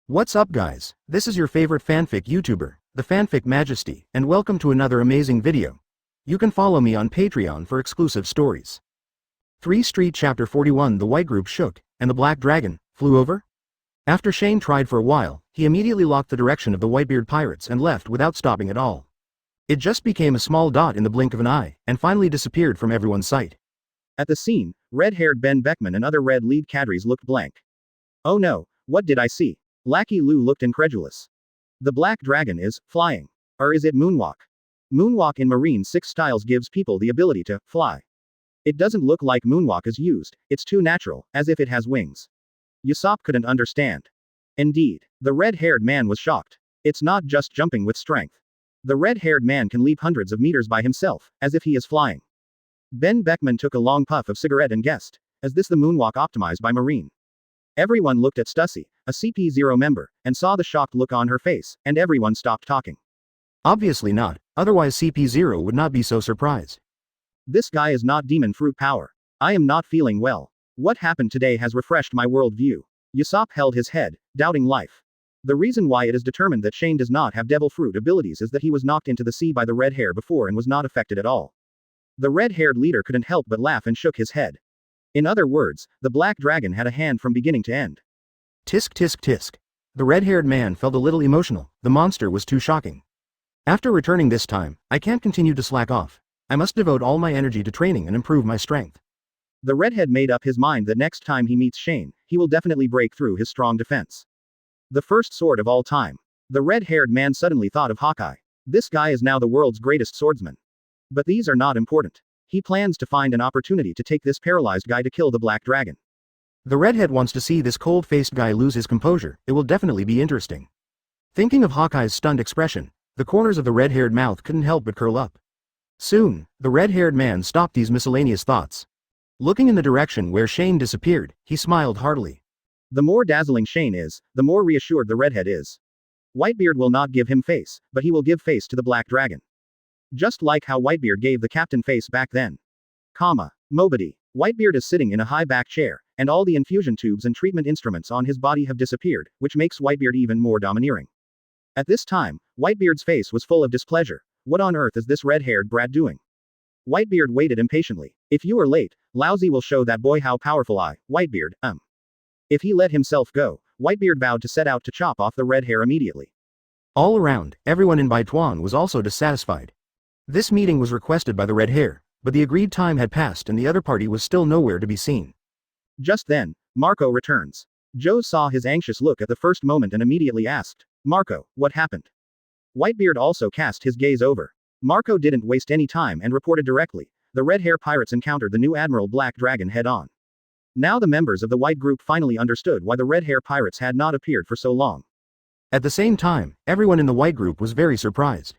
What's up guys, this is your favorite fanfic YouTuber, the Fanfic Majesty, and welcome to another amazing video. You can follow me on Patreon for exclusive stories. 3 Street Chapter 41. The white group shook, and the black dragon flew over? After Shane tried for a while, he immediately locked the direction of the Whitebeard pirates and left without stopping at all. It just became a small dot in the blink of an eye, and finally disappeared from everyone's sight. At the scene, red-haired Ben Beckman and other red lead cadres looked blank. Oh no, what did I see? Lackey Lou looked incredulous. The black dragon is flying. Or is it moonwalk? Moonwalk in Marine 6 styles gives people the ability to fly. It doesn't look like moonwalk is used, it's too natural, as if it has wings. Usopp couldn't understand. Indeed, the red-haired man was shocked. It's not just jumping with strength. The red-haired man can leap hundreds of meters by himself, as if he is flying. Ben Beckman took a long puff of cigarette and guessed, is this the moonwalk optimized by Marine? Everyone looked at Stussy, a CP0 member, and saw the shocked look on her face, and everyone stopped talking. Obviously not, otherwise CP0 would not be so surprised. This guy is not demon fruit power. I am not feeling well. What happened today has refreshed my worldview. Usopp held his head, doubting life. The reason why it is determined that Shane does not have devil fruit abilities is that he was knocked into the sea by the red hair before and was not affected at all. The red-haired leader couldn't help but laugh and shook his head. In other words, the black dragon had a hand from beginning to end. Tisk tisk tisk. The red-haired man felt a little emotional, the monster was too shocking. After returning this time, I can't continue to slack off. I must devote all my energy to training and improve my strength. The redhead made up his mind that next time he meets Shane, he will definitely break through his strong defense. The first sword of all time. The red-haired man suddenly thought of Hawkeye. This guy is now the world's greatest swordsman. But these are not important. He plans to find an opportunity to take this paralyzed guy to kill the black dragon. The redhead wants to see this cold-faced guy lose his composure, it will definitely be interesting. Thinking of Hawkeye's stunned expression, the corners of the red-haired mouth couldn't help but curl up. Soon, the red-haired man stopped these miscellaneous thoughts. Looking in the direction where Shane disappeared, he smiled heartily. The more dazzling Shane is, the more reassured the redhead is. Whitebeard will not give him face, but he will give face to the black dragon. Just like how Whitebeard gave the captain face back then. Mobody. Whitebeard is sitting in a high back chair, and all the infusion tubes and treatment instruments on his body have disappeared, which makes Whitebeard even more domineering. At this time, Whitebeard's face was full of displeasure. What on earth is this red-haired brat doing? Whitebeard waited impatiently. If you are late, Lousy will show that boy how powerful I, Whitebeard, am. If he let himself go, Whitebeard vowed to set out to chop off the red hair immediately. All around, everyone in Baituan was also dissatisfied. This meeting was requested by the red hair, but the agreed time had passed and the other party was still nowhere to be seen. Just then, Marco returns. Joe saw his anxious look at the first moment and immediately asked, Marco, what happened? Whitebeard also cast his gaze over. Marco didn't waste any time and reported directly, the red hair pirates encountered the new Admiral Black Dragon head-on. Now the members of the white group finally understood why the red hair pirates had not appeared for so long. At the same time, everyone in the white group was very surprised.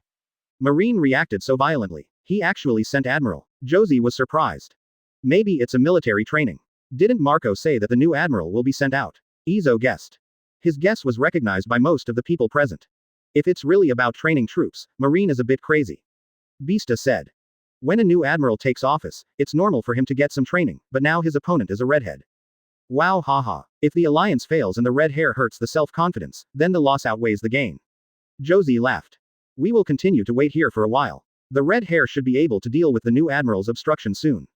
Marine reacted so violently. He actually sent Admiral. Josie was surprised. Maybe it's a military training. Didn't Marco say that the new Admiral will be sent out? Izo guessed. His guess was recognized by most of the people present. If it's really about training troops, Marine is a bit crazy. Beasta said. When a new Admiral takes office, it's normal for him to get some training, but now his opponent is a redhead. Wow haha. If the alliance fails and the red hair hurts the self-confidence, then the loss outweighs the gain. Josie laughed. We will continue to wait here for a while. The red hair should be able to deal with the new Admiral's obstruction soon.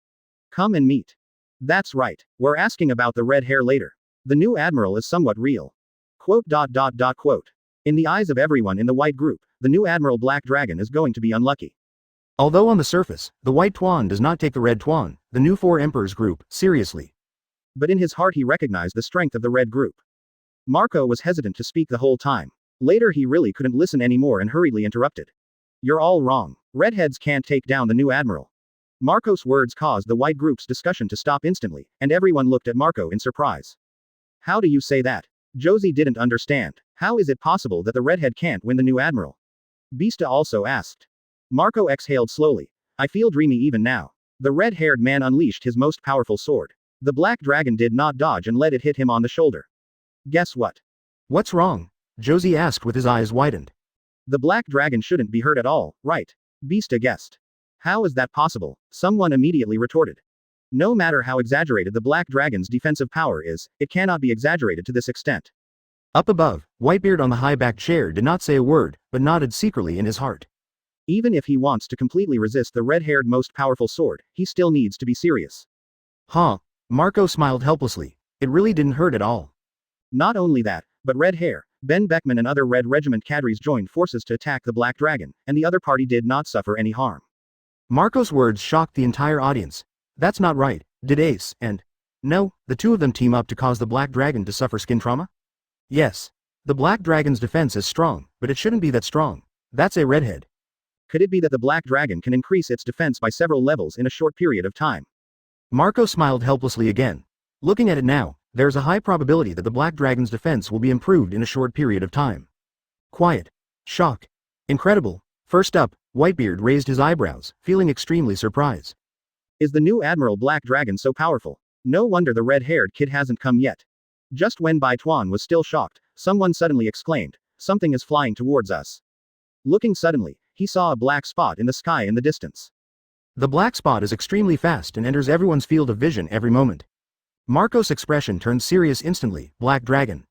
Come and meet. That's right, we're asking about the red hair later. The new Admiral is somewhat real. Quote. In the eyes of everyone in the white group, the new Admiral Black Dragon is going to be unlucky. Although on the surface, the white Tuan does not take the red Tuan, the new 4 Emperors group, seriously. But in his heart he recognized the strength of the red group. Marco was hesitant to speak the whole time. Later he really couldn't listen anymore and hurriedly interrupted. You're all wrong. Redheads can't take down the new Admiral. Marco's words caused the white group's discussion to stop instantly, and everyone looked at Marco in surprise. How do you say that? Josie didn't understand. How is it possible that the redhead can't win the new Admiral? Beasta also asked. Marco exhaled slowly. I feel dreamy even now. The red-haired man unleashed his most powerful sword. The black dragon did not dodge and let it hit him on the shoulder. Guess what? What's wrong? Josie asked with his eyes widened. The black dragon shouldn't be hurt at all, right? Beasta guessed. How is that possible? Someone immediately retorted. No matter how exaggerated the black dragon's defensive power is, it cannot be exaggerated to this extent. Up above, Whitebeard on the high-backed chair did not say a word, but nodded secretly in his heart. Even if he wants to completely resist the red-haired most powerful sword, he still needs to be serious. Huh? Marco smiled helplessly. It really didn't hurt at all. Not only that, but Red Hair, Ben Beckman and other Red Regiment cadres joined forces to attack the Black Dragon, and the other party did not suffer any harm. Marco's words shocked the entire audience. That's not right, did Ace and... No, the two of them team up to cause the Black Dragon to suffer skin trauma? Yes. The Black Dragon's defense is strong, but it shouldn't be that strong. That's a redhead. Could it be that the Black Dragon can increase its defense by several levels in a short period of time? Marco smiled helplessly again. Looking at it now, there's a high probability that the Black Dragon's defense will be improved in a short period of time. Quiet. Shock. Incredible. First up, Whitebeard raised his eyebrows, feeling extremely surprised. Is the new Admiral Black Dragon so powerful? No wonder the red-haired kid hasn't come yet. Just when Bai Tuan was still shocked, someone suddenly exclaimed, "Something is flying towards us." Looking suddenly, he saw a black spot in the sky in the distance. The black spot is extremely fast and enters everyone's field of vision every moment. Marco's expression turned serious instantly. Black Dragon.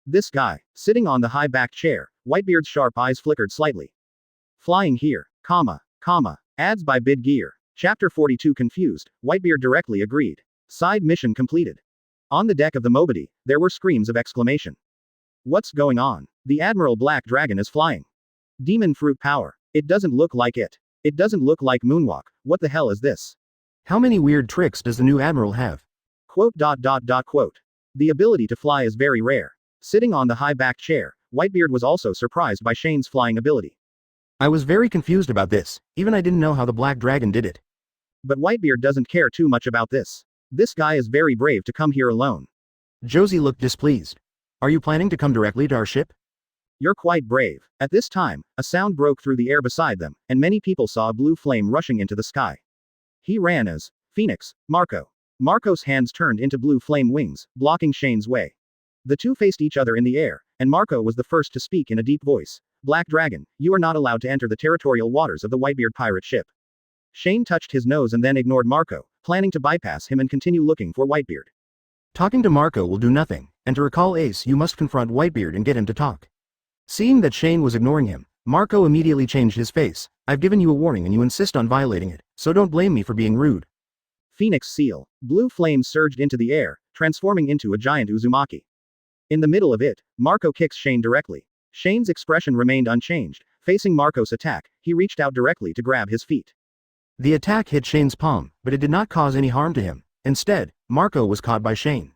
This guy, sitting on the high-backed chair, Whitebeard's sharp eyes flickered slightly. Flying here, ads by Bid Gear. Chapter 42 Confused, Whitebeard directly agreed. Side mission completed. On the deck of the Mobaody, there were screams of exclamation. What's going on? The Admiral Black Dragon is flying. Demon fruit power. It doesn't look like it. It doesn't look like moonwalk. What the hell is this? How many weird tricks does the new Admiral have? Quote. The ability to fly is very rare. Sitting on the high-backed chair, Whitebeard was also surprised by Shane's flying ability. I was very confused about this, even I didn't know how the Black Dragon did it. But Whitebeard doesn't care too much about this. This guy is very brave to come here alone. Josie looked displeased. Are you planning to come directly to our ship? You're quite brave. At this time, a sound broke through the air beside them, and many people saw a blue flame rushing into the sky. He ran as Phoenix, Marco. Marco's hands turned into blue flame wings, blocking Shane's way. The two faced each other in the air, and Marco was the first to speak in a deep voice. Black Dragon, you are not allowed to enter the territorial waters of the Whitebeard pirate ship. Shane touched his nose and then ignored Marco, planning to bypass him and continue looking for Whitebeard. Talking to Marco will do nothing, and to recall Ace you must confront Whitebeard and get him to talk. Seeing that Shane was ignoring him, Marco immediately changed his face. I've given you a warning and you insist on violating it, so don't blame me for being rude. Phoenix Seal. Blue flames surged into the air, transforming into a giant Uzumaki. In the middle of it, Marco kicks Shane directly. Shane's expression remained unchanged. Facing Marco's attack, he reached out directly to grab his feet. The attack hit Shane's palm, but it did not cause any harm to him. Instead, Marco was caught by Shane.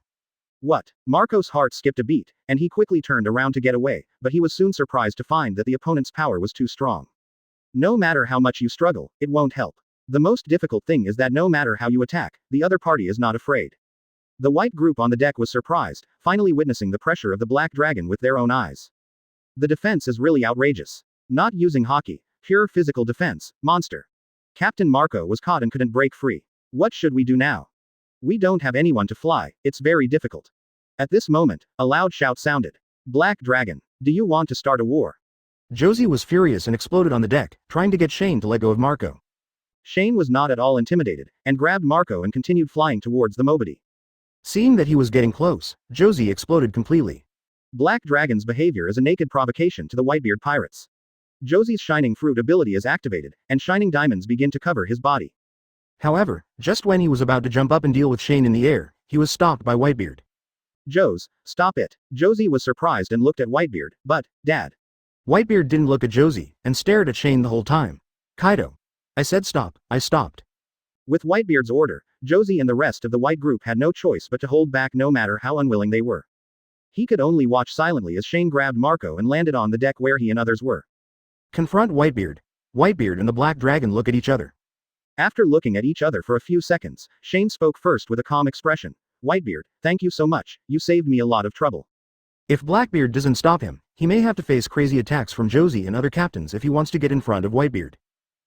What? Marco's heart skipped a beat, and he quickly turned around to get away, but he was soon surprised to find that the opponent's power was too strong. No matter how much you struggle, it won't help. The most difficult thing is that no matter how you attack, the other party is not afraid. The white group on the deck was surprised, finally witnessing the pressure of the Black Dragon with their own eyes. The defense is really outrageous. Not using hockey, pure physical defense, monster. Captain Marco was caught and couldn't break free. What should we do now? We don't have anyone to fly, it's very difficult. At this moment, a loud shout sounded. Black Dragon, do you want to start a war? Josie was furious and exploded on the deck, trying to get Shane to let go of Marco. Shane was not at all intimidated, and grabbed Marco and continued flying towards the Mobaody. Seeing that he was getting close, Josie exploded completely. Black Dragon's behavior is a naked provocation to the Whitebeard pirates. Josie's Shining Fruit ability is activated, and shining diamonds begin to cover his body. However, just when he was about to jump up and deal with Shane in the air, he was stopped by Whitebeard. Stop it. Josie was surprised and looked at Whitebeard, but, Dad. Whitebeard didn't look at Josie, and stared at Shane the whole time. Kaido. I said stop, I stopped. With Whitebeard's order, Josie and the rest of the white group had no choice but to hold back no matter how unwilling they were. He could only watch silently as Shane grabbed Marco and landed on the deck where he and others were. Confront Whitebeard. Whitebeard and the Black Dragon look at each other. After looking at each other for a few seconds, Shane spoke first with a calm expression. Whitebeard, thank you so much, you saved me a lot of trouble. If Blackbeard doesn't stop him, he may have to face crazy attacks from Josie and other captains if he wants to get in front of Whitebeard.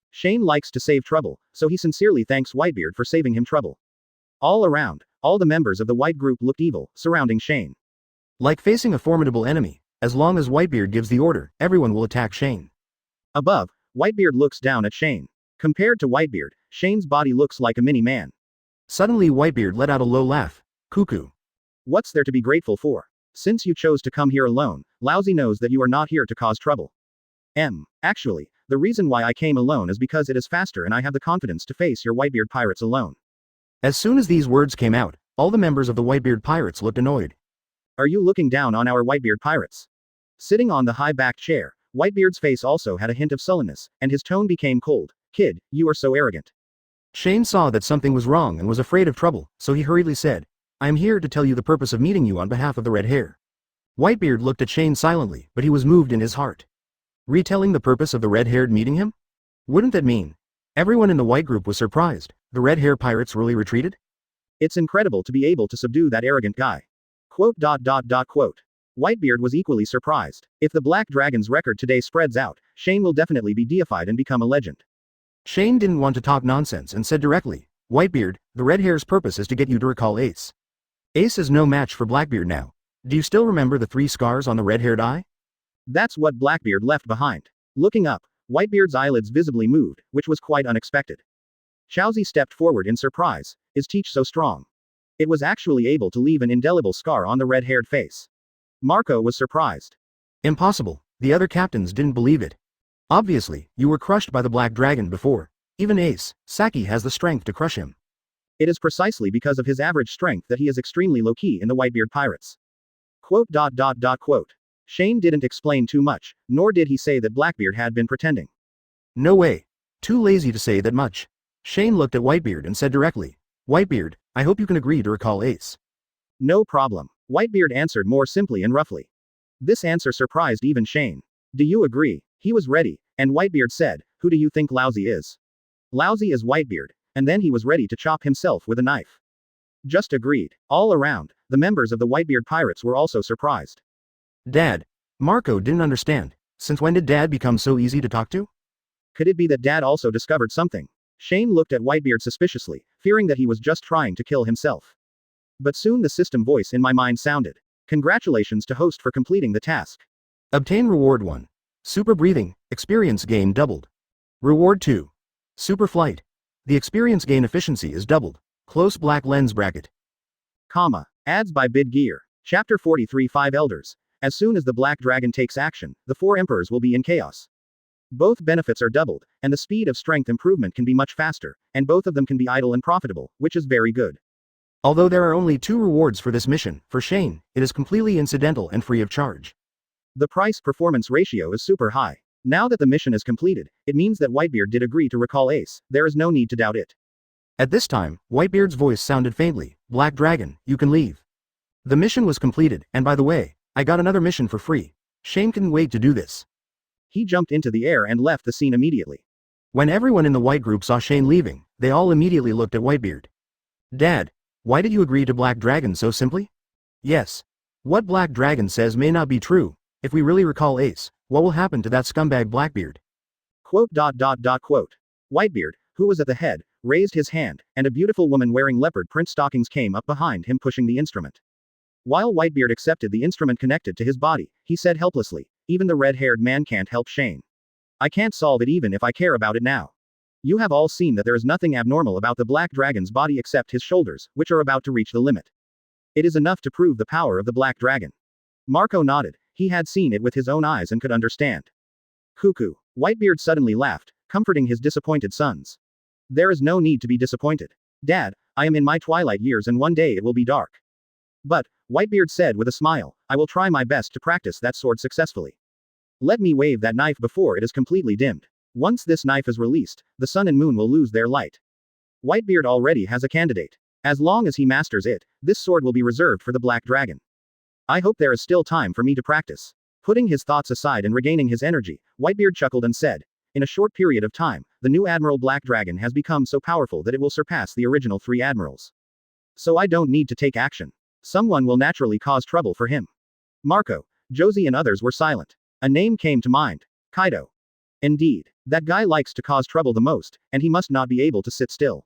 Shane likes to save trouble, so he sincerely thanks Whitebeard for saving him trouble. All around, all the members of the white group looked evil, surrounding Shane. Like facing a formidable enemy, as long as Whitebeard gives the order, everyone will attack Shane. Above, Whitebeard looks down at Shane. Compared to Whitebeard, Shane's body looks like a mini-man. Suddenly Whitebeard let out a low laugh. Cuckoo. What's there to be grateful for? Since you chose to come here alone, Lousy knows that you are not here to cause trouble. Actually, the reason why I came alone is because it is faster and I have the confidence to face your Whitebeard pirates alone. As soon as these words came out, all the members of the Whitebeard pirates looked annoyed. Are you looking down on our Whitebeard pirates? Sitting on the high-backed chair, Whitebeard's face also had a hint of sullenness, and his tone became cold. Kid, you are so arrogant. Shane saw that something was wrong and was afraid of trouble, so he hurriedly said, I am here to tell you the purpose of meeting you on behalf of the red hair. Whitebeard looked at Shane silently, but he was moved in his heart. Retelling the purpose of the red-haired meeting him? Wouldn't that mean? Everyone in the white group was surprised. The red-hair pirates really retreated? It's incredible to be able to subdue that arrogant guy. Quote. Whitebeard was equally surprised. If the Black Dragon's record today spreads out, Shane will definitely be deified and become a legend. Shane didn't want to talk nonsense and said directly, Whitebeard, the red hair's purpose is to get you to recall Ace. Ace is no match for Blackbeard now. Do you still remember the 3 scars on the red-haired eye? That's what Blackbeard left behind. Looking up, Whitebeard's eyelids visibly moved, which was quite unexpected. Chaozi stepped forward in surprise. Is Teach so strong? It was actually able to leave an indelible scar on the red-haired face. Marco was surprised. Impossible. The other captains didn't believe it. Obviously, you were crushed by the Black Dragon before. Even Ace, Saki has the strength to crush him. It is precisely because of his average strength that he is extremely low-key in the Whitebeard pirates. Quote. Shane didn't explain too much, nor did he say that Blackbeard had been pretending. No way. Too lazy to say that much. Shane looked at Whitebeard and said directly, Whitebeard, I hope you can agree to recall Ace. No problem. Whitebeard answered more simply and roughly. This answer surprised even Shane. Do you agree? He was ready, and Whitebeard said, who do you think Lousy is? Lousy is Whitebeard, and then he was ready to chop himself with a knife. Just agreed. All around, the members of the Whitebeard pirates were also surprised. Dad. Marco didn't understand. Since when did Dad become so easy to talk to? Could it be that Dad also discovered something? Shane looked at Whitebeard suspiciously, fearing that he was just trying to kill himself. But soon the system voice in my mind sounded. Congratulations to host for completing the task. Obtain reward 1. Super breathing, experience gain doubled. Reward 2. Super flight. The experience gain efficiency is doubled. Close black lens bracket. Ads by Bid Gear. Chapter 43 5 Elders. As soon as the Black Dragon takes action, the 4 Emperors will be in chaos. Both benefits are doubled, and the speed of strength improvement can be much faster, and both of them can be idle and profitable, which is very good. Although there are only 2 rewards for this mission, for Shane, it is completely incidental and free of charge. The price-performance ratio is super high. Now that the mission is completed, it means that Whitebeard did agree to recall Ace. There is no need to doubt it. At this time, Whitebeard's voice sounded faintly, Black Dragon, you can leave. The mission was completed, and by the way, I got another mission for free. Shane couldn't wait to do this. He jumped into the air and left the scene immediately. When everyone in the white group saw Shane leaving, they all immediately looked at Whitebeard. Dad, why did you agree to Black Dragon so simply? Yes. What Black Dragon says may not be true. If we really recall Ace, what will happen to that scumbag Blackbeard? Quote. Whitebeard, who was at the head, raised his hand, and a beautiful woman wearing leopard print stockings came up behind him pushing the instrument. While Whitebeard accepted the instrument connected to his body, he said helplessly, even the red-haired man can't help Shane. I can't solve it even if I care about it now. You have all seen that there is nothing abnormal about the Black Dragon's body except his shoulders, which are about to reach the limit. It is enough to prove the power of the Black Dragon. Marco nodded. He had seen it with his own eyes and could understand. Cuckoo. Whitebeard suddenly laughed, comforting his disappointed sons. There is no need to be disappointed. Dad, I am in my twilight years and one day it will be dark. But, Whitebeard said with a smile, I will try my best to practice that sword successfully. Let me wave that knife before it is completely dimmed. Once this knife is released, the sun and moon will lose their light. Whitebeard already has a candidate. As long as he masters it, this sword will be reserved for the Black Dragon. I hope there is still time for me to practice. Putting his thoughts aside and regaining his energy, Whitebeard chuckled and said, in a short period of time, the new Admiral Black Dragon has become so powerful that it will surpass the original 3 admirals. So I don't need to take action. Someone will naturally cause trouble for him. Marco, Josie and others were silent. A name came to mind. Kaido. Indeed. That guy likes to cause trouble the most, and he must not be able to sit still.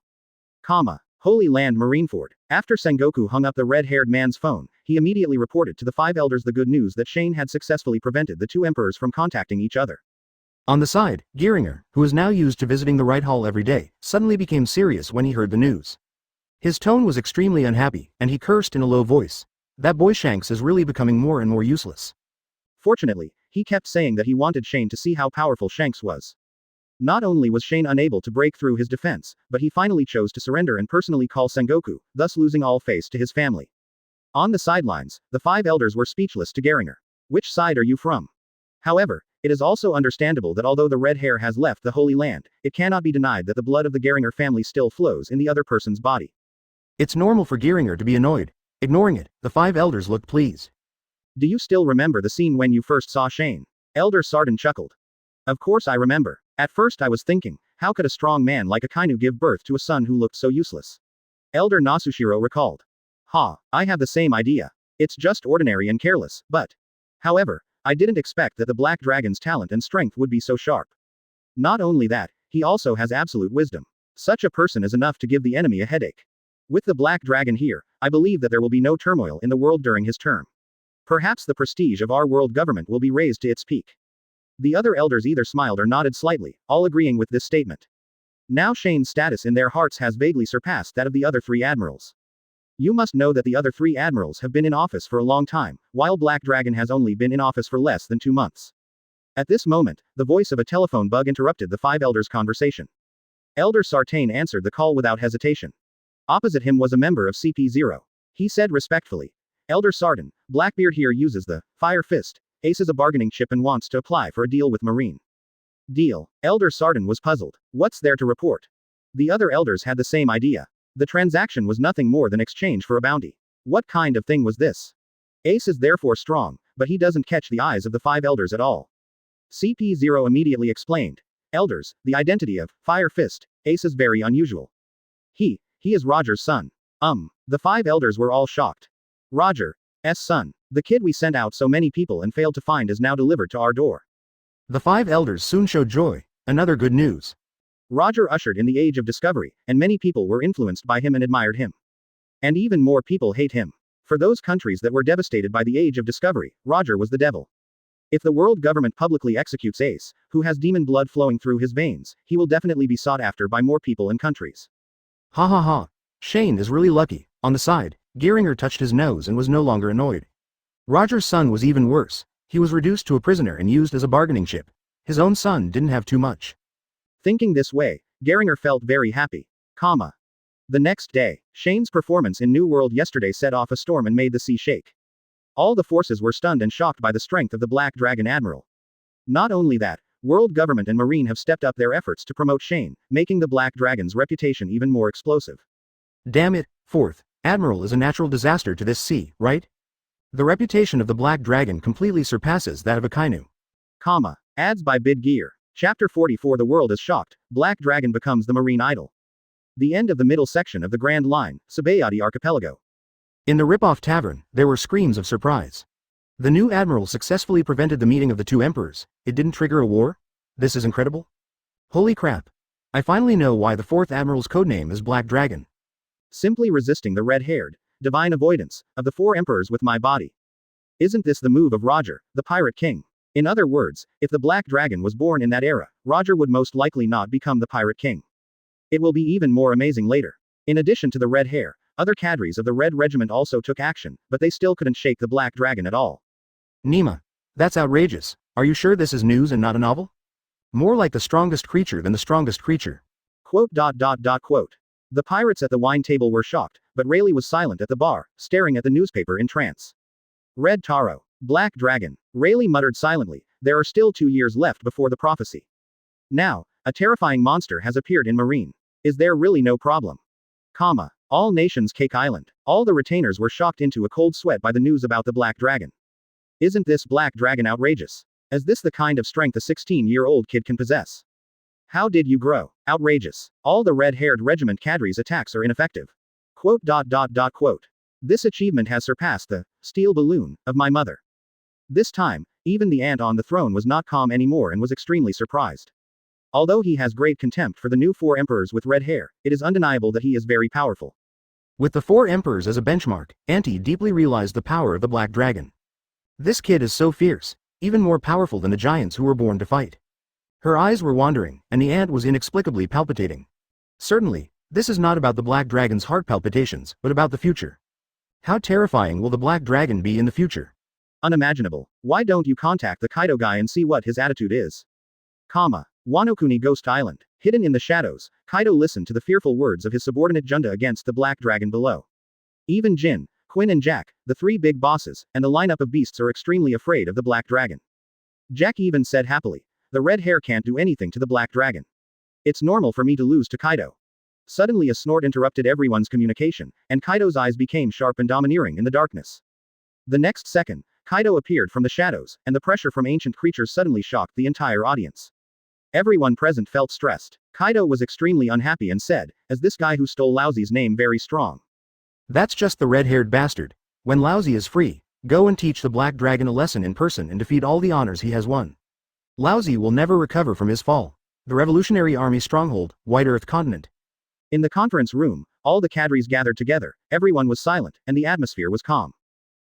Holy Land Marineford. After Sengoku hung up the red-haired man's phone, he immediately reported to the 5 elders the good news that Shane had successfully prevented the 2 emperors from contacting each other. On the side, Geiringer, who is now used to visiting the Right Hall every day, suddenly became serious when he heard the news. His tone was extremely unhappy, and he cursed in a low voice. That boy Shanks is really becoming more and more useless. Fortunately, he kept saying that he wanted Shane to see how powerful Shanks was. Not only was Shane unable to break through his defense, but he finally chose to surrender and personally call Sengoku, thus losing all face to his family. On the sidelines, the five elders were speechless to Geringer. Which side are you from? However, it is also understandable that although the red hair has left the Holy Land, it cannot be denied that the blood of the Geringer family still flows in the other person's body. It's normal for Geringer to be annoyed. Ignoring it, the five elders looked pleased. Do you still remember the scene when you first saw Shane? Elder Sarden chuckled. Of course I remember. At first I was thinking, how could a strong man like Akainu give birth to a son who looked so useless? Elder Nasushiro recalled. I have the same idea. It's just ordinary and careless, but. However, I didn't expect that the Black Dragon's talent and strength would be so sharp. Not only that, he also has absolute wisdom. Such a person is enough to give the enemy a headache. With the Black Dragon here, I believe that there will be no turmoil in the world during his term. Perhaps the prestige of our world government will be raised to its peak. The other elders either smiled or nodded slightly, all agreeing with this statement. Now Shane's status in their hearts has vaguely surpassed that of the other three admirals. You must know that the other three admirals have been in office for a long time, while Black Dragon has only been in office for less than 2 months. At this moment, the voice of a telephone bug interrupted the five elders' conversation. Elder Sartain answered the call without hesitation. Opposite him was a member of CP0. He said respectfully, Elder Sartain, Blackbeard here uses the Fire Fist Ace as a bargaining chip and wants to apply for a deal with Marine. Deal. Elder Sartain was puzzled. What's there to report? The other elders had the same idea. The transaction was nothing more than exchange for a bounty. What kind of thing was this? Ace is therefore strong, but he doesn't catch the eyes of the five elders at all. CP0 immediately explained. Elders, the identity of Fire Fist Ace is very unusual. He is Roger's son. The five elders were all shocked. Roger's son. The kid we sent out so many people and failed to find is now delivered to our door. The five elders soon showed joy. Another good news. Roger ushered in the age of discovery, and many people were influenced by him and admired him. And even more people hate him. For those countries that were devastated by the age of discovery, Roger was the devil. If the world government publicly executes Ace, who has demon blood flowing through his veins, he will definitely be sought after by more people and countries. Ha ha ha. Shane is really lucky. On the side, Geringer touched his nose and was no longer annoyed. Roger's son was even worse. He was reduced to a prisoner and used as a bargaining chip. His own son didn't have too much. Thinking this way, Geringer felt very happy. The next day, Shane's performance in New World yesterday set off a storm and made the sea shake. All the forces were stunned and shocked by the strength of the Black Dragon Admiral. Not only that, world government and Marine have stepped up their efforts to promote Shane, making the Black Dragon's reputation even more explosive. Damn it, Fourth Admiral is a natural disaster to this sea, right? The reputation of the Black Dragon completely surpasses that of Akainu. Ads by Bid Gear. Chapter 44. The world is shocked. Black Dragon becomes the Marine idol. The end of the middle section of the Grand Line, Sabaody Archipelago. In the Rip-Off Tavern, there were screams of surprise. The new admiral successfully prevented the meeting of the two emperors. It didn't trigger a war? This is incredible. Holy crap. I finally know why the fourth admiral's codename is Black Dragon. Simply resisting the red-haired, divine avoidance, of the four emperors with my body. Isn't this the move of Roger, the Pirate King? In other words, if the Black Dragon was born in that era, Roger would most likely not become the Pirate King. It will be even more amazing later. In addition to the red hair, other cadres of the Red Regiment also took action, but they still couldn't shake the Black Dragon at all. Nima. That's outrageous. Are you sure this is news and not a novel? More like the strongest creature than the strongest creature. Quote. The pirates at the wine table were shocked, but Rayleigh was silent at the bar, staring at the newspaper in trance. Red Taro. Black Dragon. Rayleigh muttered silently, there are still 2 years left before the prophecy. Now, a terrifying monster has appeared in Marine. Is there really no problem? All nations Cake Island. All the retainers were shocked into a cold sweat by the news about the Black Dragon. Isn't this Black Dragon outrageous? Is this the kind of strength a 16-year-old kid can possess? How did you grow? Outrageous. All the red-haired regiment cadres' attacks are ineffective. Quote. This achievement has surpassed the steel balloon of my mother. This time, even the ant on the throne was not calm anymore and was extremely surprised. Although he has great contempt for the new 4 emperors with red hair, it is undeniable that he is very powerful. With the 4 emperors as a benchmark, Auntie deeply realized the power of the Black Dragon. This kid is so fierce, even more powerful than the giants who were born to fight. Her eyes were wandering, and the ant was inexplicably palpitating. Certainly, this is not about the Black Dragon's heart palpitations, but about the future. How terrifying will the Black Dragon be in the future? Unimaginable. Why don't you contact the Kaido guy and see what his attitude is? Wanokuni Ghost Island. Hidden in the shadows, Kaido listened to the fearful words of his subordinate Junda against the Black Dragon below. Even Jin, Quinn and Jack, the three big bosses, and the lineup of beasts are extremely afraid of the Black Dragon. Jack even said happily, "The red hair can't do anything to the Black Dragon. It's normal for me to lose to Kaido." Suddenly a snort interrupted everyone's communication, and Kaido's eyes became sharp and domineering in the darkness. The next second, Kaido appeared from the shadows, and the pressure from ancient creatures suddenly shocked the entire audience. Everyone present felt stressed. Kaido was extremely unhappy and said, "Is this guy who stole Laozi's name very strong?" That's just the red-haired bastard. When Laozi is free, go and teach the Black Dragon a lesson in person and defeat all the honors he has won. Laozi will never recover from his fall. The Revolutionary Army stronghold, White Earth continent. In the conference room, all the cadres gathered together, everyone was silent, and the atmosphere was calm.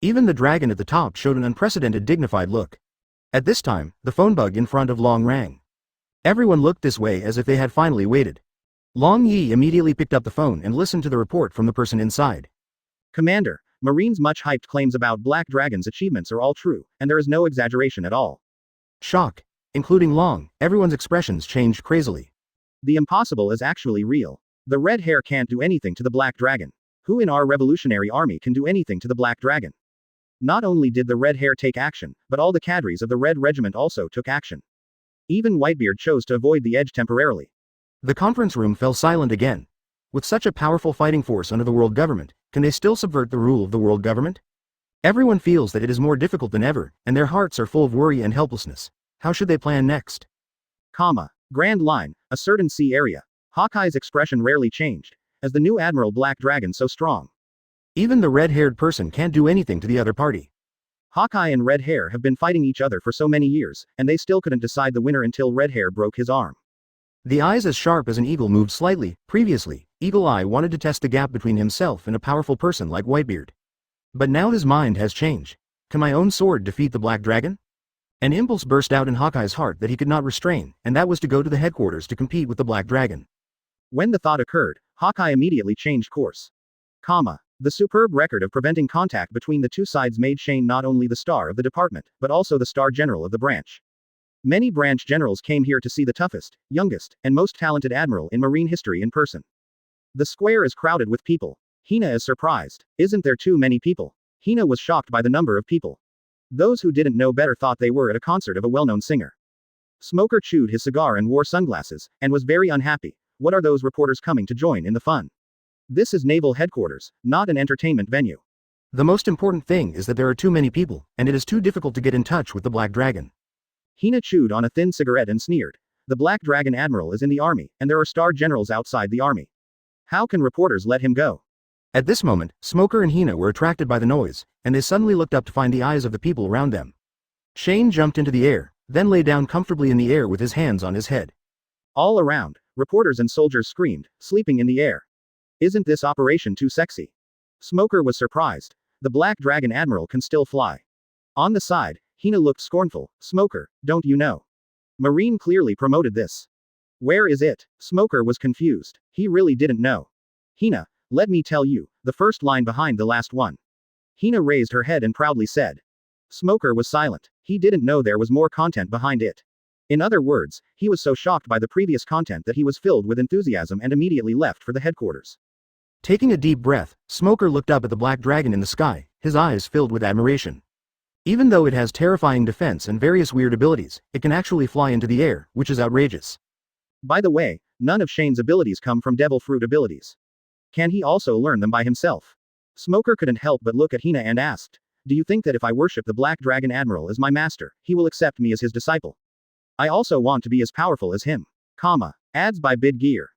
Even the dragon at the top showed an unprecedented dignified look. At this time, the phone bug in front of Long rang. Everyone looked this way as if they had finally waited. Long Yi immediately picked up the phone and listened to the report from the person inside. "Commander, Marine's much hyped claims about Black Dragon's achievements are all true, and there is no exaggeration at all." Shock. Including Long, everyone's expressions changed crazily. "The impossible is actually real. The red hair can't do anything to the Black Dragon. Who in our revolutionary army can do anything to the Black Dragon?" Not only did the red hair take action, but all the cadres of the Red Regiment also took action. Even Whitebeard chose to avoid the edge temporarily. The conference room fell silent again. With such a powerful fighting force under the world government, can they still subvert the rule of the world government? Everyone feels that it is more difficult than ever, and their hearts are full of worry and helplessness. How should they plan next? Grand Line, a certain sea area. Hawkeye's expression rarely changed. As the new Admiral Black Dragon so strong. Even the red-haired person can't do anything to the other party. Hawkeye and Red Hair have been fighting each other for so many years, and they still couldn't decide the winner until Red Hair broke his arm. The eyes as sharp as an eagle moved slightly. Previously, Eagle Eye wanted to test the gap between himself and a powerful person like Whitebeard. But now his mind has changed. Can my own sword defeat the Black Dragon? An impulse burst out in Hawkeye's heart that he could not restrain, and that was to go to the headquarters to compete with the Black Dragon. When the thought occurred, Hawkeye immediately changed course. The superb record of preventing contact between the two sides made Shane not only the star of the department, but also the star general of the branch. Many branch generals came here to see the toughest, youngest, and most talented admiral in marine history in person. The square is crowded with people. Hina is surprised. Isn't there too many people? Hina was shocked by the number of people. Those who didn't know better thought they were at a concert of a well-known singer. Smoker chewed his cigar and wore sunglasses, and was very unhappy. What are those reporters coming to join in the fun? This is Naval Headquarters, not an entertainment venue. The most important thing is that there are too many people, and it is too difficult to get in touch with the Black Dragon. Hina chewed on a thin cigarette and sneered. The Black Dragon Admiral is in the army, and there are star generals outside the army. How can reporters let him go? At this moment, Smoker and Hina were attracted by the noise, and they suddenly looked up to find the eyes of the people around them. Shane jumped into the air, then lay down comfortably in the air with his hands on his head. All around, reporters and soldiers screamed, sleeping in the air. Isn't this operation too sexy? Smoker was surprised. The Black Dragon Admiral can still fly. On the side, Hina looked scornful. Smoker, don't you know? Marine clearly promoted this. Where is it? Smoker was confused. He really didn't know. Hina, let me tell you, the first line behind the last one. Hina raised her head and proudly said. Smoker was silent. He didn't know there was more content behind it. In other words, he was so shocked by the previous content that he was filled with enthusiasm and immediately left for the headquarters. Taking a deep breath, Smoker looked up at the Black Dragon in the sky, his eyes filled with admiration. Even though it has terrifying defense and various weird abilities, it can actually fly into the air, which is outrageous. By the way, none of Shane's abilities come from Devil Fruit abilities. Can he also learn them by himself? Smoker couldn't help but look at Hina and asked, do you think that if I worship the Black Dragon Admiral as my master, he will accept me as his disciple? I also want to be as powerful as him. Ads by Bid Gear.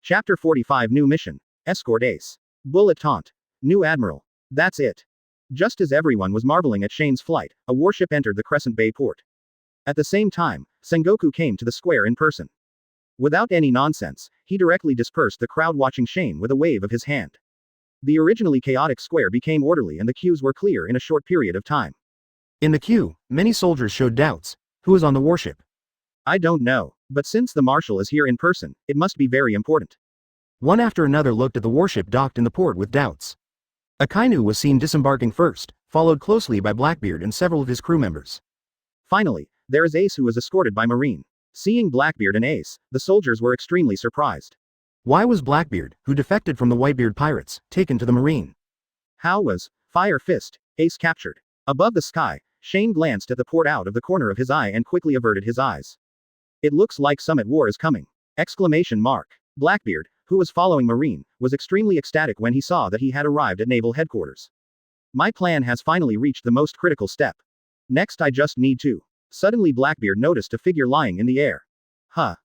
Chapter 45 New Mission. Escort Ace. Bullet Taunt. New Admiral. That's it. Just as everyone was marveling at Shane's flight, a warship entered the Crescent Bay port. At the same time, Sengoku came to the square in person. Without any nonsense, he directly dispersed the crowd watching Shane with a wave of his hand. The originally chaotic square became orderly and the queues were clear in a short period of time. In the queue, many soldiers showed doubts. Who is on the warship? I don't know, but since the marshal is here in person, it must be very important. One after another looked at the warship docked in the port with doubts. Akainu was seen disembarking first, followed closely by Blackbeard and several of his crew members. Finally, there is Ace, who was escorted by Marine. Seeing Blackbeard and Ace, the soldiers were extremely surprised. Why was Blackbeard, who defected from the Whitebeard pirates, taken to the Marine? How was Fire Fist Ace captured? Above the sky, Shane glanced at the port out of the corner of his eye and quickly averted his eyes. It looks like Summit War is coming! Exclamation mark. Blackbeard, who was following Marine, was extremely ecstatic when he saw that he had arrived at Naval Headquarters. My plan has finally reached the most critical step. Next I just need to. Suddenly Blackbeard noticed a figure lying in the air.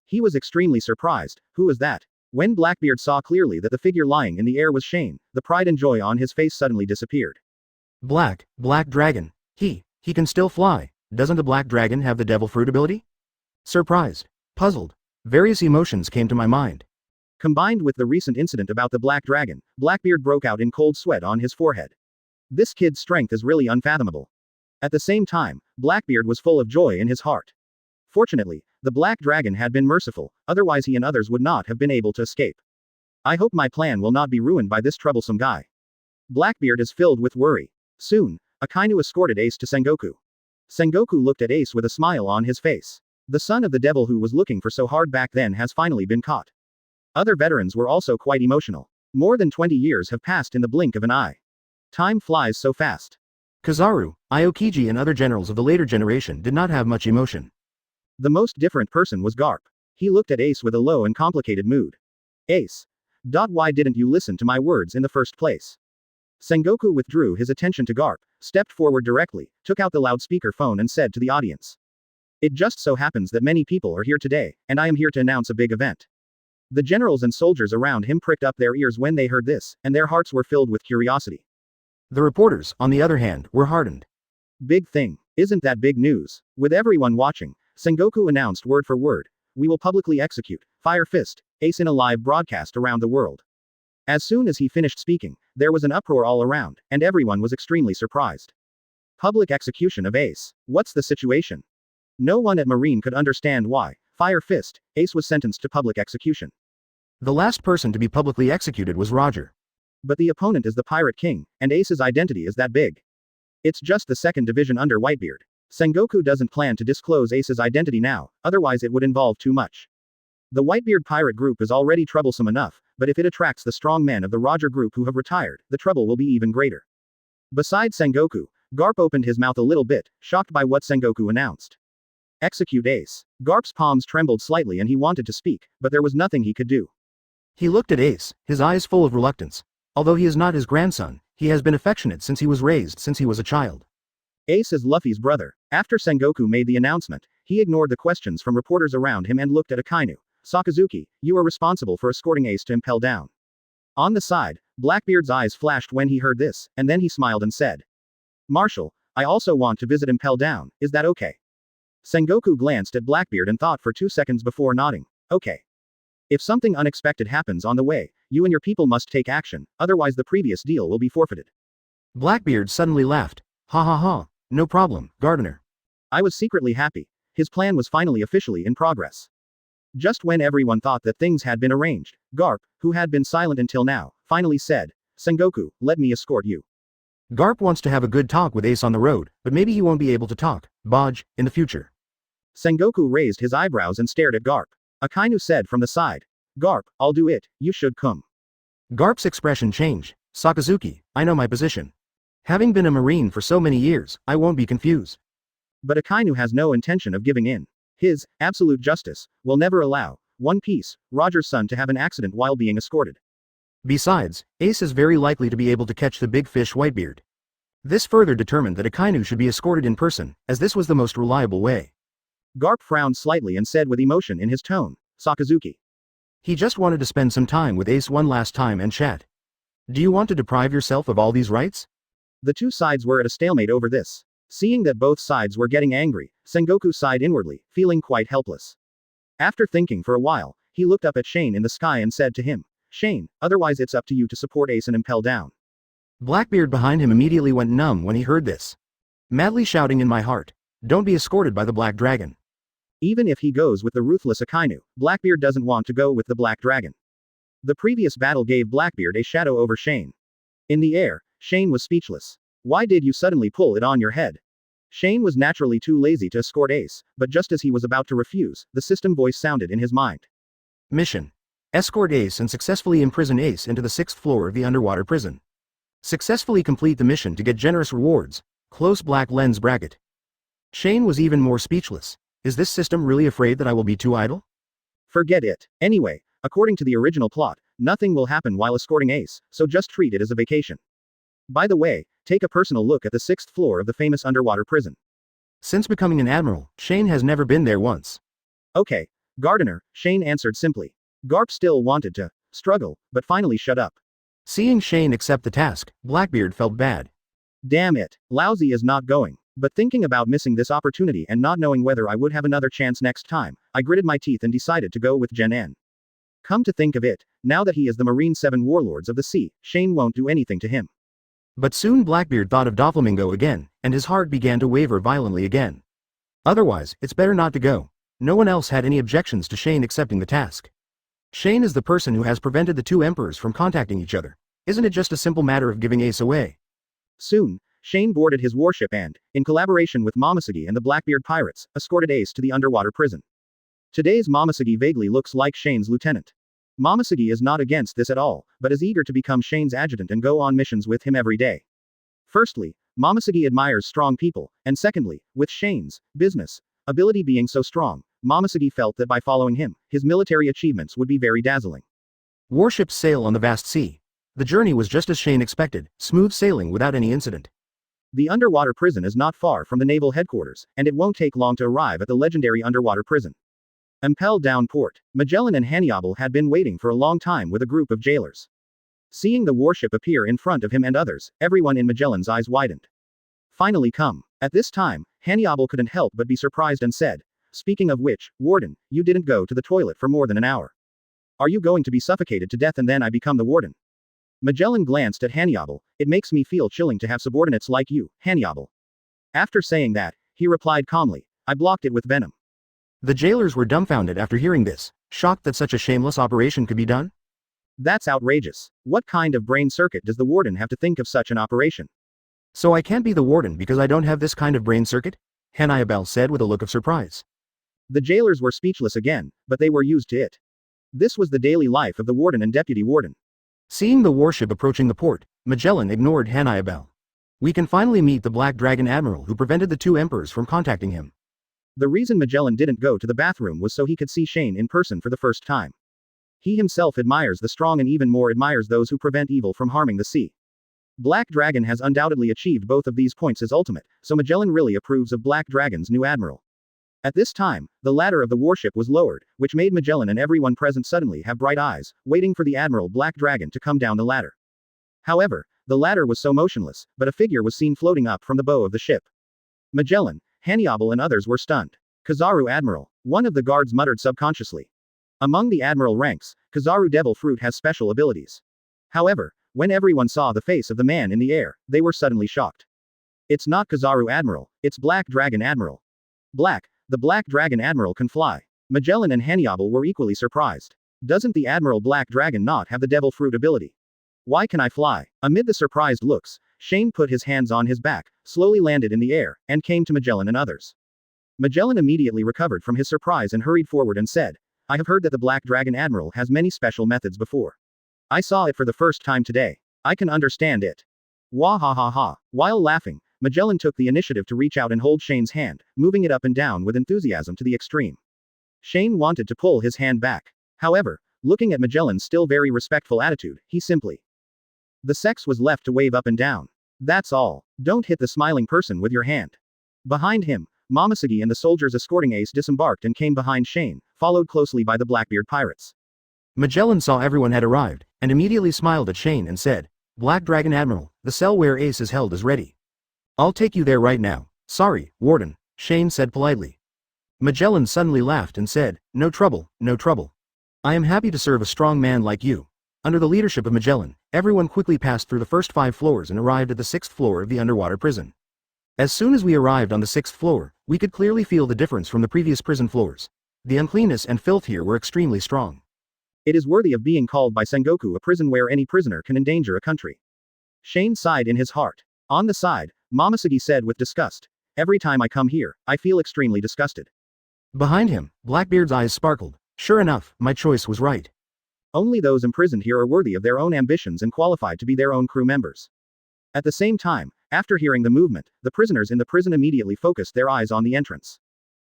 He was extremely surprised. Who was that? When Blackbeard saw clearly that the figure lying in the air was Shane, the pride and joy on his face suddenly disappeared. Black Dragon. He can still fly. Doesn't the Black Dragon have the devil fruit ability? Surprised, puzzled, various emotions came to my mind. Combined with the recent incident about the Black Dragon, Blackbeard broke out in cold sweat on his forehead. This kid's strength is really unfathomable. At the same time, Blackbeard was full of joy in his heart. Fortunately, the Black Dragon had been merciful, otherwise he and others would not have been able to escape. I hope my plan will not be ruined by this troublesome guy. Blackbeard is filled with worry. Soon, Akainu escorted Ace to Sengoku. Sengoku looked at Ace with a smile on his face. The son of the devil who was looking for so hard back then has finally been caught. Other veterans were also quite emotional. More than 20 years have passed in the blink of an eye. Time flies so fast. Kizaru, Aokiji and other generals of the later generation did not have much emotion. The most different person was Garp. He looked at Ace with a low and complicated mood. Ace. Why didn't you listen to my words in the first place? Sengoku withdrew his attention to Garp, stepped forward directly, took out the loudspeaker phone and said to the audience. It just so happens that many people are here today, and I am here to announce a big event. The generals and soldiers around him pricked up their ears when they heard this, and their hearts were filled with curiosity. The reporters, on the other hand, were hardened. Big thing. Isn't that big news? With everyone watching, Sengoku announced word for word, we will publicly execute Fire Fist Ace in a live broadcast around the world. As soon as he finished speaking, there was an uproar all around, and everyone was extremely surprised. Public execution of Ace. What's the situation? No one at Marine could understand why Fire Fist Ace was sentenced to public execution. The last person to be publicly executed was Roger. But the opponent is the Pirate King, and Ace's identity is that big. It's just the second division under Whitebeard. Sengoku doesn't plan to disclose Ace's identity now, otherwise it would involve too much. The Whitebeard pirate group is already troublesome enough, but if it attracts the strong men of the Roger group who have retired, the trouble will be even greater. Besides Sengoku, Garp opened his mouth a little bit, shocked by what Sengoku announced. Execute Ace. Garp's palms trembled slightly and he wanted to speak, but there was nothing he could do. He looked at Ace, his eyes full of reluctance. Although he is not his grandson, he has been affectionate since he was raised since he was a child. Ace is Luffy's brother. After Sengoku made the announcement, he ignored the questions from reporters around him and looked at Akainu. Sakazuki, you are responsible for escorting Ace to Impel down. On the side, Blackbeard's eyes flashed when he heard this, and then he smiled and said. Marshal, I also want to visit Impel down, is that okay? Sengoku glanced at Blackbeard and thought for 2 seconds before nodding. Okay. If something unexpected happens on the way, you and your people must take action, otherwise the previous deal will be forfeited. Blackbeard suddenly laughed. Ha ha ha, no problem, Gardener. I was secretly happy. His plan was finally officially in progress. Just when everyone thought that things had been arranged, Garp, who had been silent until now, finally said, Sengoku, let me escort you. Garp wants to have a good talk with Ace on the road, but maybe he won't be able to talk, Boj, in the future. Sengoku raised his eyebrows and stared at Garp. Akainu said from the side. Garp, I'll do it, you should come. Garp's expression changed. Sakazuki, I know my position. Having been a Marine for so many years, I won't be confused. But Akainu has no intention of giving in. His absolute justice will never allow One Piece, Roger's son, to have an accident while being escorted. Besides, Ace is very likely to be able to catch the big fish Whitebeard. This further determined that Akainu should be escorted in person, as this was the most reliable way. Garp frowned slightly and said with emotion in his tone, Sakazuki. He just wanted to spend some time with Ace one last time and chat. Do you want to deprive yourself of all these rights? The two sides were at a stalemate over this. Seeing that both sides were getting angry, Sengoku sighed inwardly, feeling quite helpless. After thinking for a while, he looked up at Shane in the sky and said to him, Shane, otherwise it's up to you to support Ace and Impel down. Blackbeard behind him immediately went numb when he heard this. Madly shouting in my heart, don't be escorted by the Black Dragon. Even if he goes with the ruthless Akainu, Blackbeard doesn't want to go with the Black Dragon. The previous battle gave Blackbeard a shadow over Shane. In the air, Shane was speechless. Why did you suddenly pull it on your head? Shane was naturally too lazy to escort Ace, but just as he was about to refuse, the system voice sounded in his mind. Mission. Escort Ace and successfully imprison Ace into the 6th floor of the underwater prison. Successfully complete the mission to get generous rewards. Close black lens bracket. Shane was even more speechless. Is this system really afraid that I will be too idle? Forget it. Anyway, according to the original plot, nothing will happen while escorting Ace, so just treat it as a vacation. By the way, take a personal look at the 6th floor of the famous underwater prison. Since becoming an admiral, Shane has never been there once. Okay, Gardener, Shane answered simply. Garp still wanted to struggle, but finally shut up. Seeing Shane accept the task, Blackbeard felt bad. Damn it, lousy is not going. But thinking about missing this opportunity and not knowing whether I would have another chance next time, I gritted my teeth and decided to go with Gen N. Come to think of it, now that he is the Marine 7 Warlords of the Sea, Shane won't do anything to him. But soon Blackbeard thought of Doflamingo again, and his heart began to waver violently again. Otherwise, it's better not to go. No one else had any objections to Shane accepting the task. Shane is the person who has prevented the two emperors from contacting each other. Isn't it just a simple matter of giving Ace away? Soon, Shane boarded his warship and, in collaboration with Momosuke and the Blackbeard pirates, escorted Ace to the underwater prison. Today's Momosuke vaguely looks like Shane's lieutenant. Momosuke is not against this at all, but is eager to become Shane's adjutant and go on missions with him every day. Firstly, Momosuke admires strong people, and secondly, with Shane's business ability being so strong, Momosuke felt that by following him, his military achievements would be very dazzling. Warships sail on the vast sea. The journey was just as Shane expected, smooth sailing without any incident. The underwater prison is not far from the Naval Headquarters, and it won't take long to arrive at the legendary underwater prison. Impel down port, Magellan and Hannibal had been waiting for a long time with a group of jailers. Seeing the warship appear in front of him and others, everyone in Magellan's eyes widened. Finally come. At this time, Hannibal couldn't help but be surprised and said, "Speaking of which, Warden, you didn't go to the toilet for more than an hour. Are you going to be suffocated to death and then I become the warden?" Magellan glanced at Hannibal. "It makes me feel chilling to have subordinates like you, Hannibal." After saying that, he replied calmly, "I blocked it with venom." The jailers were dumbfounded after hearing this, shocked that such a shameless operation could be done. That's outrageous. What kind of brain circuit does the warden have to think of such an operation? So I can't be the warden because I don't have this kind of brain circuit? Hannibal said with a look of surprise. The jailers were speechless again, but they were used to it. This was the daily life of the warden and deputy warden. Seeing the warship approaching the port, Magellan ignored Hannibal. We can finally meet the Black Dragon Admiral who prevented the two emperors from contacting him. The reason Magellan didn't go to the bathroom was so he could see Shane in person for the first time. He himself admires the strong and even more admires those who prevent evil from harming the sea. Black Dragon has undoubtedly achieved both of these points as ultimate, so Magellan really approves of Black Dragon's new admiral. At this time, the ladder of the warship was lowered, which made Magellan and everyone present suddenly have bright eyes, waiting for the Admiral Black Dragon to come down the ladder. However, the ladder was so motionless, but a figure was seen floating up from the bow of the ship. Magellan, Hannibal and others were stunned. "Kizaru Admiral," one of the guards muttered subconsciously. Among the Admiral ranks, Kizaru Devil Fruit has special abilities. However, when everyone saw the face of the man in the air, they were suddenly shocked. It's not Kizaru Admiral, it's Black Dragon Admiral. The Black Dragon Admiral can fly. Magellan and Hannibal were equally surprised. Doesn't the Admiral Black Dragon not have the Devil Fruit ability? Why can I fly? Amid the surprised looks, Shane put his hands on his back, slowly landed in the air, and came to Magellan and others. Magellan immediately recovered from his surprise and hurried forward and said, "I have heard that the Black Dragon Admiral has many special methods before. I saw it for the first time today. I can understand it." Wah ha ha ha. While laughing, Magellan took the initiative to reach out and hold Shane's hand, moving it up and down with enthusiasm to the extreme. Shane wanted to pull his hand back. However, looking at Magellan's still very respectful attitude, he simply. The sex was left to wave up and down. That's all. Don't hit the smiling person with your hand. Behind him, Momosuke and the soldiers escorting Ace disembarked and came behind Shane, followed closely by the Blackbeard pirates. Magellan saw everyone had arrived, and immediately smiled at Shane and said, "Black Dragon Admiral, the cell where Ace is held is ready. I'll take you there right now." "Sorry, Warden," Shane said politely. Magellan suddenly laughed and said, "No trouble, no trouble. I am happy to serve a strong man like you." Under the leadership of Magellan, everyone quickly passed through the first 5 floors and arrived at the 6th floor of the underwater prison. As soon as we arrived on the 6th floor, we could clearly feel the difference from the previous prison floors. The uncleanness and filth here were extremely strong. It is worthy of being called by Sengoku a prison where any prisoner can endanger a country. Shane sighed in his heart. On the side, Momosuke said with disgust. Every time I come here, I feel extremely disgusted. Behind him, Blackbeard's eyes sparkled. Sure enough, my choice was right. Only those imprisoned here are worthy of their own ambitions and qualified to be their own crew members. At the same time, after hearing the movement, the prisoners in the prison immediately focused their eyes on the entrance.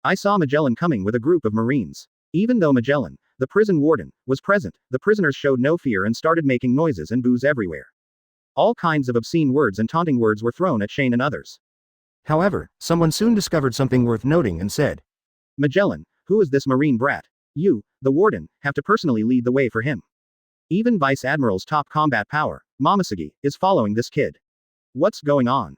I saw Magellan coming with a group of Marines. Even though Magellan, the prison warden, was present, the prisoners showed no fear and started making noises and boos everywhere. All kinds of obscene words and taunting words were thrown at Shane and others. However, someone soon discovered something worth noting and said, Magellan, who is this Marine brat? You, the warden, have to personally lead the way for him. Even Vice Admiral's top combat power, Momosuke, is following this kid. What's going on?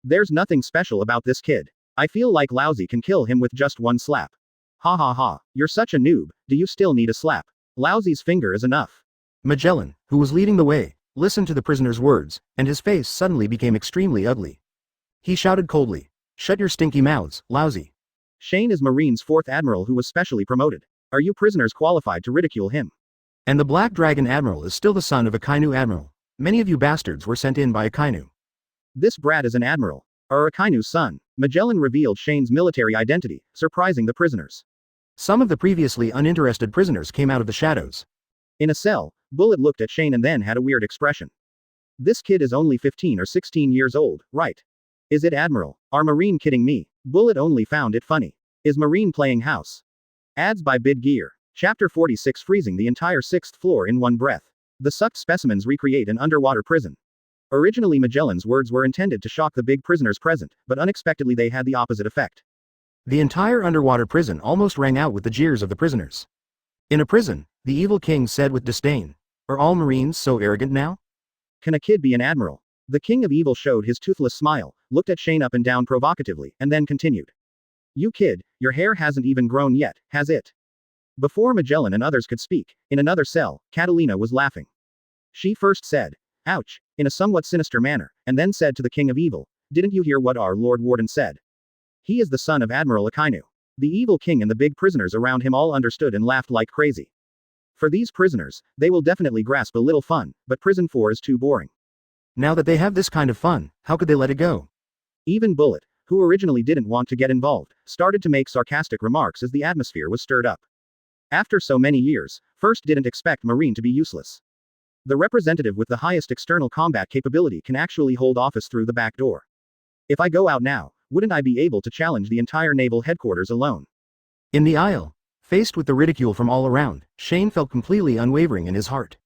There's nothing special about this kid. I feel like Lousy can kill him with just one slap. Ha ha ha, you're such a noob, do you still need a slap? Lousy's finger is enough. Magellan, who was leading the way, listened to the prisoner's words, and his face suddenly became extremely ugly. He shouted coldly, "Shut your stinky mouths, Lousy." Shane is Marine's 4th Admiral who was specially promoted. Are you prisoners qualified to ridicule him? And the Black Dragon Admiral is still the son of Akainu Admiral. Many of you bastards were sent in by Akainu. This brat is an admiral. Or Akainu's son. Magellan revealed Shane's military identity, surprising the prisoners. Some of the previously uninterested prisoners came out of the shadows. In a cell, Bullet looked at Shane and then had a weird expression. This kid is only 15 or 16 years old, right? Is it Admiral? Are Marine kidding me? Bullet only found it funny. Is Marine playing house? Ads by Bid Gear. Chapter 46 Freezing the entire 6th floor in one breath. The sucked specimens recreate an underwater prison. Originally Magellan's words were intended to shock the big prisoners present, but unexpectedly they had the opposite effect. The entire underwater prison almost rang out with the jeers of the prisoners. In a prison, the evil king said with disdain, "Are all Marines so arrogant now? Can a kid be an admiral?" The king of evil showed his toothless smile, looked at Shane up and down provocatively, and then continued. You kid, your hair hasn't even grown yet, has it? Before Magellan and others could speak, in another cell, Catalina was laughing. She first said, "Ouch," in a somewhat sinister manner, and then said to the king of evil, "Didn't you hear what our Lord Warden said? He is the son of Admiral Akainu." The evil king and the big prisoners around him all understood and laughed like crazy. For these prisoners, they will definitely grasp a little fun, but prison 4 is too boring. Now that they have this kind of fun, how could they let it go? Even Bullet, who originally didn't want to get involved, started to make sarcastic remarks as the atmosphere was stirred up. After so many years, First didn't expect Marine to be useless. The representative with the highest external combat capability can actually hold office through the back door. If I go out now, wouldn't I be able to challenge the entire Naval Headquarters alone? In the aisle, faced with the ridicule from all around, Shane felt completely unwavering in his heart.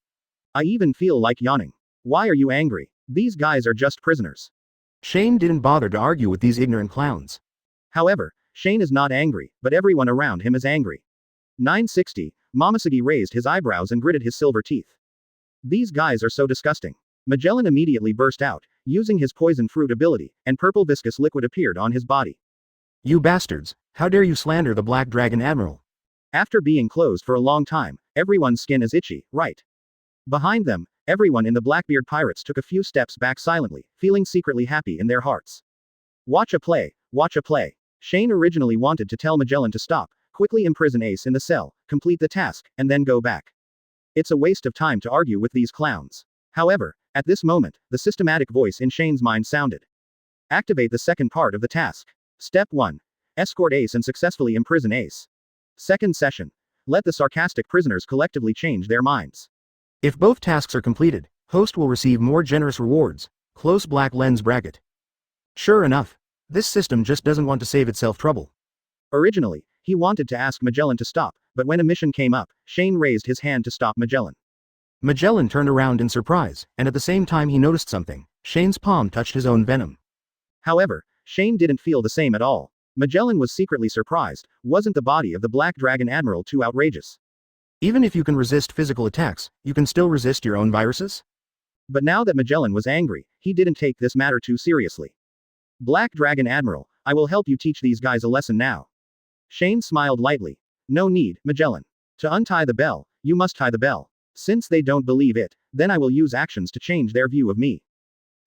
I even feel like yawning. Why are you angry? These guys are just prisoners. Shane didn't bother to argue with these ignorant clowns. However, Shane is not angry, but everyone around him is angry. 960, Momosuke raised his eyebrows and gritted his silver teeth. These guys are so disgusting. Magellan immediately burst out, using his poison fruit ability, and purple viscous liquid appeared on his body. You bastards, how dare you slander the Black Dragon Admiral? After being closed for a long time, everyone's skin is itchy, right? Behind them, everyone in the Blackbeard Pirates took a few steps back silently, feeling secretly happy in their hearts. Watch a play, watch a play. Shane originally wanted to tell Magellan to stop, quickly imprison Ace in the cell, complete the task, and then go back. It's a waste of time to argue with these clowns. However, at this moment, the systematic voice in Shane's mind sounded. Activate the second part of the task. Step 1. Escort Ace and successfully imprison Ace. Second session. Let the sarcastic prisoners collectively change their minds. If both tasks are completed, host will receive more generous rewards. Close black lens bracket. Sure enough, this system just doesn't want to save itself trouble. Originally, he wanted to ask Magellan to stop, but when a mission came up, Shane raised his hand to stop Magellan. Magellan turned around in surprise, and at the same time he noticed something. Shane's palm touched his own venom. However, Shane didn't feel the same at all. Magellan was secretly surprised. Wasn't the body of the Black Dragon Admiral too outrageous? Even if you can resist physical attacks, you can still resist your own viruses? But now that Magellan was angry, he didn't take this matter too seriously. Black Dragon Admiral, I will help you teach these guys a lesson now. Shane smiled lightly. No need, Magellan. To untie the bell, you must tie the bell. Since they don't believe it, then I will use actions to change their view of me.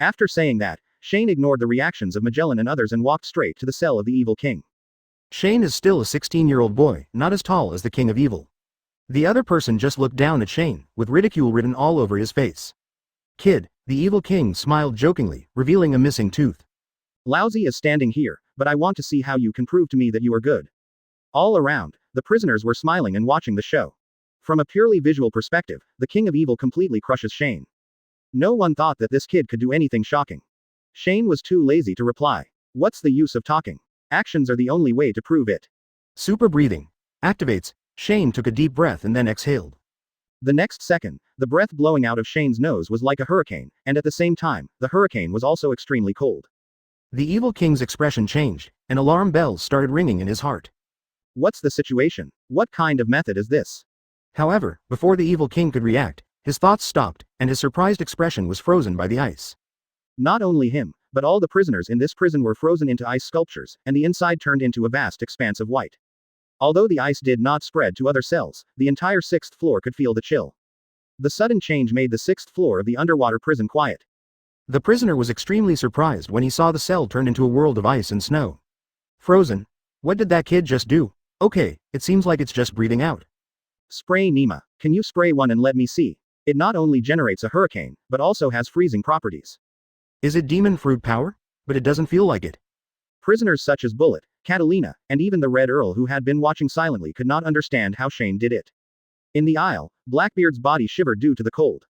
After saying that, Shane ignored the reactions of Magellan and others and walked straight to the cell of the evil king. Shane is still a 16-year-old boy, not as tall as the king of evil. The other person just looked down at Shane, with ridicule written all over his face. Kid, The evil king smiled jokingly, revealing a missing tooth. Lousy is standing here, but I want to see how you can prove to me that you are good. All around, the prisoners were smiling and watching the show. From a purely visual perspective, the king of evil completely crushes Shane. No one thought that this kid could do anything shocking. Shane was too lazy to reply. What's the use of talking? Actions are the only way to prove it. Super breathing. Activates. Shane took a deep breath and then exhaled. The next second, the breath blowing out of Shane's nose was like a hurricane, and at the same time, the hurricane was also extremely cold. The evil king's expression changed, and alarm bells started ringing in his heart. What's the situation? What kind of method is this? However, before the evil king could react, his thoughts stopped, and his surprised expression was frozen by the ice. Not only him, but all the prisoners in this prison were frozen into ice sculptures, and the inside turned into a vast expanse of white. Although the ice did not spread to other cells, the entire 6th floor could feel the chill. The sudden change made the 6th floor of the underwater prison quiet. The prisoner was extremely surprised when he saw the cell turn into a world of ice and snow. Frozen? What did that kid just do? Okay, it seems like it's just breathing out. Spray Nima. Can you spray one and let me see? It not only generates a hurricane, but also has freezing properties. Is it demon fruit power? But it doesn't feel like it. Prisoners such as Bullet, Catalina, and even the Red Earl who had been watching silently could not understand how Shane did it. In the aisle, Blackbeard's body shivered due to the cold.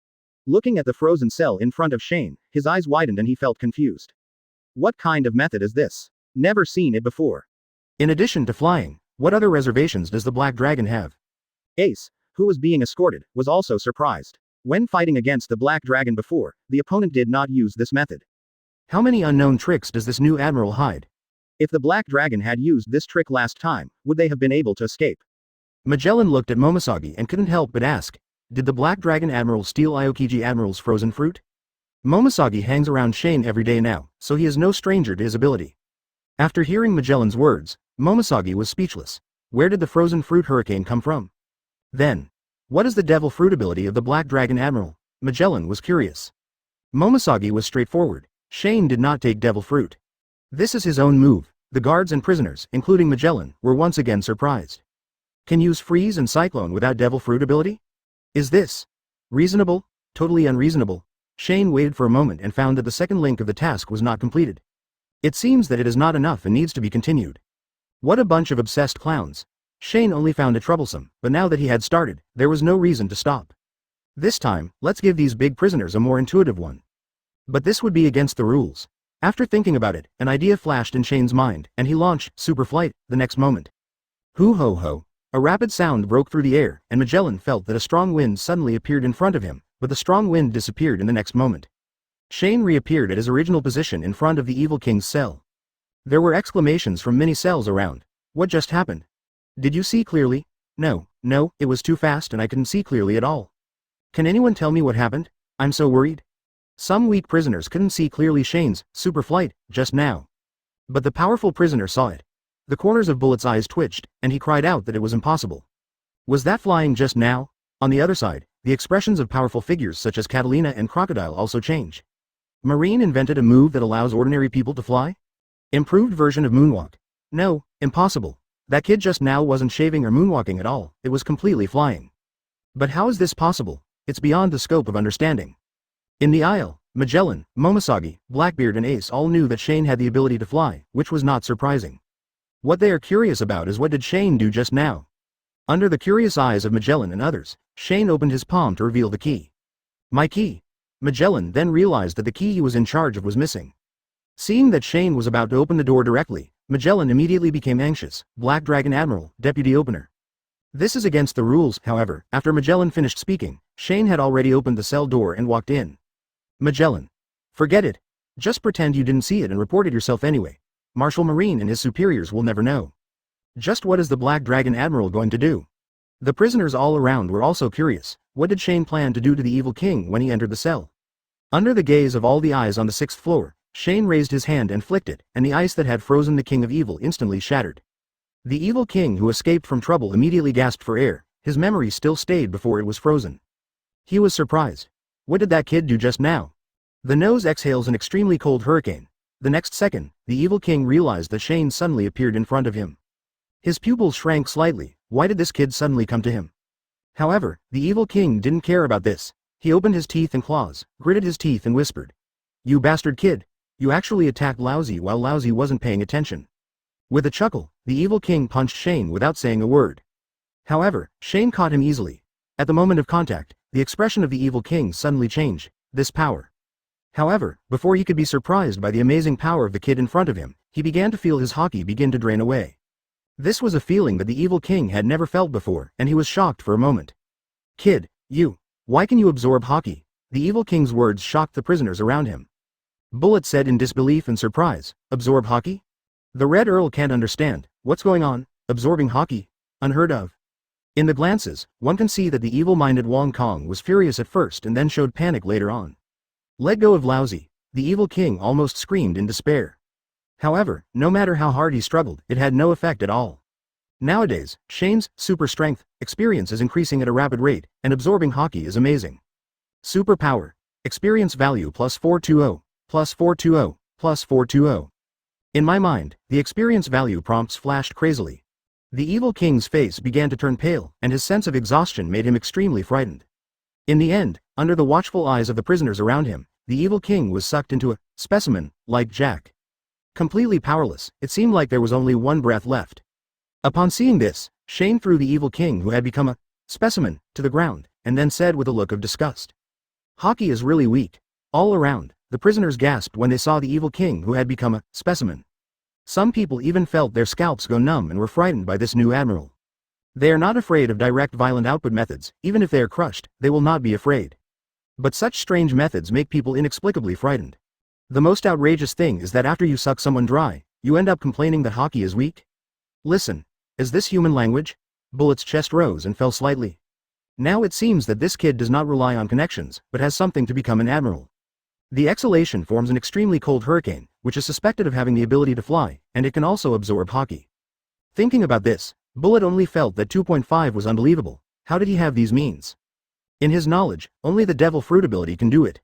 Looking at the frozen cell in front of Shane, his eyes widened and he felt confused. What kind of method is this? Never seen it before. In addition to flying, what other reservations does the Black Dragon have? Ace, who was being escorted, was also surprised. When fighting against the Black Dragon before, the opponent did not use this method. How many unknown tricks does this new admiral hide? If the Black Dragon had used this trick last time, would they have been able to escape? Magellan looked at Momosagi and couldn't help but ask, did the Black Dragon Admiral steal Aokiji Admiral's frozen fruit? Momosagi hangs around Shane every day now, so he is no stranger to his ability. After hearing Magellan's words, Momosagi was speechless. Where did the frozen fruit hurricane come from? Then, what is the devil fruit ability of the Black Dragon Admiral? Magellan was curious. Momosagi was straightforward. Shane did not take devil fruit. This is his own move. The guards and prisoners, including Magellan, were once again surprised. Can use freeze and cyclone without devil fruit ability? Is this reasonable? Totally unreasonable. Shane waited for a moment and found that the second link of the task was not completed. It seems that it is not enough and needs to be continued. What a bunch of obsessed clowns. Shane only found it troublesome, but now that he had started, there was no reason to stop. This time, let's give these big prisoners a more intuitive one. But this would be against the rules. After thinking about it, an idea flashed in Shane's mind, and he launched Super Flight the next moment. Hoo-ho-ho. A rapid sound broke through the air, and Magellan felt that a strong wind suddenly appeared in front of him, but the strong wind disappeared in the next moment. Shane reappeared at his original position in front of the evil king's cell. There were exclamations from many cells around. What just happened? Did you see clearly? No, it was too fast and I couldn't see clearly at all. Can anyone tell me what happened? I'm so worried. Some weak prisoners couldn't see clearly Shane's super flight just now. But the powerful prisoner saw it. The corners of Bullet's eyes twitched, and he cried out that it was impossible. Was that flying just now? On the other side, the expressions of powerful figures such as Catalina and Crocodile also change. Marine invented a move that allows ordinary people to fly? Improved version of moonwalk. No, impossible. That kid just now wasn't shaving or moonwalking at all, it was completely flying. But how is this possible? It's beyond the scope of understanding. In the aisle, Magellan, Momosagi, Blackbeard and Ace all knew that Shane had the ability to fly, which was not surprising. What they are curious about is what did Shane do just now? Under the curious eyes of Magellan and others, Shane opened his palm to reveal the key. My key. Magellan then realized that the key he was in charge of was missing. Seeing that Shane was about to open the door directly, Magellan immediately became anxious. Black Dragon Admiral, Deputy Opener. This is against the rules, however. After Magellan finished speaking, Shane had already opened the cell door and walked in. Magellan. Forget it. Just pretend you didn't see it and report it yourself anyway. Marshal Marine and his superiors will never know. Just what is the Black Dragon Admiral going to do? The prisoners all around were also curious. What did Shane plan to do to the evil king when he entered the cell? Under the gaze of all the eyes on the 6th floor, Shane raised his hand and flicked it, and the ice that had frozen the king of evil instantly shattered. The evil king who escaped from trouble immediately gasped for air. His memory still stayed before it was frozen. He was surprised. What did that kid do just now? The nose exhales an extremely cold hurricane. The next second, the evil king realized that Shane suddenly appeared in front of him. His pupils shrank slightly. Why did this kid suddenly come to him? However, the evil king didn't care about this. He opened his teeth and claws, gritted his teeth and whispered. You bastard kid. You actually attacked Lousy while Lousy wasn't paying attention. With a chuckle, the evil king punched Shane without saying a word. However, Shane caught him easily. At the moment of contact, the expression of the evil king suddenly changed. This power. However, before he could be surprised by the amazing power of the kid in front of him, he began to feel his haki begin to drain away. This was a feeling that the evil king had never felt before, and he was shocked for a moment. Kid, why can you absorb haki? The evil king's words shocked the prisoners around him. Bullet said in disbelief and surprise, absorb haki? The Red Earl can't understand. What's going on? Absorbing haki? Unheard of. In the glances, one can see that the evil-minded Wong Kong was furious at first and then showed panic later on. Let go of Lousy, the evil king almost screamed in despair. However, no matter how hard he struggled, it had no effect at all. Nowadays, Shane's super strength experience is increasing at a rapid rate, and absorbing haki is amazing. Super power. Experience value plus 420, plus 420, plus 420. In my mind, the experience value prompts flashed crazily. The evil king's face began to turn pale, and his sense of exhaustion made him extremely frightened. In the end, under the watchful eyes of the prisoners around him, the evil king was sucked into a specimen, like Jack. Completely powerless, it seemed like there was only one breath left. Upon seeing this, Shane threw the evil king who had become a specimen to the ground, and then said with a look of disgust. Haki is really weak. All around, the prisoners gasped when they saw the evil king who had become a specimen. Some people even felt their scalps go numb and were frightened by this new admiral. They are not afraid of direct violent output methods. Even if they are crushed, they will not be afraid. But such strange methods make people inexplicably frightened. The most outrageous thing is that after you suck someone dry, you end up complaining that haki is weak? Listen. Is this human language? Bullet's chest rose and fell slightly. Now it seems that this kid does not rely on connections, but has something to become an admiral. The exhalation forms an extremely cold hurricane, which is suspected of having the ability to fly, and it can also absorb haki. Thinking about this, Bullet only felt that 2.5 was unbelievable. How did he have these means? In his knowledge, only the devil fruit ability can do it.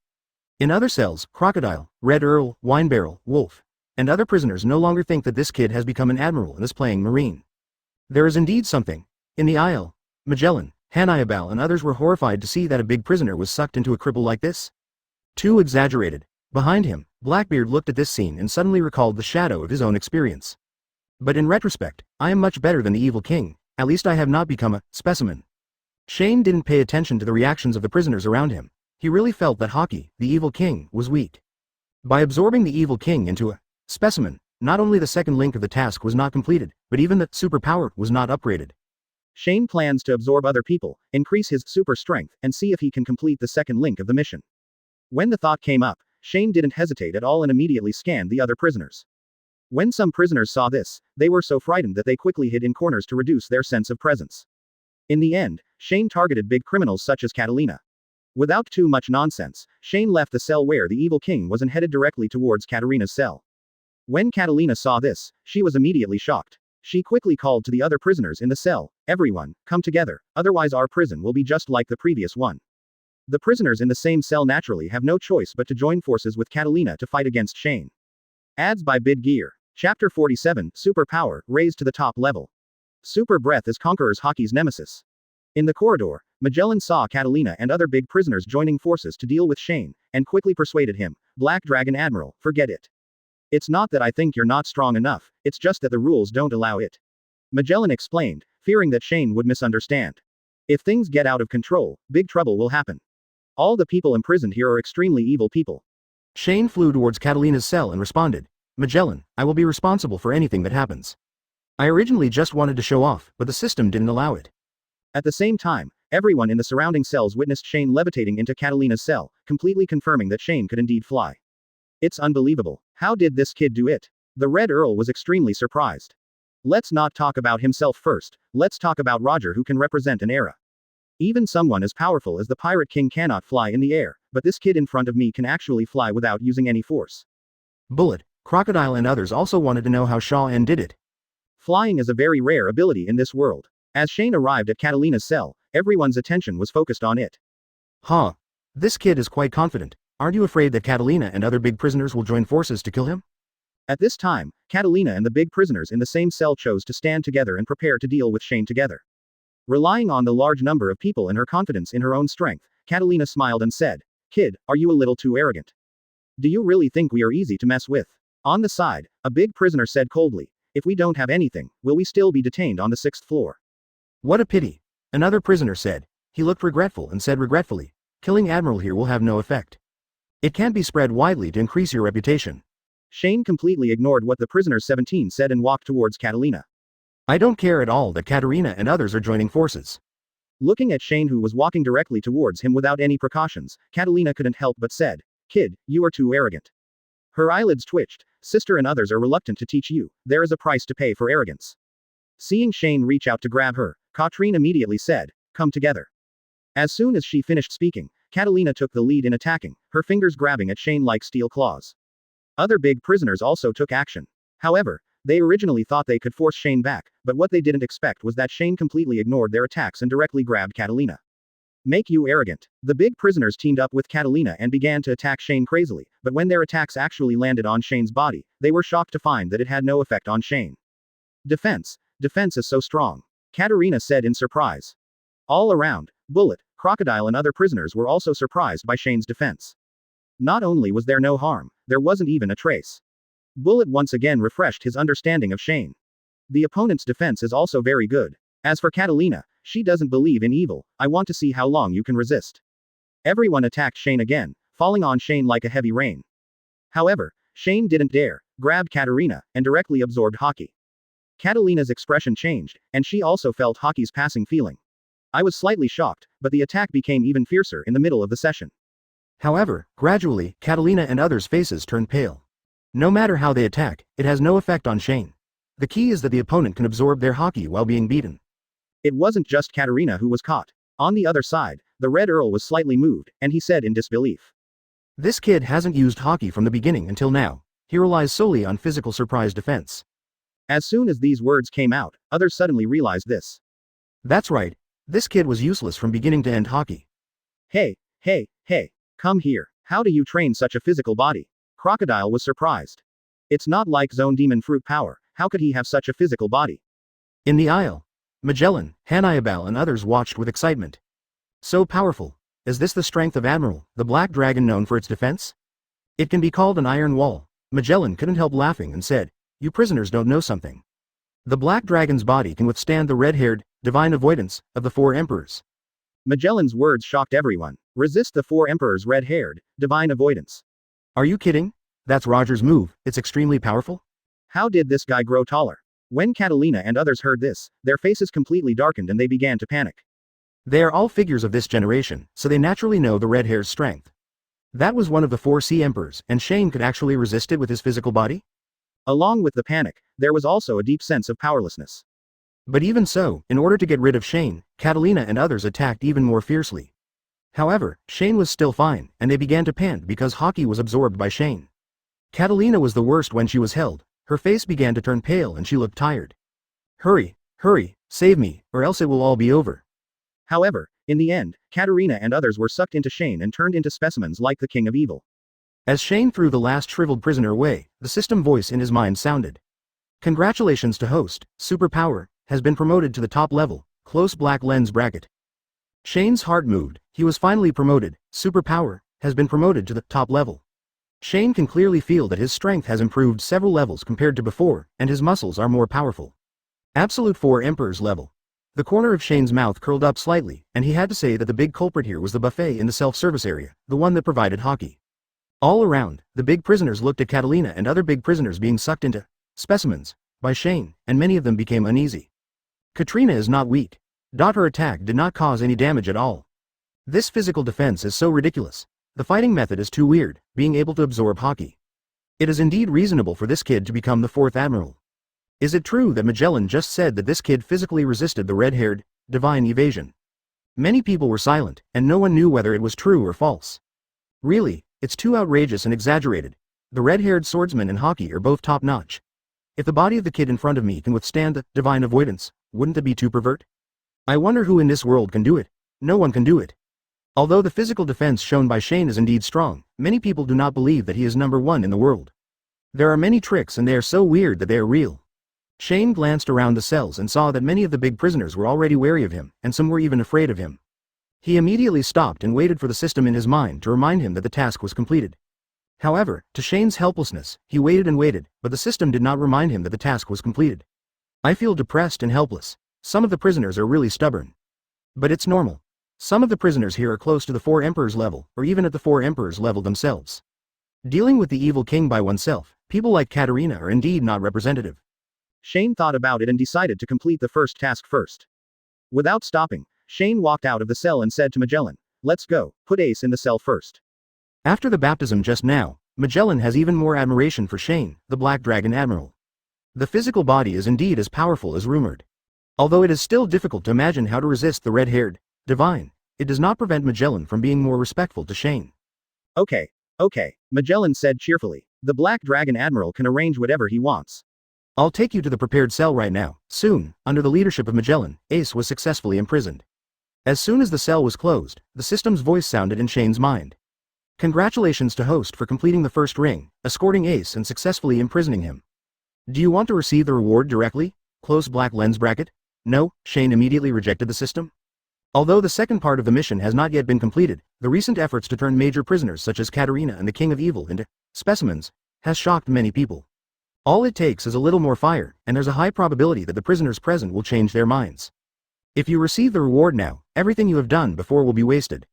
In other cells, Crocodile, Red Earl, Wine Barrel, Wolf, and other prisoners no longer think that this kid has become an admiral and is playing Marine. There is indeed something. In the Isle, Magellan, Hannibal and others were horrified to see that a big prisoner was sucked into a cripple like this. Too exaggerated. Behind him, Blackbeard looked at this scene and suddenly recalled the shadow of his own experience. But in retrospect, I am much better than the evil king, at least I have not become a specimen. Shane didn't pay attention to the reactions of the prisoners around him. He really felt that Haki, the evil king, was weak. By absorbing the evil king into a specimen, not only the second link of the task was not completed, but even the superpower was not upgraded. Shane plans to absorb other people, increase his super strength, and see if he can complete the second link of the mission. When the thought came up, Shane didn't hesitate at all and immediately scanned the other prisoners. When some prisoners saw this, they were so frightened that they quickly hid in corners to reduce their sense of presence. In the end, Shane targeted big criminals such as Catalina. Without too much nonsense, Shane left the cell where the evil king was and headed directly towards Katarina's cell. When Catalina saw this, she was immediately shocked. She quickly called to the other prisoners in the cell, "Everyone, come together, otherwise our prison will be just like the previous one." The prisoners in the same cell naturally have no choice but to join forces with Catalina to fight against Shane. Ads by Bid Gear. Chapter 47, Super Power, raised to the top level. Super Breath is Conqueror's Haki's nemesis. In the corridor, Magellan saw Catalina and other big prisoners joining forces to deal with Shane, and quickly persuaded him, "Black Dragon Admiral, forget it. It's not that I think you're not strong enough, it's just that the rules don't allow it." Magellan explained, fearing that Shane would misunderstand. If things get out of control, big trouble will happen. All the people imprisoned here are extremely evil people. Shane flew towards Catalina's cell and responded, "Magellan, I will be responsible for anything that happens. I originally just wanted to show off, but the system didn't allow it." At the same time, everyone in the surrounding cells witnessed Shane levitating into Catalina's cell, completely confirming that Shane could indeed fly. It's unbelievable. How did this kid do it? The Red Earl was extremely surprised. Let's not talk about himself first, let's talk about Roger, who can represent an era. Even someone as powerful as the Pirate King cannot fly in the air, but this kid in front of me can actually fly without using any force. Bullet, Crocodile and others also wanted to know how Shaw N did it. Flying is a very rare ability in this world. As Shane arrived at Catalina's cell, everyone's attention was focused on it. Huh. This kid is quite confident. Aren't you afraid that Catalina and other big prisoners will join forces to kill him? At this time, Catalina and the big prisoners in the same cell chose to stand together and prepare to deal with Shane together. Relying on the large number of people and her confidence in her own strength, Catalina smiled and said, "Kid, are you a little too arrogant? Do you really think we are easy to mess with?" On the side, a big prisoner said coldly, "If we don't have anything, will we still be detained on the 6th floor?" What a pity. Another prisoner said. He looked regretful and said regretfully, "Killing Admiral here will have no effect. It can't be spread widely to increase your reputation." Shane completely ignored what the prisoner 17 said and walked towards Catalina. I don't care at all that Katerina and others are joining forces. Looking at Shane, who was walking directly towards him without any precautions, Catalina couldn't help but said, "Kid, you are too arrogant." Her eyelids twitched. "Sister and others are reluctant to teach you. There is a price to pay for arrogance." Seeing Shane reach out to grab her, Katrine immediately said, "Come together." As soon as she finished speaking, Catalina took the lead in attacking, her fingers grabbing at Shane like steel claws. Other big prisoners also took action. However, they originally thought they could force Shane back, but what they didn't expect was that Shane completely ignored their attacks and directly grabbed Catalina. "Make you arrogant." The big prisoners teamed up with Catalina and began to attack Shane crazily, but when their attacks actually landed on Shane's body, they were shocked to find that it had no effect on Shane. Defense is so strong," Katerina said in surprise. All around, Bullet, Crocodile and other prisoners were also surprised by Shane's defense. Not only was there no harm, there wasn't even a trace. Bullet once again refreshed his understanding of Shane. The opponent's defense is also very good. As for Catalina, she doesn't believe in evil. "I want to see how long you can resist." Everyone attacked Shane again, falling on Shane like a heavy rain. However, Shane didn't dare, grabbed Katerina, and directly absorbed Haki. Catalina's expression changed, and she also felt Haki's passing feeling. "I was slightly shocked, but the attack became even fiercer in the middle of the session." However, gradually, Catalina and others' faces turned pale. No matter how they attack, it has no effect on Shane. The key is that the opponent can absorb their Haki while being beaten. It wasn't just Katerina who was caught. On the other side, the Red Earl was slightly moved, and he said in disbelief, "This kid hasn't used Haki from the beginning until now. He relies solely on physical surprise defense." As soon as these words came out, others suddenly realized this. That's right. This kid was useless from beginning to end Haki. Hey, come here. How do you train such a physical body?" Crocodile was surprised. It's not like Zone Demon Fruit power. How could he have such a physical body? In the aisle, Magellan, Hannibal and others watched with excitement. So powerful. Is this the strength of Admiral, the Black Dragon known for its defense? It can be called an iron wall. Magellan couldn't help laughing and said, "You prisoners don't know something. The Black Dragon's body can withstand the red-haired, divine avoidance, of the 4 emperors." Magellan's words shocked everyone. Resist the 4 emperors' red-haired, divine avoidance. Are you kidding? That's Roger's move. It's extremely powerful. How did this guy grow taller? When Catalina and others heard this, their faces completely darkened and they began to panic. They are all figures of this generation, so they naturally know the red hair's strength. That was one of the 4 sea emperors, and Shane could actually resist it with his physical body? Along with the panic, there was also a deep sense of powerlessness. But even so, in order to get rid of Shane, Catalina and others attacked even more fiercely. However, Shane was still fine, and they began to pant because Haki was absorbed by Shane. Catalina was the worst when she was held. Her face began to turn pale and she looked tired. Hurry, save me, or else it will all be over." However, in the end, Katerina and others were sucked into Shane and turned into specimens like the King of Evil. As Shane threw the last shriveled prisoner away, the system voice in his mind sounded. "Congratulations to host, superpower, has been promoted to the top level, close black lens bracket." Shane's heart moved. He was finally promoted. Superpower has been promoted to the top level. Shane can clearly feel that his strength has improved several levels compared to before, and his muscles are more powerful. Absolute 4 Emperor's level. The corner of Shane's mouth curled up slightly, and he had to say that the big culprit here was the buffet in the self-service area, the one that provided Haki. All around, the big prisoners looked at Catalina and other big prisoners being sucked into specimens by Shane, and many of them became uneasy. Katrina is not weak. Her attack did not cause any damage at all. This physical defense is so ridiculous. The fighting method is too weird, being able to absorb Haki. It is indeed reasonable for this kid to become the 4th Admiral. Is it true that Magellan just said that this kid physically resisted the red-haired, divine evasion? Many people were silent, and no one knew whether it was true or false. Really, it's too outrageous and exaggerated. The red-haired swordsman and Haki are both top-notch. If the body of the kid in front of me can withstand the divine avoidance, wouldn't it be too pervert? I wonder who in this world can do it. No one can do it. Although the physical defense shown by Shane is indeed strong, many people do not believe that he is number 1 in the world. There are many tricks and they are so weird that they are real. Shane glanced around the cells and saw that many of the big prisoners were already wary of him, and some were even afraid of him. He immediately stopped and waited for the system in his mind to remind him that the task was completed. However, to Shane's helplessness, he waited and waited, but the system did not remind him that the task was completed. I feel depressed and helpless. Some of the prisoners are really stubborn. But it's normal. Some of the prisoners here are close to the 4 Emperors level, or even at the 4 Emperors level themselves. Dealing with the evil king by oneself, people like Katarina are indeed not representative. Shane thought about it and decided to complete the first task first. Without stopping, Shane walked out of the cell and said to Magellan, "Let's go, put Ace in the cell first." After the baptism just now, Magellan has even more admiration for Shane, the Black Dragon Admiral. The physical body is indeed as powerful as rumored. Although it is still difficult to imagine how to resist the red-haired divine, it does not prevent Magellan from being more respectful to Shane. Okay, Magellan said cheerfully. The Black Dragon Admiral can arrange whatever he wants. I'll take you to the prepared cell right now. Soon, under the leadership of Magellan, Ace was successfully imprisoned. As soon as the cell was closed, the system's voice sounded in Shane's mind. Congratulations to host for completing the first ring, escorting Ace and successfully imprisoning him. Do you want to receive the reward directly? Close black lens bracket? No, Shane immediately rejected the system. Although the second part of the mission has not yet been completed, the recent efforts to turn major prisoners such as Katarina and the King of Evil into specimens has shocked many people. All it takes is a little more fire, and there's a high probability that the prisoners present will change their minds. If you receive the reward now, everything you have done before will be wasted.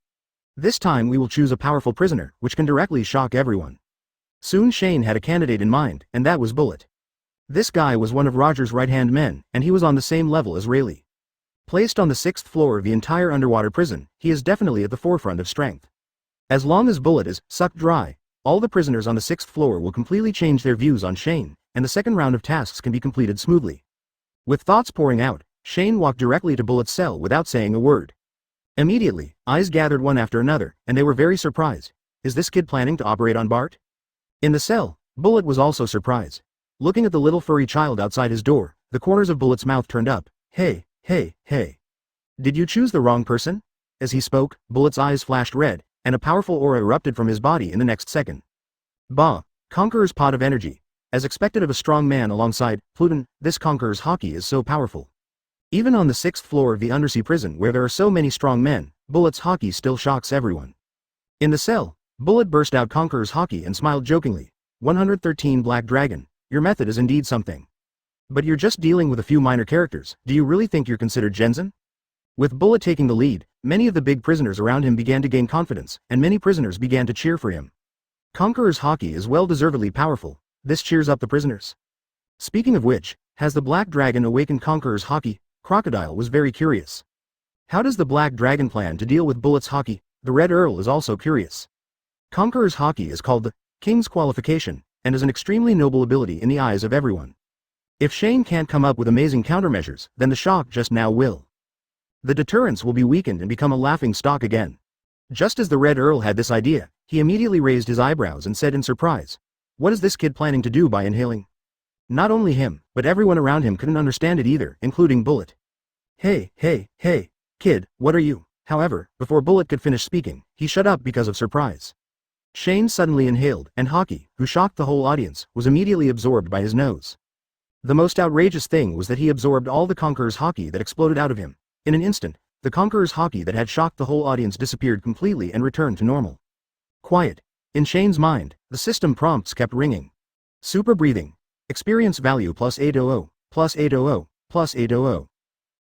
This time we will choose a powerful prisoner, which can directly shock everyone. Soon Shane had a candidate in mind, and that was Bullet. This guy was one of Roger's right-hand men, and he was on the same level as Rayleigh. Placed on the 6th floor of the entire underwater prison, he is definitely at the forefront of strength. As long as Bullet is sucked dry, all the prisoners on the 6th floor will completely change their views on Shane, and the second round of tasks can be completed smoothly. With thoughts pouring out, Shane walked directly to Bullet's cell without saying a word. Immediately, eyes gathered one after another, and they were very surprised. Is this kid planning to operate on Bart? In the cell, Bullet was also surprised. Looking at the little furry child outside his door, the corners of Bullet's mouth turned up. Hey. Did you choose the wrong person? As he spoke, Bullet's eyes flashed red, and a powerful aura erupted from his body in the next second. Bah! Conqueror's pot of energy. As expected of a strong man alongside Pluton, this Conqueror's hockey is so powerful. Even on the 6th floor of the undersea prison where there are so many strong men, Bullet's hockey still shocks everyone. In the cell, Bullet burst out Conqueror's hockey and smiled jokingly. 113 Black Dragon, your method is indeed something. But you're just dealing with a few minor characters, do you really think you're considered Genzen? With Bullet taking the lead, many of the big prisoners around him began to gain confidence, and many prisoners began to cheer for him. Conqueror's hockey is well-deservedly powerful, this cheers up the prisoners. Speaking of which, has the Black Dragon awakened Conqueror's hockey? Crocodile was very curious. How does the Black Dragon plan to deal with Bullet's hockey? The Red Earl is also curious. Conqueror's hockey is called the King's Qualification, and is an extremely noble ability in the eyes of everyone. If Shane can't come up with amazing countermeasures, then the shock just now will. The deterrence will be weakened and become a laughing stock again. Just as the Red Earl had this idea, he immediately raised his eyebrows and said in surprise, "What is this kid planning to do by inhaling?" Not only him, but everyone around him couldn't understand it either, including Bullet. Hey, kid, what are you? However, before Bullet could finish speaking, he shut up because of surprise. Shane suddenly inhaled, and hockey, who shocked the whole audience, was immediately absorbed by his nose. The most outrageous thing was that he absorbed all the Conqueror's hockey that exploded out of him. In an instant, the Conqueror's hockey that had shocked the whole audience disappeared completely and returned to normal. Quiet. In Shane's mind, the system prompts kept ringing. Super breathing. Experience value +800, +800, +800.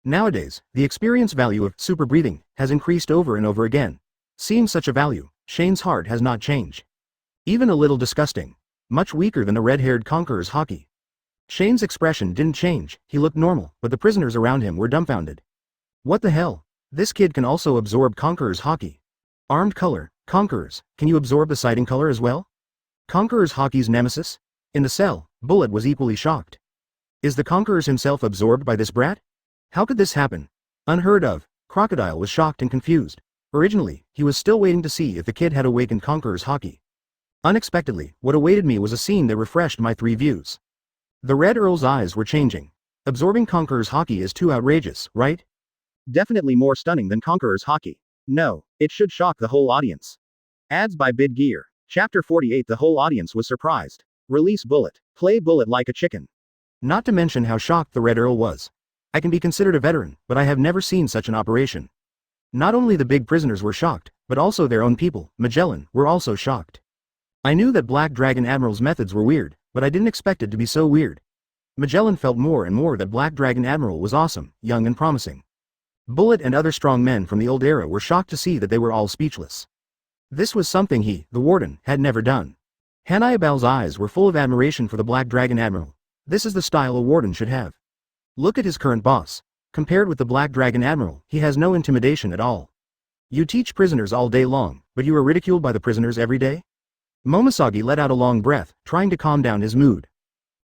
Nowadays, the experience value of super breathing has increased over and over again. Seeing such a value, Shane's heart has not changed. Even a little disgusting. Much weaker than the red-haired Conqueror's hockey. Shane's expression didn't change, he looked normal, but the prisoners around him were dumbfounded. What the hell? This kid can also absorb Conqueror's hockey. Armed color, Conquerors, can you absorb the sighting color as well? Conqueror's hockey's nemesis? In the cell, Bullet was equally shocked. Is the Conquerors himself absorbed by this brat? How could this happen? Unheard of. Crocodile was shocked and confused. Originally, he was still waiting to see if the kid had awakened Conqueror's hockey. Unexpectedly, what awaited me was a scene that refreshed my 3 views. The Red Earl's eyes were changing. Absorbing Conqueror's hockey is too outrageous, right? Definitely more stunning than Conqueror's hockey. No, it should shock the whole audience. Ads by Bid Gear. Chapter 48. The whole audience was surprised. Release Bullet. Play Bullet like a chicken. Not to mention how shocked the Red Earl was. I can be considered a veteran, but I have never seen such an operation. Not only the big prisoners were shocked, but also their own people, Magellan, were also shocked. I knew that Black Dragon Admiral's methods were weird, but I didn't expect it to be so weird. Magellan felt more and more that Black Dragon Admiral was awesome, young and promising. Bullet and other strong men from the old era were shocked to see that they were all speechless. This was something he, the warden, had never done. Hannibel's eyes were full of admiration for the Black Dragon Admiral. This is the style a warden should have. Look at his current boss. Compared with the Black Dragon Admiral, he has no intimidation at all. You teach prisoners all day long, but you are ridiculed by the prisoners every day? Momoshage let out a long breath, trying to calm down his mood.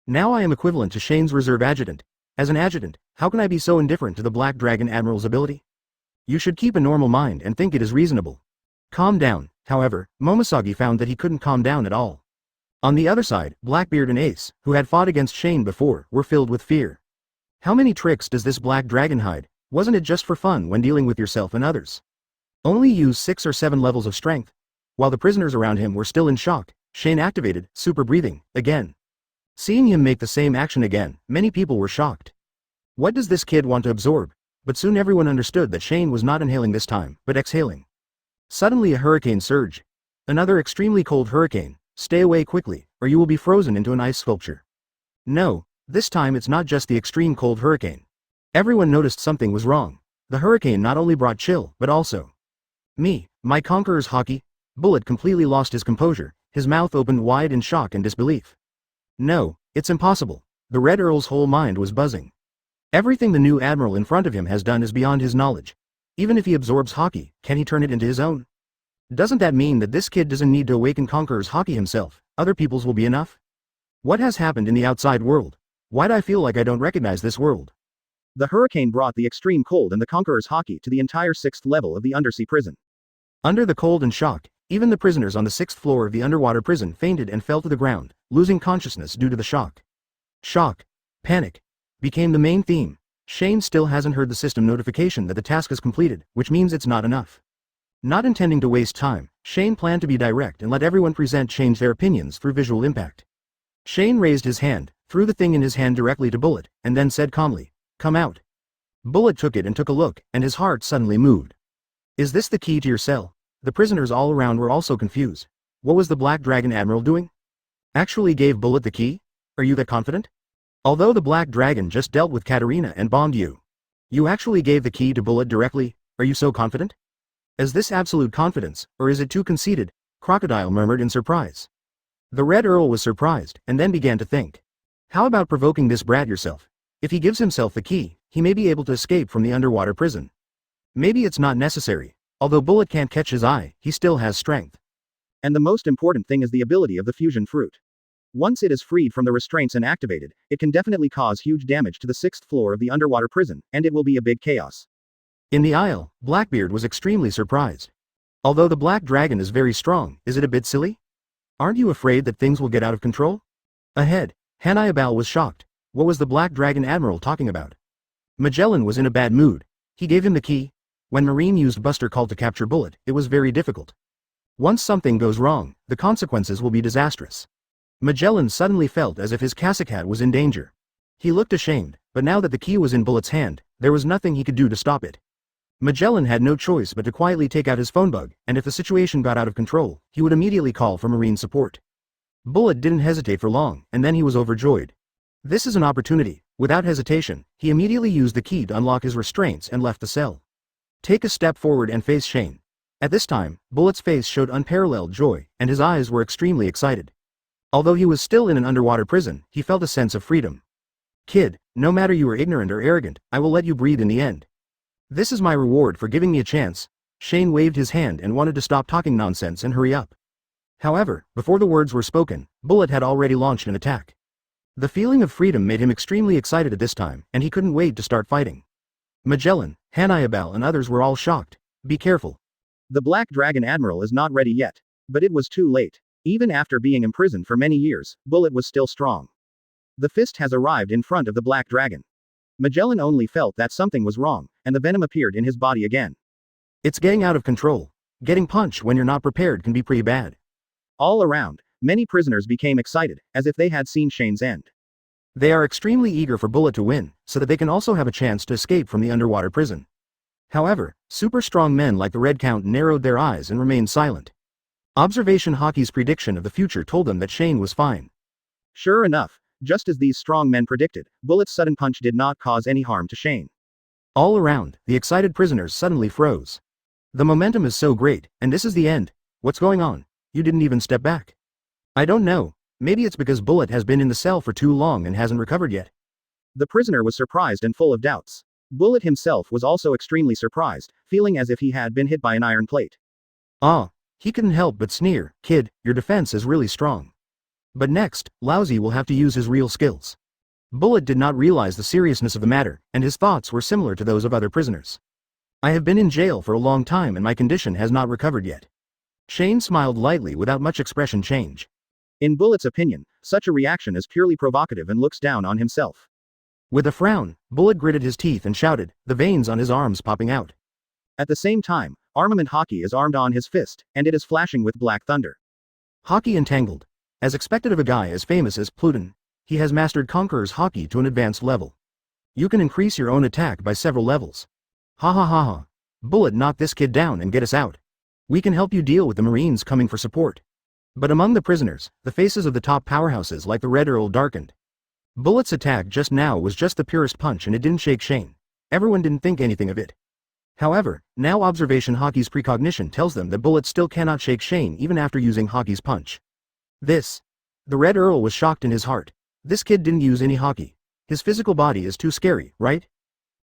Now I am equivalent to Shane's reserve adjutant. As an adjutant, how can I be so indifferent to the Black Dragon Admiral's ability? You should keep a normal mind and think it is reasonable. Calm down. However, Momoshage found that he couldn't calm down at all. On the other side, Blackbeard and Ace, who had fought against Shane before, were filled with fear. How many tricks does this Black Dragon hide? Wasn't it just for fun when dealing with yourself and others? Only use 6 or 7 levels of strength. While the prisoners around him were still in shock, Shane activated super breathing again. Seeing him make the same action again, many people were shocked. What does this kid want to absorb? But soon everyone understood that Shane was not inhaling this time, but exhaling. Suddenly a hurricane surged. Another extremely cold hurricane. Stay away quickly, or you will be frozen into an ice sculpture. No, this time it's not just the extreme cold hurricane. Everyone noticed something was wrong. The hurricane not only brought chill, but also my conqueror's hockey. Bullet completely lost his composure, his mouth opened wide in shock and disbelief. No, it's impossible. The Red Earl's whole mind was buzzing. Everything the new admiral in front of him has done is beyond his knowledge. Even if he absorbs hockey, can he turn it into his own? Doesn't that mean that this kid doesn't need to awaken Conqueror's hockey himself, other people's will be enough? What has happened in the outside world? Why'd I feel like I don't recognize this world? The hurricane brought the extreme cold and the Conqueror's hockey to the entire 6th level of the undersea prison. Under the cold and shock, even the prisoners on the 6th floor of the underwater prison fainted and fell to the ground, losing consciousness due to the shock. Shock, panic, became the main theme. Shane still hasn't heard the system notification that the task is completed, which means it's not enough. Not intending to waste time, Shane planned to be direct and let everyone change their opinions through visual impact. Shane raised his hand, threw the thing in his hand directly to Bullet, and then said calmly, "Come out." Bullet took it and took a look, and his heart suddenly moved. Is this the key to your cell? The prisoners all around were also confused. What was the Black Dragon Admiral doing? Actually gave Bullet the key? Are you that confident? Although the Black Dragon just dealt with Katarina and bombed you. You actually gave the key to Bullet directly? Are you so confident? Is this absolute confidence, or is it too conceited? Crocodile murmured in surprise. The Red Earl was surprised, and then began to think. How about provoking this brat yourself? If he gives himself the key, he may be able to escape from the underwater prison. Maybe it's not necessary. Although Bullet can't catch his eye, he still has strength. And the most important thing is the ability of the fusion fruit. Once it is freed from the restraints and activated, it can definitely cause huge damage to the 6th floor of the underwater prison, and it will be a big chaos. In the aisle, Blackbeard was extremely surprised. Although the Black Dragon is very strong, is it a bit silly? Aren't you afraid that things will get out of control? Ahead, Hannibal was shocked. What was the Black Dragon Admiral talking about? Magellan was in a bad mood. He gave him the key. When Marine used Buster Call to capture Bullet, it was very difficult. Once something goes wrong, the consequences will be disastrous. Magellan suddenly felt as if his cassock hat was in danger. He looked ashamed, but now that the key was in Bullet's hand, there was nothing he could do to stop it. Magellan had no choice but to quietly take out his phone bug, and if the situation got out of control, he would immediately call for Marine support. Bullet didn't hesitate for long, and then he was overjoyed. This is an opportunity. Without hesitation, he immediately used the key to unlock his restraints and left the cell. Take a step forward and face Shane. At this time, Bullet's face showed unparalleled joy, and his eyes were extremely excited. Although he was still in an underwater prison, he felt a sense of freedom. Kid, no matter you are ignorant or arrogant, I will let you breathe in the end. This is my reward for giving me a chance. Shane waved his hand and wanted to stop talking nonsense and hurry up. However, before the words were spoken, Bullet had already launched an attack. The feeling of freedom made him extremely excited at this time, and he couldn't wait to start fighting. Magellan, Hannibal and others were all shocked. Be careful. The Black Dragon Admiral is not ready yet. But it was too late. Even after being imprisoned for many years, Bullet was still strong. The fist has arrived in front of the Black Dragon. Magellan only felt that something was wrong, and the venom appeared in his body again. It's getting out of control. Getting punched when you're not prepared can be pretty bad. All around, many prisoners became excited, as if they had seen Shane's end. They are extremely eager for Bullet to win, so that they can also have a chance to escape from the underwater prison. However, super strong men like the Red Count narrowed their eyes and remained silent. Observation Hockey's prediction of the future told them that Shane was fine. Sure enough, just as these strong men predicted, Bullet's sudden punch did not cause any harm to Shane. All around, the excited prisoners suddenly froze. The momentum is so great, and this is the end. What's going on? You didn't even step back. I don't know. Maybe it's because Bullet has been in the cell for too long and hasn't recovered yet. The prisoner was surprised and full of doubts. Bullet himself was also extremely surprised, feeling as if he had been hit by an iron plate. He couldn't help but sneer. Kid, your defense is really strong. But next, Lousy will have to use his real skills. Bullet did not realize the seriousness of the matter, and his thoughts were similar to those of other prisoners. I have been in jail for a long time and my condition has not recovered yet. Shane smiled lightly without much expression change. In Bullet's opinion, such a reaction is purely provocative and looks down on himself. With a frown, Bullet gritted his teeth and shouted, the veins on his arms popping out. At the same time, Armament Hockey is armed on his fist, and it is flashing with black thunder. Hockey entangled. As expected of a guy as famous as Pluton, he has mastered Conqueror's Hockey to an advanced level. You can increase your own attack by several levels. Ha ha ha ha. Bullet, knock this kid down and get us out. We can help you deal with the Marines coming for support. But among the prisoners, the faces of the top powerhouses like the Red Earl darkened. Bullet's attack just now was just the purest punch and it didn't shake Shane. Everyone didn't think anything of it. However, now Observation Hockey's precognition tells them that Bullet still cannot shake Shane even after using Hockey's punch. The Red Earl was shocked in his heart. This kid didn't use any Hockey. His physical body is too scary, right?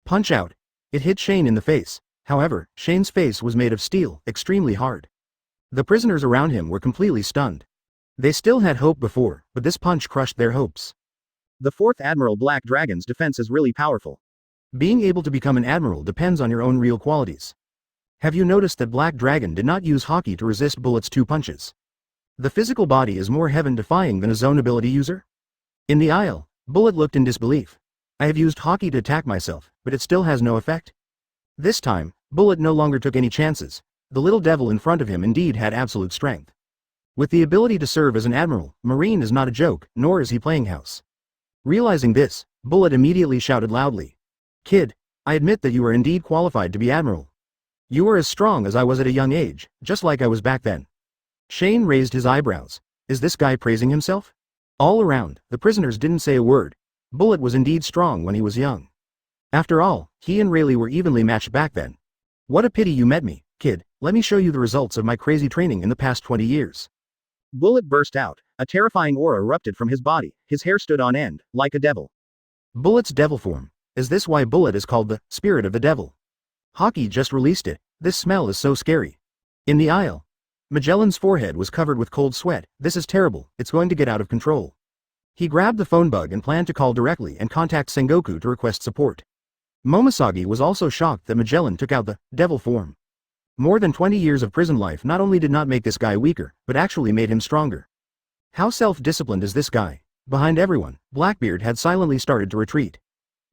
Punch out. It hit Shane in the face. However, Shane's face was made of steel, extremely hard. The prisoners around him were completely stunned. They still had hope before, but this punch crushed their hopes. The 4th Admiral Black Dragon's defense is really powerful. Being able to become an admiral depends on your own real qualities. Have you noticed that Black Dragon did not use Hockey to resist Bullet's 2 punches? The physical body is more heaven-defying than a zone ability user? In the aisle, Bullet looked in disbelief. I have used Hockey to attack myself, but it still has no effect. This time, Bullet no longer took any chances. The little devil in front of him indeed had absolute strength. With the ability to serve as an admiral, Marine is not a joke, nor is he playing house. Realizing this, Bullet immediately shouted loudly. Kid, I admit that you are indeed qualified to be admiral. You are as strong as I was at a young age, just like I was back then. Shane raised his eyebrows. Is this guy praising himself? All around, the prisoners didn't say a word. Bullet was indeed strong when he was young. After all, he and Rayleigh were evenly matched back then. What a pity you met me, kid. Let me show you the results of my crazy training in the past 20 years. Bullet burst out. A terrifying aura erupted from his body. His hair stood on end, like a devil. Bullet's devil form. Is this why Bullet is called the spirit of the devil? Hockey just released it. This smell is so scary. In the aisle, Magellan's forehead was covered with cold sweat. This is terrible. It's going to get out of control. He grabbed the phone bug and planned to call directly and contact Sengoku to request support. Momoshage was also shocked that Magellan took out the devil form. More than 20 years of prison life not only did not make this guy weaker, but actually made him stronger. How self-disciplined is this guy? Behind everyone, Blackbeard had silently started to retreat.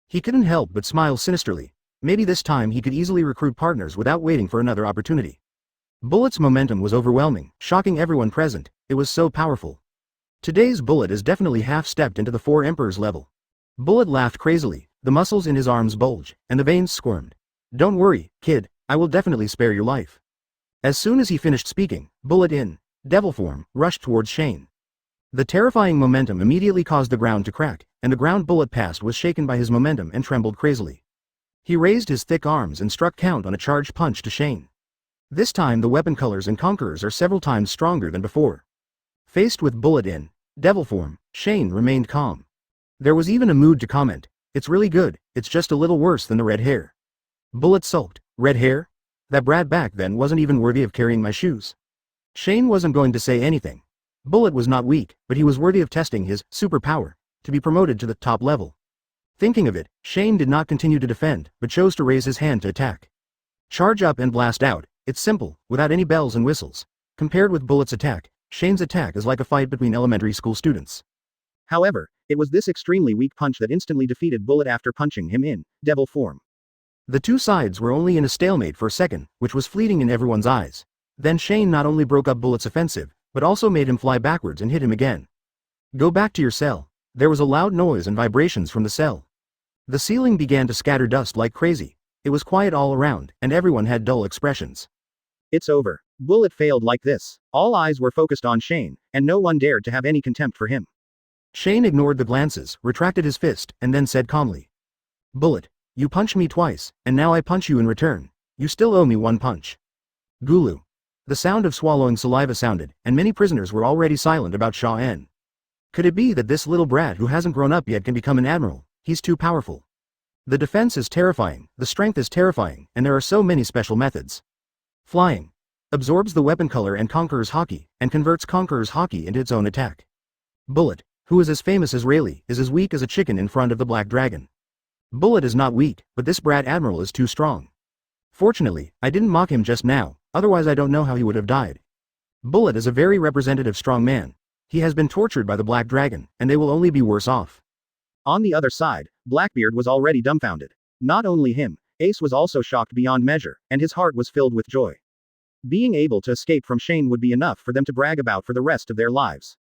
He couldn't help but smile sinisterly. Maybe this time he could easily recruit partners without waiting for another opportunity. Bullet's momentum was overwhelming, shocking everyone present. It was so powerful. Today's Bullet is definitely half-stepped into the 4 Emperors level. Bullet laughed crazily, the muscles in his arms bulged, and the veins squirmed. Don't worry, kid, I will definitely spare your life. As soon as he finished speaking, Bullet in devil form rushed towards Shane. The terrifying momentum immediately caused the ground to crack, and the ground Bullet passed was shaken by his momentum and trembled crazily. He raised his thick arms and struck count on a charged punch to Shane. This time the weapon colors and conquerors are several times stronger than before. Faced with Bullet in devil form, Shane remained calm. There was even a mood to comment. It's really good, it's just a little worse than the red hair. Bullet sulked. Red hair? That brat back then wasn't even worthy of carrying my shoes. Shane wasn't going to say anything. Bullet was not weak, but he was worthy of testing his superpower, to be promoted to the top level. Thinking of it, Shane did not continue to defend, but chose to raise his hand to attack. Charge up and blast out. It's simple, without any bells and whistles. Compared with Bullet's attack, Shane's attack is like a fight between elementary school students. However, it was this extremely weak punch that instantly defeated Bullet after punching him in devil form. The two sides were only in a stalemate for a second, which was fleeting in everyone's eyes. Then Shane not only broke up Bullet's offensive, but also made him fly backwards and hit him again. Go back to your cell. There was a loud noise and vibrations from the cell. The ceiling began to scatter dust like crazy. It was quiet all around, and everyone had dull expressions. It's over. Bullet failed like this. All eyes were focused on Shane, and no one dared to have any contempt for him. Shane ignored the glances, retracted his fist, and then said calmly. Bullet, you punched me twice, and now I punch you in return. You still owe me one punch. Gulu. The sound of swallowing saliva sounded, and many prisoners were already silent about Shaw-en. Could it be that this little brat who hasn't grown up yet can become an admiral? He's too powerful. The defense is terrifying, the strength is terrifying, and there are so many special methods. Flying. Absorbs the weapon color and conquerors Haki, and converts conquerors Haki into its own attack. Bullet, who is as famous as Rayleigh, is as weak as a chicken in front of the Black Dragon. Bullet is not weak, but this brat admiral is too strong. Fortunately, I didn't mock him just now, otherwise I don't know how he would have died. Bullet is a very representative strong man. He has been tortured by the Black Dragon, and they will only be worse off. On the other side, Blackbeard was already dumbfounded. Not only him, Ace was also shocked beyond measure, and his heart was filled with joy. Being able to escape from Shane would be enough for them to brag about for the rest of their lives.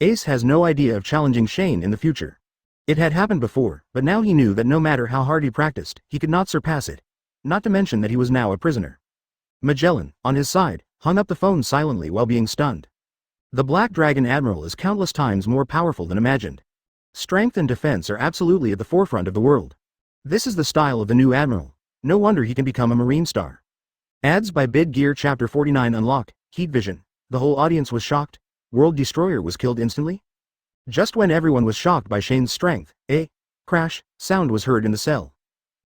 Ace has no idea of challenging Shane in the future. It had happened before, but now he knew that no matter how hard he practiced, he could not surpass it. Not to mention that he was now a prisoner. Magellan, on his side, hung up the phone silently while being stunned. The Black Dragon Admiral is countless times more powerful than imagined. Strength and defense are absolutely at the forefront of the world. This is the style of the new Admiral. No wonder he can become a Marine star. Ads by Bid Gear Chapter 49 Unlocked, Heat Vision. The whole audience was shocked. World Destroyer was killed instantly? Just when everyone was shocked by Shane's strength, a crash sound was heard in the cell.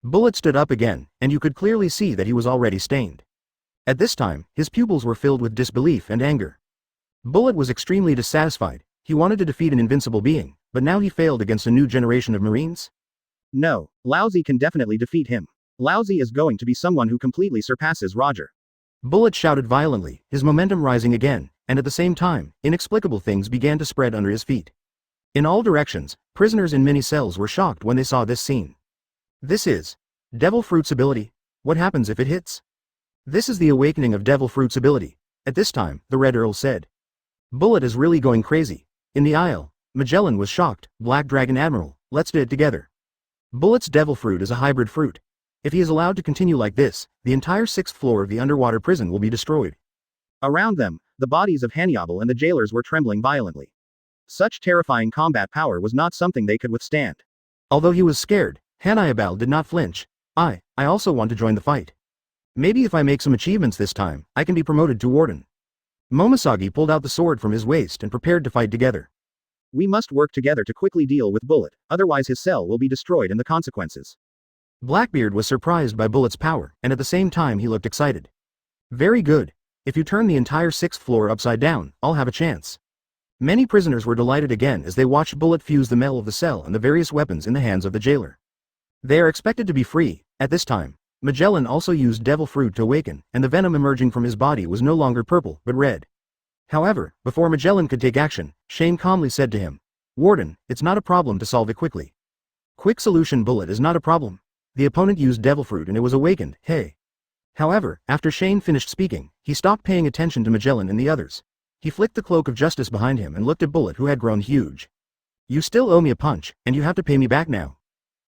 Bullet stood up again, and you could clearly see that he was already stained. At this time, his pupils were filled with disbelief and anger. Bullet was extremely dissatisfied. He wanted to defeat an invincible being, but now he failed against a new generation of Marines? No, Lousy can definitely defeat him. Lousy is going to be someone who completely surpasses Roger. Bullet shouted violently, his momentum rising again, and at the same time, inexplicable things began to spread under his feet. In all directions, prisoners in many cells were shocked when they saw this scene. This is Devil Fruit's ability. What happens if it hits? This is the awakening of Devil Fruit's ability. At this time, the Red Earl said. Bullet is really going crazy. In the aisle, Magellan was shocked. Black Dragon Admiral, let's do it together. Bullet's Devil Fruit is a hybrid fruit. If he is allowed to continue like this, the entire 6th floor of the underwater prison will be destroyed. Around them, the bodies of Hannibal and the jailers were trembling violently. Such terrifying combat power was not something they could withstand. Although he was scared, Hannibal did not flinch. I also want to join the fight. Maybe if I make some achievements this time, I can be promoted to warden. Momoshagi pulled out the sword from his waist and prepared to fight together. We must work together to quickly deal with Bullet, otherwise his cell will be destroyed and the consequences. Blackbeard was surprised by Bullet's power, and at the same time he looked excited. Very good. If you turn the entire 6th floor upside down, I'll have a chance. Many prisoners were delighted again as they watched Bullet fuse the metal of the cell and the various weapons in the hands of the jailer. They are expected to be free. At this time, Magellan also used Devil Fruit to awaken, and the venom emerging from his body was no longer purple, but red. However, before Magellan could take action, Shane calmly said to him, Warden, it's not a problem to solve it quickly. Quick solution. Bullet is not a problem. The opponent used Devil Fruit and it was awakened, hey. However, after Shane finished speaking, he stopped paying attention to Magellan and the others. He flicked the cloak of justice behind him and looked at Bullet, who had grown huge. You still owe me a punch, and you have to pay me back now.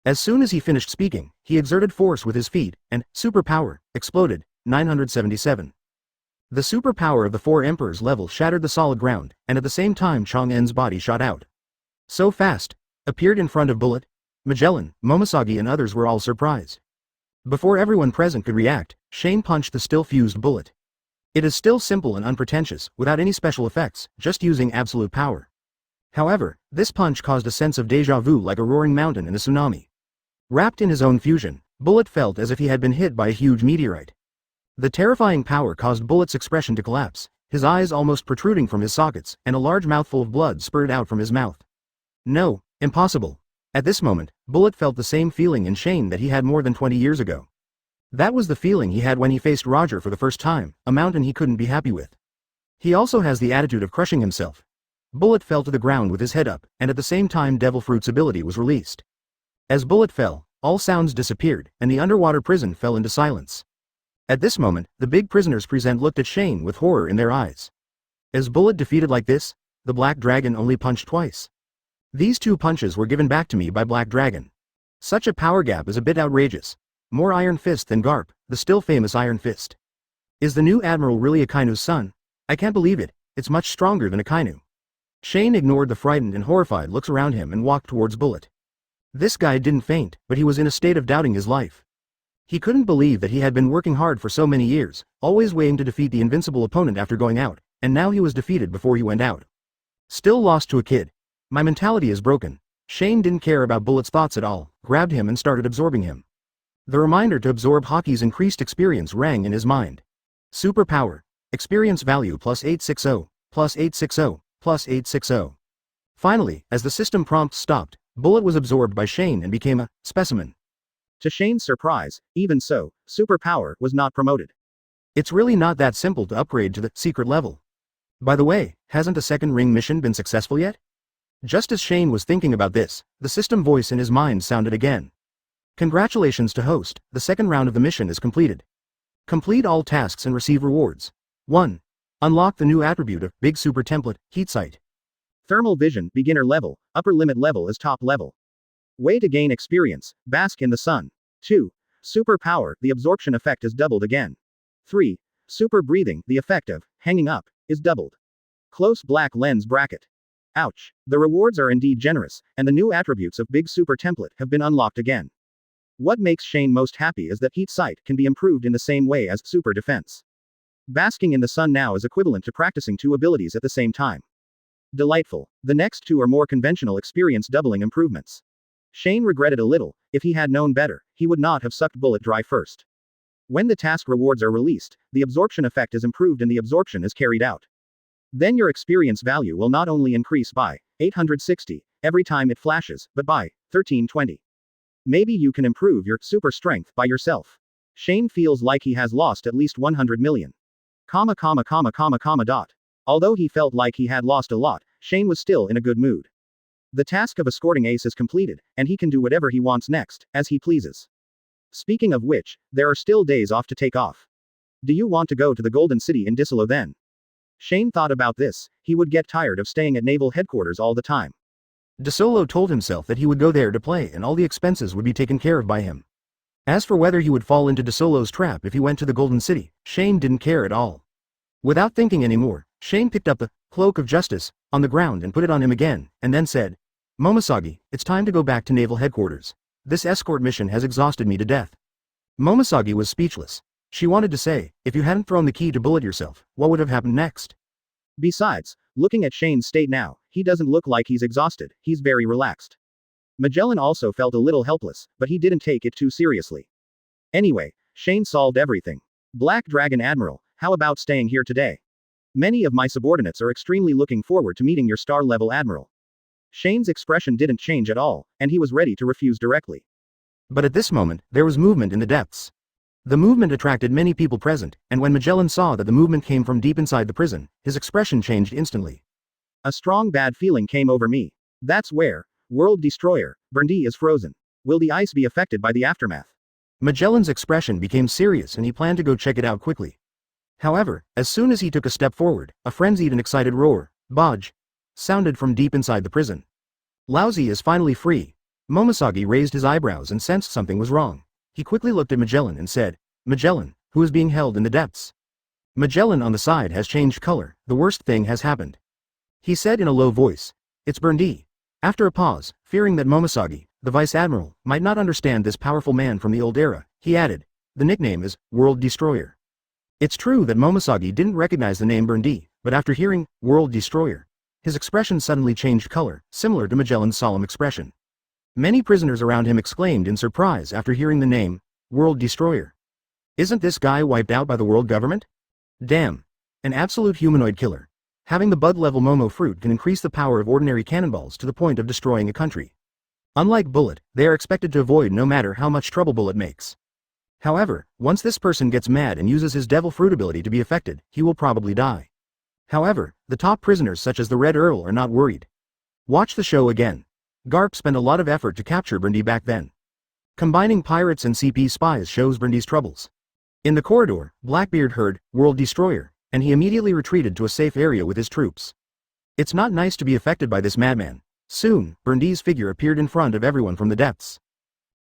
As soon as he finished speaking, he exerted force with his feet, and superpower exploded. 977. The superpower of the 4 Emperors level shattered the solid ground, and at the same time Chang'en's body shot out. So fast, appeared in front of Bullet. Magellan, Momoshagi and others were all surprised. Before everyone present could react, Shane punched the still-fused Bullet. It is still simple and unpretentious, without any special effects, just using absolute power. However, this punch caused a sense of déjà vu like a roaring mountain in a tsunami. Wrapped in his own fusion, Bullet felt as if he had been hit by a huge meteorite. The terrifying power caused Bullet's expression to collapse, his eyes almost protruding from his sockets, and a large mouthful of blood spurted out from his mouth. No, impossible. At this moment, Bullet felt the same feeling in Shane that he had more than 20 years ago. That was the feeling he had when he faced Roger for the first time, a mountain he couldn't be happy with. He also has the attitude of crushing himself. Bullet fell to the ground with his head up, and at the same time Devil Fruit's ability was released. As Bullet fell, all sounds disappeared, and the underwater prison fell into silence. At this moment, the big prisoners present looked at Shane with horror in their eyes. As Bullet defeated like this, the Black Dragon only punched twice. These 2 punches were given back to me by Black Dragon. Such a power gap is a bit outrageous. More Iron Fist than Garp, the still famous Iron Fist. Is the new Admiral really Akainu's son? I can't believe it, it's much stronger than Akainu. Shane ignored the frightened and horrified looks around him and walked towards Bullet. This guy didn't faint, but he was in a state of doubting his life. He couldn't believe that he had been working hard for so many years, always weighing to defeat the invincible opponent after going out, and now he was defeated before he went out. Still lost to a kid. My mentality is broken. Shane didn't care about Bullet's thoughts at all, grabbed him and started absorbing him. The reminder to absorb Hockey's increased experience rang in his mind. Superpower. Experience value plus 860, plus 860, plus 860. Finally, as the system prompt stopped, Bullet was absorbed by Shane and became a specimen. To Shane's surprise, even so, superpower was not promoted. It's really not that simple to upgrade to the secret level. By the way, hasn't the second ring mission been successful yet? Just as Shane was thinking about this, the system voice in his mind sounded again. Congratulations to host, the second round of the mission is completed. Complete all tasks and receive rewards. 1. Unlock the new attribute of Big Super Template, Heat Sight. Thermal Vision, beginner level, upper limit level is top level. Way to gain experience, bask in the sun. 2. Super Power, the absorption effect is doubled again. 3. Super Breathing, the effect of hanging up is doubled. Close black lens bracket. Ouch. The rewards are indeed generous, and the new attributes of Big Super Template have been unlocked again. What makes Shane most happy is that Heat Sight can be improved in the same way as Super Defense. Basking in the sun now is equivalent to practicing two abilities at the same time. Delightful. The next two are more conventional experience doubling improvements. Shane regretted a little. If he had known better, he would not have sucked Bullet dry first. When the task rewards are released, the absorption effect is improved and the absorption is carried out. Then your experience value will not only increase by 860 every time it flashes, but by 1320. Maybe you can improve your super strength by yourself. Shane feels like he has lost at least 100 million. Dot. Although he felt like he had lost a lot, Shane was still in a good mood. The task of escorting Ace is completed, and he can do whatever he wants next, as he pleases. Speaking of which, there are still days off to take off. Do you want to go to the Golden City in Disolo then? Shane thought about this. He would get tired of staying at Naval Headquarters all the time. DeSolo told himself that he would go there to play and all the expenses would be taken care of by him. As for whether he would fall into DeSolo's trap if he went to the Golden City, Shane didn't care at all. Without thinking anymore, Shane picked up the Cloak of Justice on the ground and put it on him again, and then said, Momoshagi, it's time to go back to Naval Headquarters. This escort mission has exhausted me to death. Momoshagi was speechless. She wanted to say, if you hadn't thrown the key to Bullet yourself, what would have happened next? Besides, looking at Shane's state now, he doesn't look like he's exhausted, he's very relaxed. Magellan also felt a little helpless, but he didn't take it too seriously. Anyway, Shane solved everything. Black Dragon Admiral, how about staying here today? Many of my subordinates are extremely looking forward to meeting your star-level admiral. Shane's expression didn't change at all, and he was ready to refuse directly. But at this moment, there was movement in the depths. The movement attracted many people present, and when Magellan saw that the movement came from deep inside the prison, his expression changed instantly. A strong bad feeling came over me. That's where World Destroyer, Burndy is frozen. Will the ice be affected by the aftermath? Magellan's expression became serious and he planned to go check it out quickly. However, as soon as he took a step forward, a frenzied and excited roar, Bodge, sounded from deep inside the prison. Lousy is finally free. Momoshagi raised his eyebrows and sensed something was wrong. He quickly looked at Magellan and said, Magellan, who is being held in the depths? Magellan on the side has changed color, the worst thing has happened. He said in a low voice, it's Burndy. After a pause, fearing that Momoshagi, the Vice Admiral, might not understand this powerful man from the old era, he added, the nickname is World Destroyer. It's true that Momoshagi didn't recognize the name Burndy, but after hearing World Destroyer, his expression suddenly changed color, similar to Magellan's solemn expression. Many prisoners around him exclaimed in surprise after hearing the name World Destroyer. Isn't this guy wiped out by the world government? Damn. An absolute humanoid killer. Having the bud-level Momo fruit can increase the power of ordinary cannonballs to the point of destroying a country. Unlike Bullet, they are expected to avoid no matter how much trouble Bullet makes. However, once this person gets mad and uses his devil fruit ability to be affected, he will probably die. However, the top prisoners such as the Red Earl are not worried. Watch the show again. Garp spent a lot of effort to capture Burndy back then. Combining pirates and CP spies shows Burndy's troubles. In the corridor, Blackbeard heard World Destroyer, and he immediately retreated to a safe area with his troops. It's not nice to be affected by this madman. Soon, Burndy's figure appeared in front of everyone from the depths.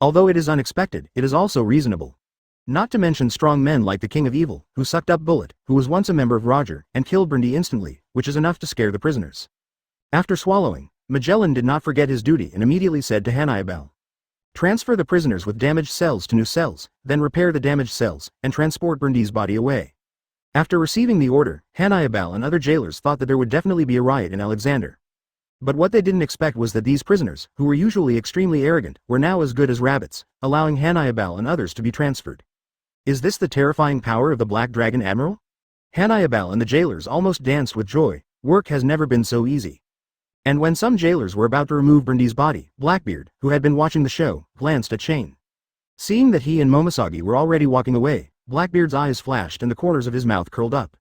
Although it is unexpected, it is also reasonable. Not to mention strong men like the King of Evil, who sucked up Bullet, who was once a member of Roger, and killed Brandy instantly, which is enough to scare the prisoners. After swallowing, Magellan did not forget his duty and immediately said to Hannibal, "Transfer the prisoners with damaged cells to new cells, then repair the damaged cells, and transport Brandy's body away." After receiving the order, Hannibal and other jailers thought that there would definitely be a riot in Alexander. But what they didn't expect was that these prisoners, who were usually extremely arrogant, were now as good as rabbits, allowing Hannibal and others to be transferred. Is this the terrifying power of the Black Dragon Admiral? Hannibal and the jailers almost danced with joy. Work has never been so easy. And when some jailers were about to remove Brandy's body, Blackbeard, who had been watching the show, glanced at Shane. Seeing that he and Momosagi were already walking away, Blackbeard's eyes flashed and the corners of his mouth curled up.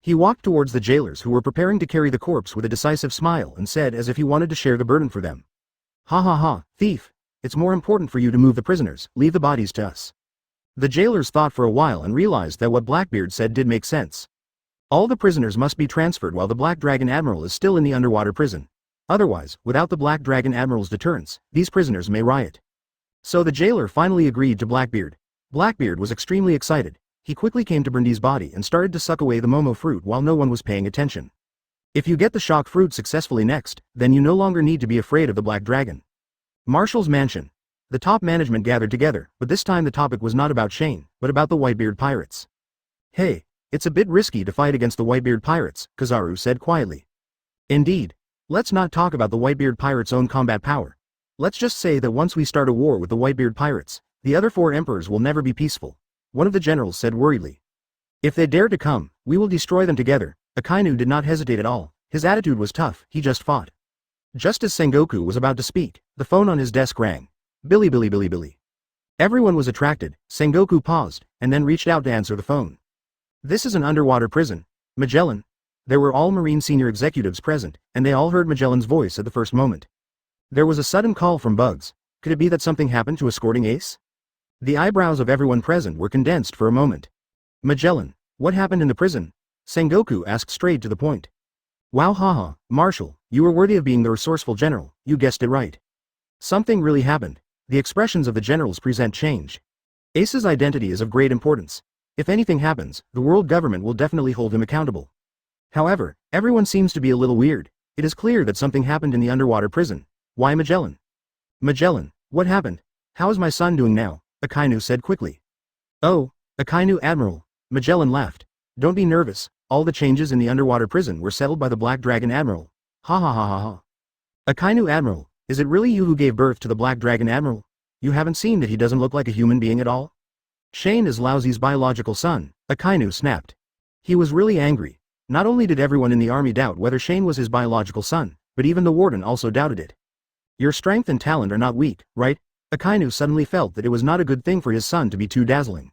He walked towards the jailers who were preparing to carry the corpse with a decisive smile and said as if he wanted to share the burden for them. "Ha ha ha, thief! It's more important for you to move the prisoners, leave the bodies to us." The jailers thought for a while and realized that what Blackbeard said did make sense. All the prisoners must be transferred while the Black Dragon Admiral is still in the underwater prison. Otherwise, without the Black Dragon Admiral's deterrence, these prisoners may riot. So the jailer finally agreed to Blackbeard. Blackbeard was extremely excited. He quickly came to Brandy's body and started to suck away the Momo fruit while no one was paying attention. If you get the shock fruit successfully next, then you no longer need to be afraid of the Black Dragon. Marshall's mansion. The top management gathered together, but this time the topic was not about Shane, but about the Whitebeard pirates. "Hey, it's a bit risky to fight against the Whitebeard pirates," Kizaru said quietly. "Indeed. Let's not talk about the Whitebeard pirates' own combat power. Let's just say that once we start a war with the Whitebeard pirates, the other 4 emperors will never be peaceful," one of the generals said worriedly. "If they dare to come, we will destroy them together." Akainu did not hesitate at all. His attitude was tough, he just fought. Just as Sengoku was about to speak, the phone on his desk rang. Billy Billy Billy Billy. Everyone was attracted. Sengoku paused, and then reached out to answer the phone. "This is an underwater prison. Magellan." There were all Marine senior executives present, and they all heard Magellan's voice at the first moment. There was a sudden call from Bugs. Could it be that something happened to Escorting Ace? The eyebrows of everyone present were condensed for a moment. "Magellan, what happened in the prison?" Sengoku asked straight to the point. "Wow haha, Marshal, you were worthy of being the resourceful general, you guessed it right. Something really happened." The expressions of the generals present changed. Ace's identity is of great importance. If anything happens, the world government will definitely hold him accountable. However, everyone seems to be a little weird. It is clear that something happened in the underwater prison. Why Magellan? "Magellan, what happened? How is my son doing now?" Akainu said quickly. "Oh, Akainu Admiral." Magellan laughed. "Don't be nervous, all the changes in the underwater prison were settled by the Black Dragon Admiral. Ha ha ha ha ha. Akainu Admiral, is it really you who gave birth to the Black Dragon Admiral? You haven't seen that he doesn't look like a human being at all?" "Shane is Laozi's biological son," Akainu snapped. He was really angry. Not only did everyone in the army doubt whether Shane was his biological son, but even the warden also doubted it. "Your strength and talent are not weak, right?" Akainu suddenly felt that it was not a good thing for his son to be too dazzling.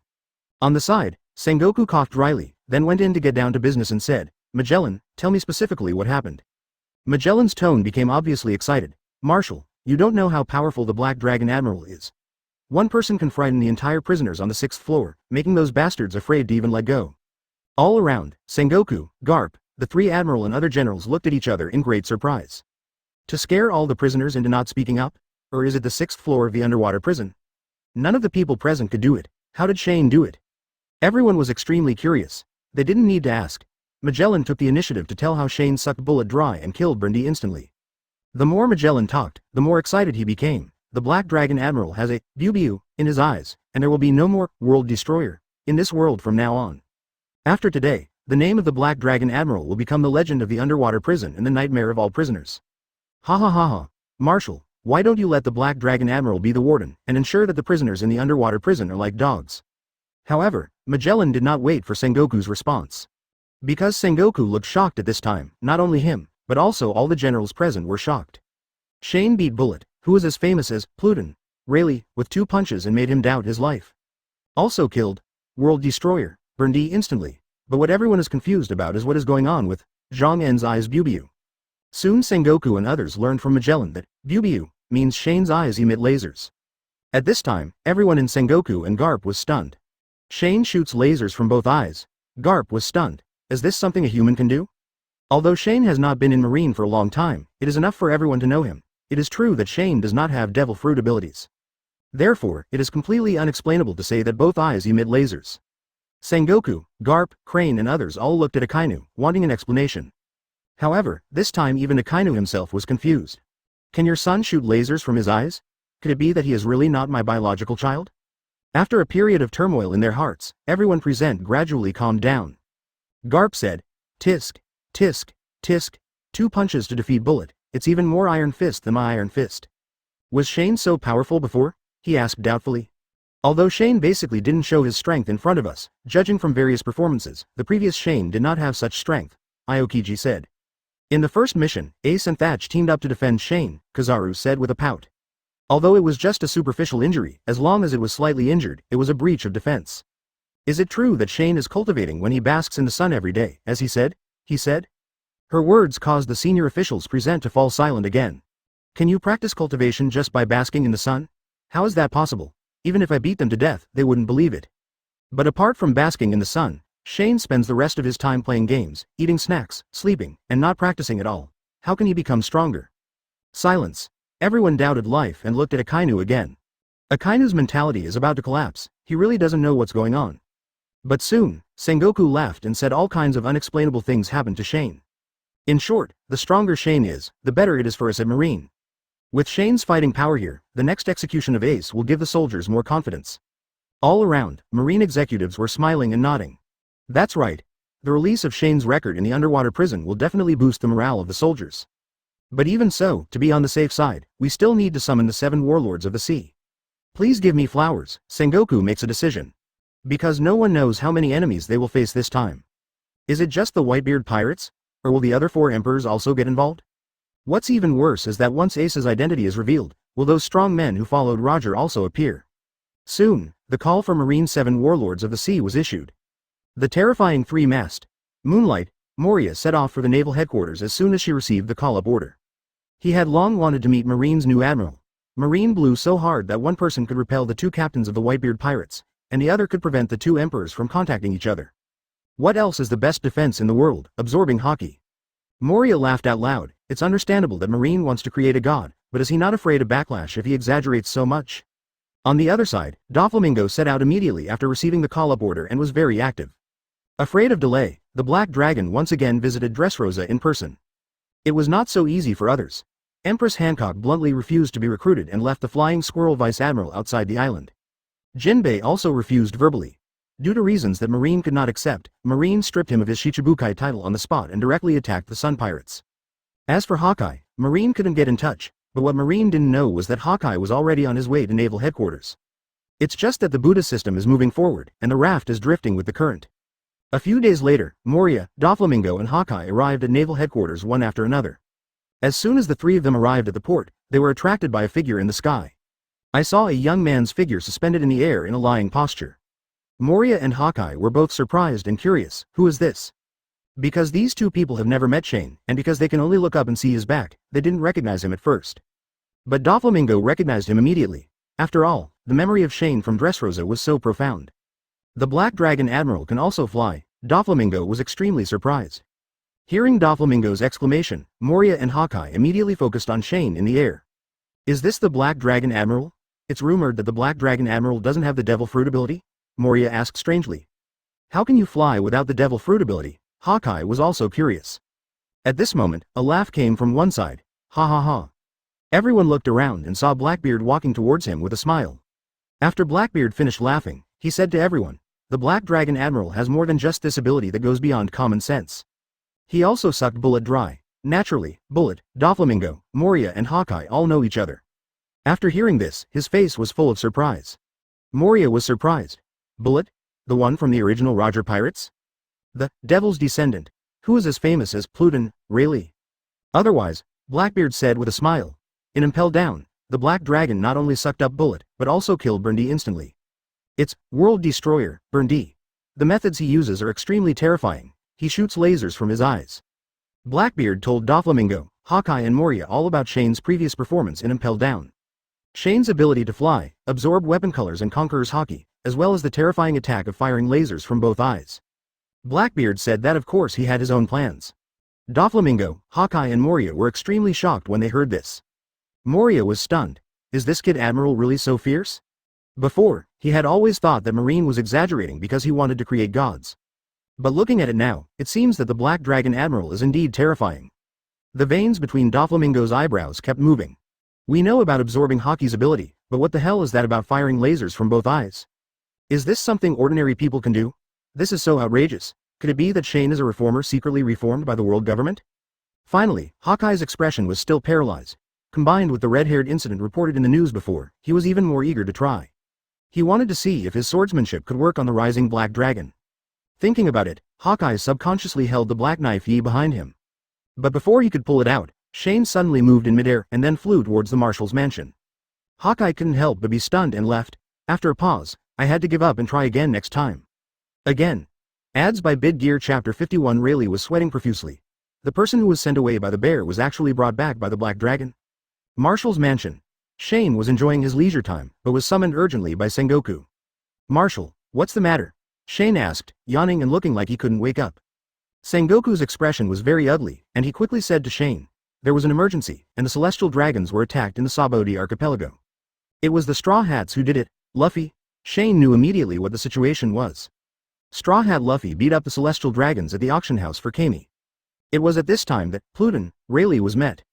On the side, Sengoku coughed dryly, then went in to get down to business and said, "Magellan, tell me specifically what happened." Magellan's tone became obviously excited. "Marshal, you don't know how powerful the Black Dragon Admiral is. One person can frighten the entire prisoners on the 6th floor, making those bastards afraid to even let go." All around, Sengoku, Garp, the 3 admiral and other generals looked at each other in great surprise. To scare all the prisoners into not speaking up? Or is it the 6th floor of the underwater prison? None of the people present could do it. How did Shane do it? Everyone was extremely curious. They didn't need to ask. Magellan took the initiative to tell how Shane sucked Bullet dry and killed Brandy instantly. The more Magellan talked, the more excited he became. The Black Dragon Admiral has a "Bubu" in his eyes, and there will be no more "World Destroyer" in this world from now on. After today, the name of the Black Dragon Admiral will become the legend of the underwater prison and the nightmare of all prisoners. Ha ha ha ha. Marshal, why don't you let the Black Dragon Admiral be the warden, and ensure that the prisoners in the underwater prison are like dogs? However, Magellan did not wait for Sengoku's response. Because Sengoku looked shocked at this time, not only him, but also all the generals present were shocked. Shane beat Bullet, who was as famous as Pluton, Rayleigh, with 2 punches and made him doubt his life. Also killed World Destroyer, Brandy instantly. But what everyone is confused about is what is going on with Zhang En's eyes Bubu. Soon Sengoku and others learned from Magellan that Bubu means Shane's eyes emit lasers. At this time, everyone in Sengoku and Garp was stunned. Shane shoots lasers from both eyes. Garp was stunned. Is this something a human can do? Although Shane has not been in Marine for a long time, it is enough for everyone to know him. It is true that Shane does not have devil fruit abilities. Therefore, it is completely unexplainable to say that both eyes emit lasers. Sengoku, Garp, Crane and others all looked at Akainu, wanting an explanation. However, this time even Akainu himself was confused. Can your son shoot lasers from his eyes? Could it be that he is really not my biological child? After a period of turmoil in their hearts, everyone present gradually calmed down. Garp said, "Tisk, tisk, tisk, 2 punches to defeat Bullet, it's even more iron fist than my iron fist." Was Shane so powerful before? He asked doubtfully. Although Shane basically didn't show his strength in front of us, judging from various performances, the previous Shane did not have such strength, Aokiji said. In the first mission, Ace and Thatch teamed up to defend Shane, Kizaru said with a pout. Although it was just a superficial injury, as long as it was slightly injured, it was a breach of defense. Is it true that Shane is cultivating when he basks in the sun every day, as he said? He said. Her words caused the senior officials present to fall silent again. Can you practice cultivation just by basking in the sun? How is that possible? Even if I beat them to death, they wouldn't believe it. But apart from basking in the sun, Shane spends the rest of his time playing games, eating snacks, sleeping, and not practicing at all. How can he become stronger? Silence. Everyone doubted life and looked at Akainu again. Akainu's mentality is about to collapse, he really doesn't know what's going on. But soon, Sengoku laughed and said all kinds of unexplainable things happened to Shane. In short, the stronger Shane is, the better it is for us at Marine. With Shane's fighting power here, the next execution of Ace will give the soldiers more confidence. All around, Marine executives were smiling and nodding. That's right. The release of Shane's record in the underwater prison will definitely boost the morale of the soldiers. But even so, to be on the safe side, we still need to summon the 7 warlords of the sea. Please give me flowers, Sengoku makes a decision. Because no one knows how many enemies they will face this time. Is it just the Whitebeard pirates? Or will the other 4 emperors also get involved? What's even worse is that once Ace's identity is revealed, will those strong men who followed Roger also appear? Soon, the call for Marine 7 warlords of the sea was issued. The terrifying 3-mast Moonlight, Moria set off for the Naval Headquarters as soon as she received the call-up order. He had long wanted to meet Marine's new admiral. Marine blew so hard that one person could repel the 2 captains of the Whitebeard pirates, and the other could prevent the 2 emperors from contacting each other. What else is the best defense in the world, absorbing hockey? Moria laughed out loud. It's understandable that Marine wants to create a god, but is he not afraid of backlash if he exaggerates so much? On the other side, Doflamingo set out immediately after receiving the call-up order and was very active. Afraid of delay, the Black Dragon once again visited Dressrosa in person. It was not so easy for others. Empress Hancock bluntly refused to be recruited and left the Flying Squirrel Vice Admiral outside the island. Jinbei also refused verbally. Due to reasons that Marine could not accept, Marine stripped him of his Shichibukai title on the spot and directly attacked the Sun Pirates. As for Hawkeye, Marine couldn't get in touch, but what Marine didn't know was that Hawkeye was already on his way to Naval Headquarters. It's just that the Buddha system is moving forward, and the raft is drifting with the current. A few days later, Moria, Doflamingo and Hawkeye arrived at Naval Headquarters one after another. As soon as the 3 of them arrived at the port, they were attracted by a figure in the sky. I saw a young man's figure suspended in the air in a lying posture. Moria and Hawkeye were both surprised and curious. Who is this? Because these 2 people have never met Shane, and because they can only look up and see his back, they didn't recognize him at first. But Doflamingo recognized him immediately. After all, the memory of Shane from Dressrosa was so profound. The Black Dragon Admiral can also fly. Doflamingo was extremely surprised. Hearing Doflamingo's exclamation, Moria and Hawkeye immediately focused on Shane in the air. Is this the Black Dragon Admiral? It's rumored that the Black Dragon Admiral doesn't have the Devil Fruit ability? Moria asked strangely. How can you fly without the Devil Fruit ability? Hawkeye was also curious. At this moment, a laugh came from one side. Ha ha ha. Everyone looked around and saw Blackbeard walking towards him with a smile. After Blackbeard finished laughing, he said to everyone, the Black Dragon Admiral has more than just this ability that goes beyond common sense. He also sucked Bullet dry. Naturally, Bullet, Doflamingo, Moria and Hawkeye all know each other. After hearing this, his face was full of surprise. Moria was surprised. Bullet? The one from the original Roger Pirates? The Devil's Descendant, who is as famous as Pluton, really? Otherwise, Blackbeard said with a smile. In Impel Down, the Black Dragon not only sucked up Bullet, but also killed Burndee instantly. It's World Destroyer, Burndee. The methods he uses are extremely terrifying. He shoots lasers from his eyes. Blackbeard told Doflamingo, Hawkeye and Moria all about Shane's previous performance in Impel Down. Shane's ability to fly, absorb weapon colors and Conqueror's Haki, as well as the terrifying attack of firing lasers from both eyes. Blackbeard said that of course he had his own plans. Doflamingo, Hawkeye and Moria were extremely shocked when they heard this. Moria was stunned. Is this kid Admiral really so fierce? Before, he had always thought that Marine was exaggerating because he wanted to create gods. But looking at it now, it seems that the Black Dragon Admiral is indeed terrifying. The veins between Doflamingo's eyebrows kept moving. We know about absorbing Haki's ability, but what the hell is that about firing lasers from both eyes? Is this something ordinary people can do? This is so outrageous. Could it be that Shane is a reformer secretly reformed by the world government? Finally, Hawkeye's expression was still paralyzed. Combined with the red-haired incident reported in the news before, he was even more eager to try. He wanted to see if his swordsmanship could work on the rising Black Dragon. Thinking about it, Hawkeye subconsciously held the black knife behind him. But before he could pull it out, Shane suddenly moved in midair and then flew towards the Marshal's mansion. Hawkeye couldn't help but be stunned and left. After a pause, I had to give up and try again next time. Again. Ads by Bid Gear Chapter 51. Rayleigh was sweating profusely. The person who was sent away by the bear was actually brought back by the Black Dragon. Marshal's mansion. Shane was enjoying his leisure time, but was summoned urgently by Sengoku. Marshal, what's the matter? Shane asked, yawning and looking like he couldn't wake up. Sengoku's expression was very ugly, and he quickly said to Shane, there was an emergency, and the celestial dragons were attacked in the Sabaody archipelago. It was the Straw Hats who did it, Luffy. Shane knew immediately what the situation was. Straw Hat Luffy beat up the celestial dragons at the auction house for Kami. It was at this time that Pluton, Rayleigh was met.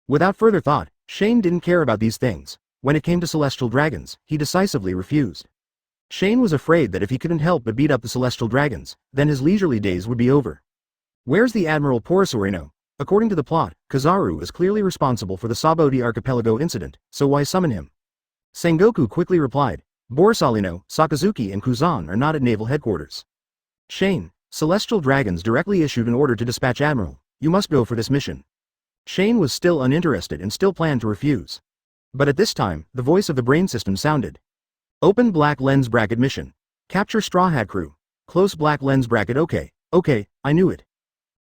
Without further thought, Shane didn't care about these things. When it came to celestial dragons, he decisively refused. Shane was afraid that if he couldn't help but beat up the celestial dragons, then his leisurely days would be over. Where's the Admiral Porosorino? According to the plot, Kizaru is clearly responsible for the Sabaody archipelago incident, so why summon him? Sengoku quickly replied, Borsalino, Sakazuki and Kuzan are not at Naval Headquarters. Shane, celestial dragons directly issued an order to dispatch Admiral. You must go for this mission. Shane was still uninterested and still planned to refuse. But at this time, the voice of the brain system sounded. Open black lens bracket mission. Capture Straw Hat crew. Close black lens bracket. Okay, I knew it.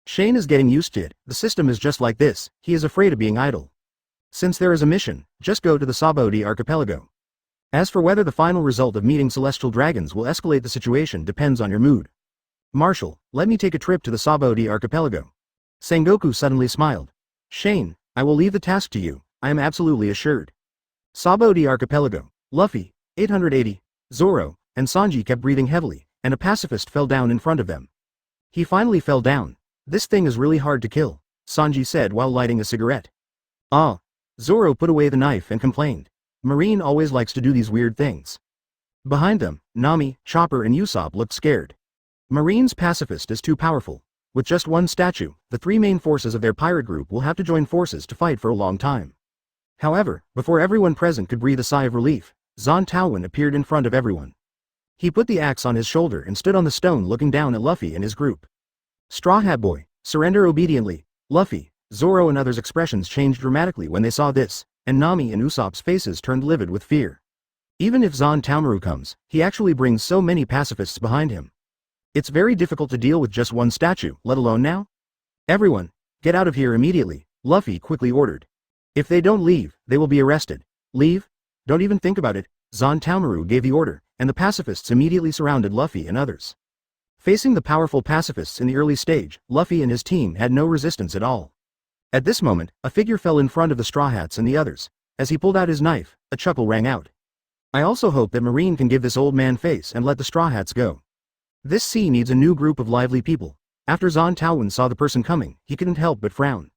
Shane is getting used to it. The system is just like this. He is afraid of being idle. Since there is a mission, just go to the Sabaody archipelago. As for whether the final result of meeting celestial dragons will escalate the situation depends on your mood. Marshal, let me take a trip to the Sabaody archipelago. Sengoku suddenly smiled. Shane, I will leave the task to you, I am absolutely assured. Sabaody archipelago. Luffy, 880, Zoro, and Sanji kept breathing heavily, and a pacifist fell down in front of them. He finally fell down. This thing is really hard to kill, Sanji said while lighting a cigarette. Ah. Zoro put away the knife and complained. Marine always likes to do these weird things. Behind them, Nami, Chopper and Usopp looked scared. Marine's pacifist is too powerful. With just one statue, the three main forces of their pirate group will have to join forces to fight for a long time. However, before everyone present could breathe a sigh of relief, Zon Taowen appeared in front of everyone. He put the axe on his shoulder and stood on the stone looking down at Luffy and his group. Straw Hat Boy, surrender obediently. Luffy, Zoro and others' expressions changed dramatically when they saw this, and Nami and Usopp's faces turned livid with fear. Even if Zon Taomaru comes, he actually brings so many pacifists behind him. It's very difficult to deal with just one statue, let alone now? Everyone, get out of here immediately, Luffy quickly ordered. If they don't leave, they will be arrested. Leave? Don't even think about it, Zon Taomaru gave the order, and the pacifists immediately surrounded Luffy and others. Facing the powerful pacifists in the early stage, Luffy and his team had no resistance at all. At this moment, a figure fell in front of the Straw Hats and the others. As he pulled out his knife, a chuckle rang out. I also hope that Marine can give this old man face and let the Straw Hats go. This sea needs a new group of lively people. After Zon Taowen saw the person coming, he couldn't help but frown.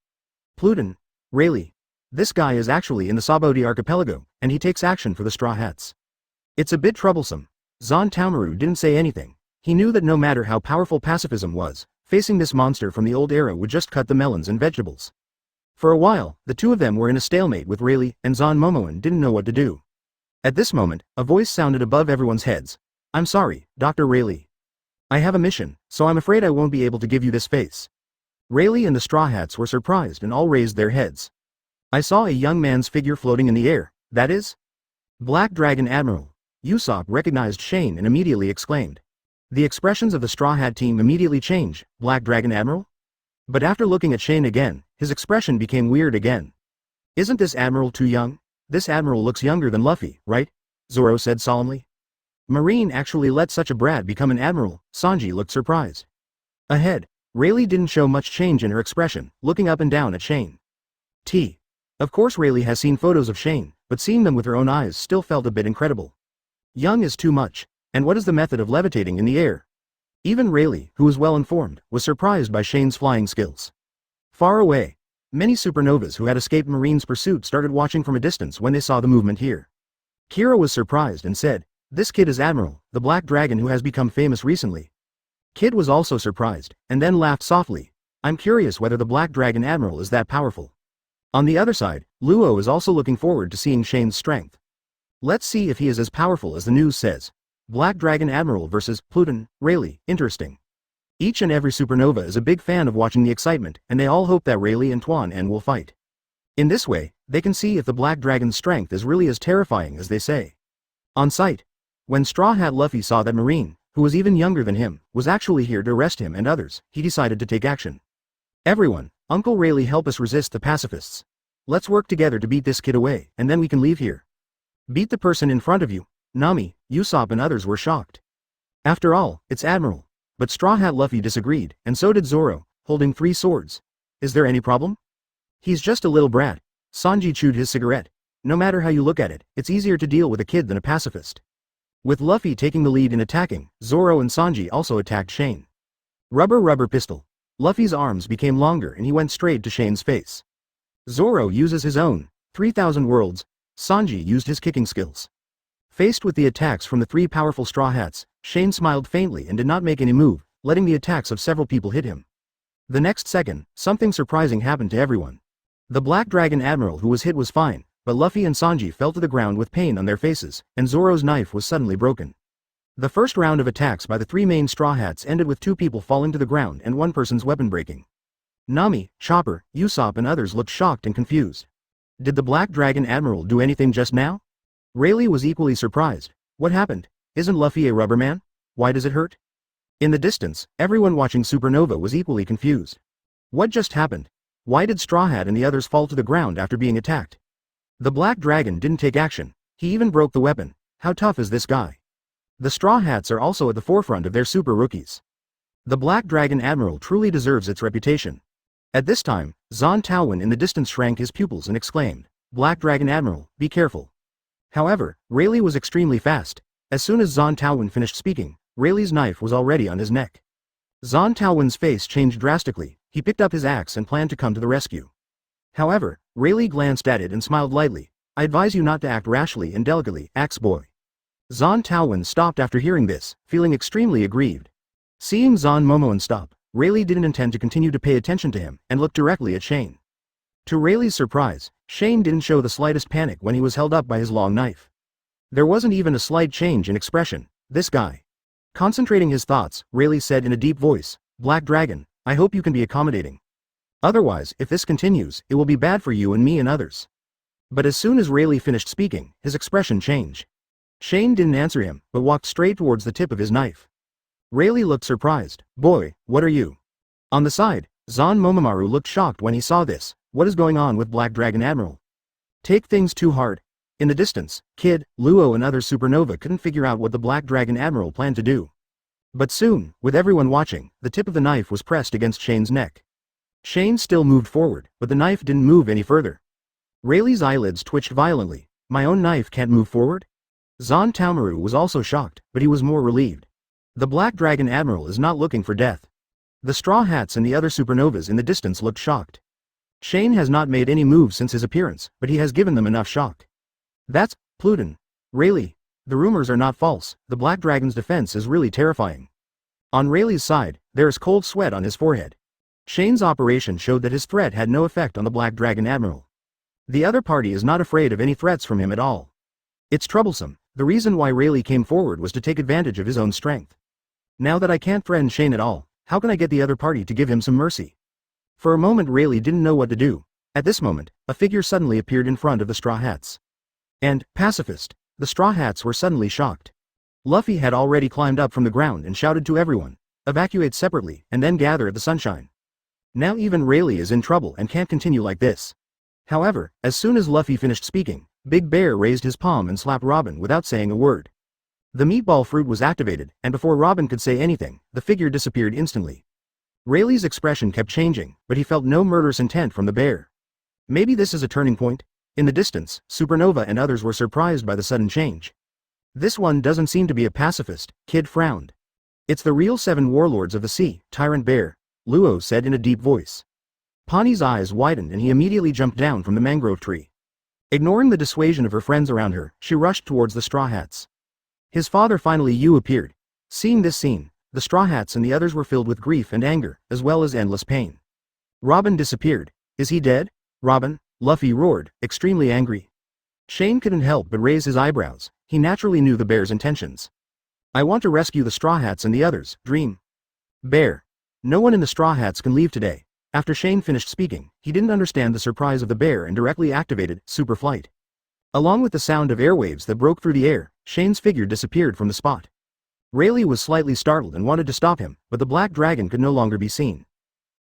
Pluton, Rayleigh. This guy is actually in the Sabaody archipelago, and he takes action for the Straw Hats. It's a bit troublesome. Zon Taomaru didn't say anything. He knew that no matter how powerful pacifism was, facing this monster from the old era would just cut the melons and vegetables. For a while, the two of them were in a stalemate with Rayleigh, and Zon Momoan didn't know what to do. At this moment, a voice sounded above everyone's heads. I'm sorry, Dr. Rayleigh. I have a mission, so I'm afraid I won't be able to give you this face. Rayleigh and the Straw Hats were surprised and all raised their heads. I saw a young man's figure floating in the air, that is? Black Dragon Admiral. Usopp recognized Shane and immediately exclaimed. The expressions of the Straw Hat team immediately changed, Black Dragon Admiral? But after looking at Shane again, his expression became weird again. Isn't this Admiral too young? This Admiral looks younger than Luffy, right? Zoro said solemnly. Marine actually let such a brat become an admiral, Sanji looked surprised. Ahead, Rayleigh didn't show much change in her expression, looking up and down at Shane. Of course Rayleigh has seen photos of Shane, but seeing them with her own eyes still felt a bit incredible. Young is too much. And what is the method of levitating in the air? Even Rayleigh, who was well informed, was surprised by Shane's flying skills. Far away, many supernovas who had escaped Marine's pursuit started watching from a distance when they saw the movement here. Kira was surprised and said, "This kid is Admiral, the Black Dragon who has become famous recently." Kid was also surprised, and then laughed softly. "I'm curious whether the Black Dragon Admiral is that powerful." On the other side, Luo is also looking forward to seeing Shane's strength. Let's see if he is as powerful as the news says. Black Dragon Admiral versus Pluton, Rayleigh, interesting. Each and every supernova is a big fan of watching the excitement, and they all hope that Rayleigh and Tuan En will fight. In this way, they can see if the Black Dragon's strength is really as terrifying as they say. On site, when Straw Hat Luffy saw that Marine, who was even younger than him, was actually here to arrest him and others, he decided to take action. "Everyone, Uncle Rayleigh help us resist the pacifists. Let's work together to beat this kid away, and then we can leave here." "Beat the person in front of you?" Nami, Usopp and others were shocked. After all, it's Admiral. But Straw Hat Luffy disagreed, and so did Zoro, holding 3 swords. "Is there any problem? He's just a little brat." Sanji chewed his cigarette. "No matter how you look at it, it's easier to deal with a kid than a pacifist." With Luffy taking the lead in attacking, Zoro and Sanji also attacked Shane. Rubber pistol. Luffy's arms became longer and he went straight to Shane's face. Zoro uses his own 3,000 worlds. Sanji used his kicking skills. Faced with the attacks from the 3 powerful Straw Hats, Shane smiled faintly and did not make any move, letting the attacks of several people hit him. The next second, something surprising happened to everyone. The Black Dragon Admiral who was hit was fine, but Luffy and Sanji fell to the ground with pain on their faces, and Zoro's knife was suddenly broken. The first round of attacks by the 3 main Straw Hats ended with 2 people falling to the ground and 1 person's weapon breaking. Nami, Chopper, Usopp and others looked shocked and confused. Did the Black Dragon Admiral do anything just now? Rayleigh was equally surprised. What happened? Isn't Luffy a rubber man? Why does it hurt? In the distance, everyone watching Supernova was equally confused. What just happened? Why did Straw Hat and the others fall to the ground after being attacked? The Black Dragon didn't take action. He even broke the weapon. How tough is this guy? The Straw Hats are also at the forefront of their super rookies. The Black Dragon Admiral truly deserves its reputation. At this time, Zon Taowen in the distance shrank his pupils and exclaimed, "Black Dragon Admiral, be careful." However, Rayleigh was extremely fast. As soon as Zon Taowen finished speaking, Rayleigh's knife was already on his neck. Zon Taowen's face changed drastically. He picked up his axe and planned to come to the rescue. However, Rayleigh glanced at it and smiled lightly. "I advise you not to act rashly and delicately, Axe Boy." Zon Taowen stopped after hearing this, feeling extremely aggrieved. Seeing Zon Momoan stop, Rayleigh didn't intend to continue to pay attention to him and looked directly at Shane. To Rayleigh's surprise, Shane didn't show the slightest panic when he was held up by his long knife. There wasn't even a slight change in expression. This guy. Concentrating his thoughts, Rayleigh said in a deep voice, "Black Dragon, I hope you can be accommodating. Otherwise, if this continues, it will be bad for you and me and others." But as soon as Rayleigh finished speaking, his expression changed. Shane didn't answer him, but walked straight towards the tip of his knife. Rayleigh looked surprised. "Boy, what are you?" On the side, Zon Momomaru looked shocked when he saw this. What is going on with Black Dragon Admiral? Take things too hard. In the distance, Kid, Luo and other Supernova couldn't figure out what the Black Dragon Admiral planned to do. But soon, with everyone watching, the tip of the knife was pressed against Shane's neck. Shane still moved forward, but the knife didn't move any further. Rayleigh's eyelids twitched violently. "My own knife can't move forward?" Zon Taomaru was also shocked, but he was more relieved. The Black Dragon Admiral is not looking for death. The Straw Hats and the other Supernovas in the distance looked shocked. Shane has not made any moves since his appearance, but he has given them enough shock. That's Pluton. Rayleigh. The rumors are not false. The Black Dragon's defense is really terrifying. On Rayleigh's side, there is cold sweat on his forehead. Shane's operation showed that his threat had no effect on the Black Dragon Admiral. The other party is not afraid of any threats from him at all. It's troublesome. The reason why Rayleigh came forward was to take advantage of his own strength. Now that I can't threaten Shane at all, how can I get the other party to give him some mercy? For a moment Rayleigh didn't know what to do. At this moment, a figure suddenly appeared in front of the Straw Hats. And, pacifist. The Straw Hats were suddenly shocked. Luffy had already climbed up from the ground and shouted to everyone, "Evacuate separately, and then gather at the sunshine." Now even Rayleigh is in trouble and can't continue like this. However, as soon as Luffy finished speaking, Big Bear raised his palm and slapped Robin without saying a word. The meatball fruit was activated, and before Robin could say anything, the figure disappeared instantly. Rayleigh's expression kept changing, but he felt no murderous intent from the bear. Maybe this is a turning point? In the distance, Supernova and others were surprised by the sudden change. This one doesn't seem to be a pacifist, Kid frowned. It's the real 7 warlords of the sea, Tyrant Bear, Luo said in a deep voice. Pawnee's eyes widened and he immediately jumped down from the mangrove tree. Ignoring the dissuasion of her friends around her, she rushed towards the Straw Hats. His father finally appeared. Seeing this scene, the Straw Hats and the others were filled with grief and anger, as well as endless pain. Robin disappeared. Is he dead? Robin? Luffy roared, extremely angry. Shane couldn't help but raise his eyebrows. He naturally knew the bear's intentions. I want to rescue the Straw Hats and the others, Dream. Bear. No one in the Straw Hats can leave today. After Shane finished speaking, he didn't understand the surprise of the bear and directly activated super flight. Along with the sound of airwaves that broke through the air, Shane's figure disappeared from the spot. Rayleigh was slightly startled and wanted to stop him, but the black dragon could no longer be seen.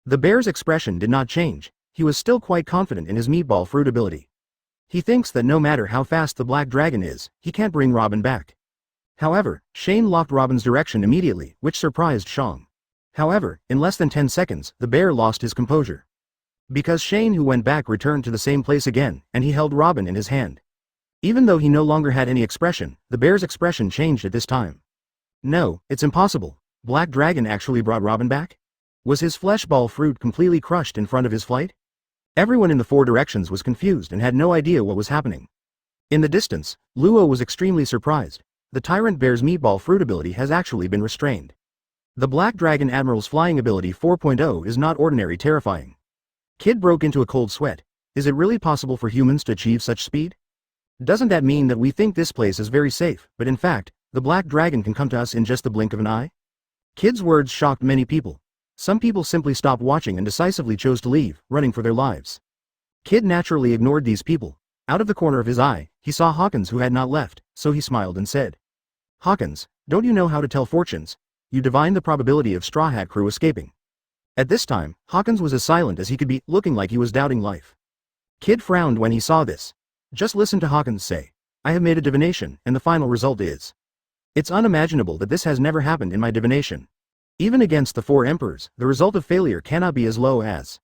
The bear's expression did not change. He was still quite confident in his meatball fruit ability. He thinks that no matter how fast the black dragon is, he can't bring Robin back. However, Shane locked Robin's direction immediately, which surprised Shang. However, in less than 10 seconds, the bear lost his composure. Because Shane who went back returned to the same place again, and he held Robin in his hand. Even though he no longer had any expression, the bear's expression changed at this time. No, it's impossible. Black Dragon actually brought Robin back? Was his flesh ball fruit completely crushed in front of his flight? Everyone in the 4 directions was confused and had no idea what was happening. In the distance, Luo was extremely surprised. The Tyrant Bear's meatball fruit ability has actually been restrained. The Black Dragon Admiral's flying ability 4.0 is not ordinary terrifying. Kid broke into a cold sweat. Is it really possible for humans to achieve such speed? Doesn't that mean that we think this place is very safe, but in fact, the Black Dragon can come to us in just the blink of an eye? Kid's words shocked many people. Some people simply stopped watching and decisively chose to leave, running for their lives. Kid naturally ignored these people. Out of the corner of his eye, he saw Hawkins who had not left, so he smiled and said, Hawkins, don't you know how to tell fortunes? You divine the probability of Straw Hat crew escaping. At this time, Hawkins was as silent as he could be, looking like he was doubting life. Kid frowned when he saw this. Just listen to Hawkins say, I have made a divination, and the final result is. It's unimaginable that this has never happened in my divination. Even against the 4 emperors, the result of failure cannot be as low as.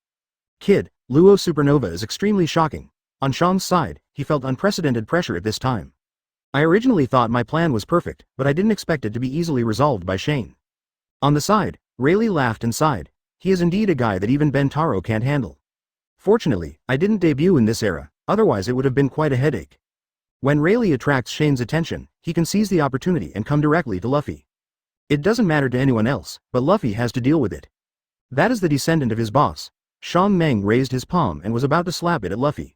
Kid, Luo Supernova is extremely shocking. On Shang's side, he felt unprecedented pressure at this time. I originally thought my plan was perfect, but I didn't expect it to be easily resolved by Shane. On the side, Rayleigh laughed and sighed. He is indeed a guy that even Bentaro can't handle. Fortunately, I didn't debut in this era, otherwise it would have been quite a headache. When Rayleigh attracts Shane's attention, he can seize the opportunity and come directly to Luffy. It doesn't matter to anyone else, but Luffy has to deal with it. That is the descendant of his boss. Shang Meng raised his palm and was about to slap it at Luffy.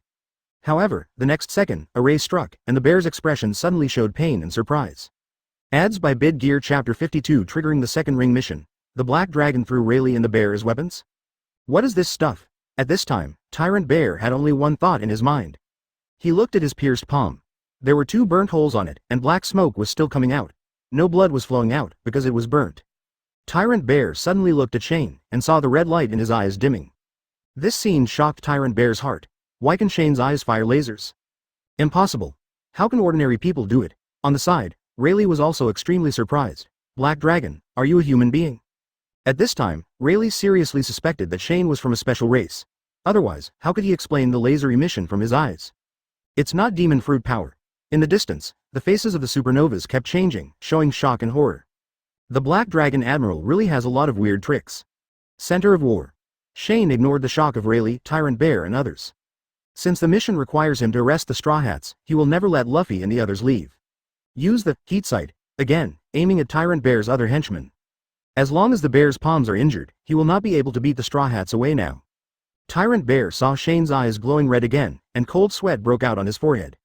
However, the next second, a ray struck, and the bear's expression suddenly showed pain and surprise. Ads by Bid Gear Chapter 52 triggering the second ring mission. The Black Dragon threw Rayleigh and the bear as weapons? What is this stuff? At this time, Tyrant Bear had only one thought in his mind. He looked at his pierced palm. There were 2 burnt holes on it, and black smoke was still coming out. No blood was flowing out, because it was burnt. Tyrant Bear suddenly looked at Shane, and saw the red light in his eyes dimming. This scene shocked Tyrant Bear's heart. Why can Shane's eyes fire lasers? Impossible. How can ordinary people do it? On the side, Rayleigh was also extremely surprised. Black Dragon, are you a human being? At this time, Rayleigh seriously suspected that Shane was from a special race. Otherwise, how could he explain the laser emission from his eyes? It's not demon fruit power. In the distance, the faces of the supernovas kept changing, showing shock and horror. The Black Dragon Admiral really has a lot of weird tricks. Center of War. Shane ignored the shock of Rayleigh, Tyrant Bear and others. Since the mission requires him to arrest the Straw Hats, he will never let Luffy and the others leave. Use the heat sight, again, aiming at Tyrant Bear's other henchmen. As long as the bear's palms are injured, he will not be able to beat the Straw Hats away now. Tyrant Bear saw Shane's eyes glowing red again, and cold sweat broke out on his forehead.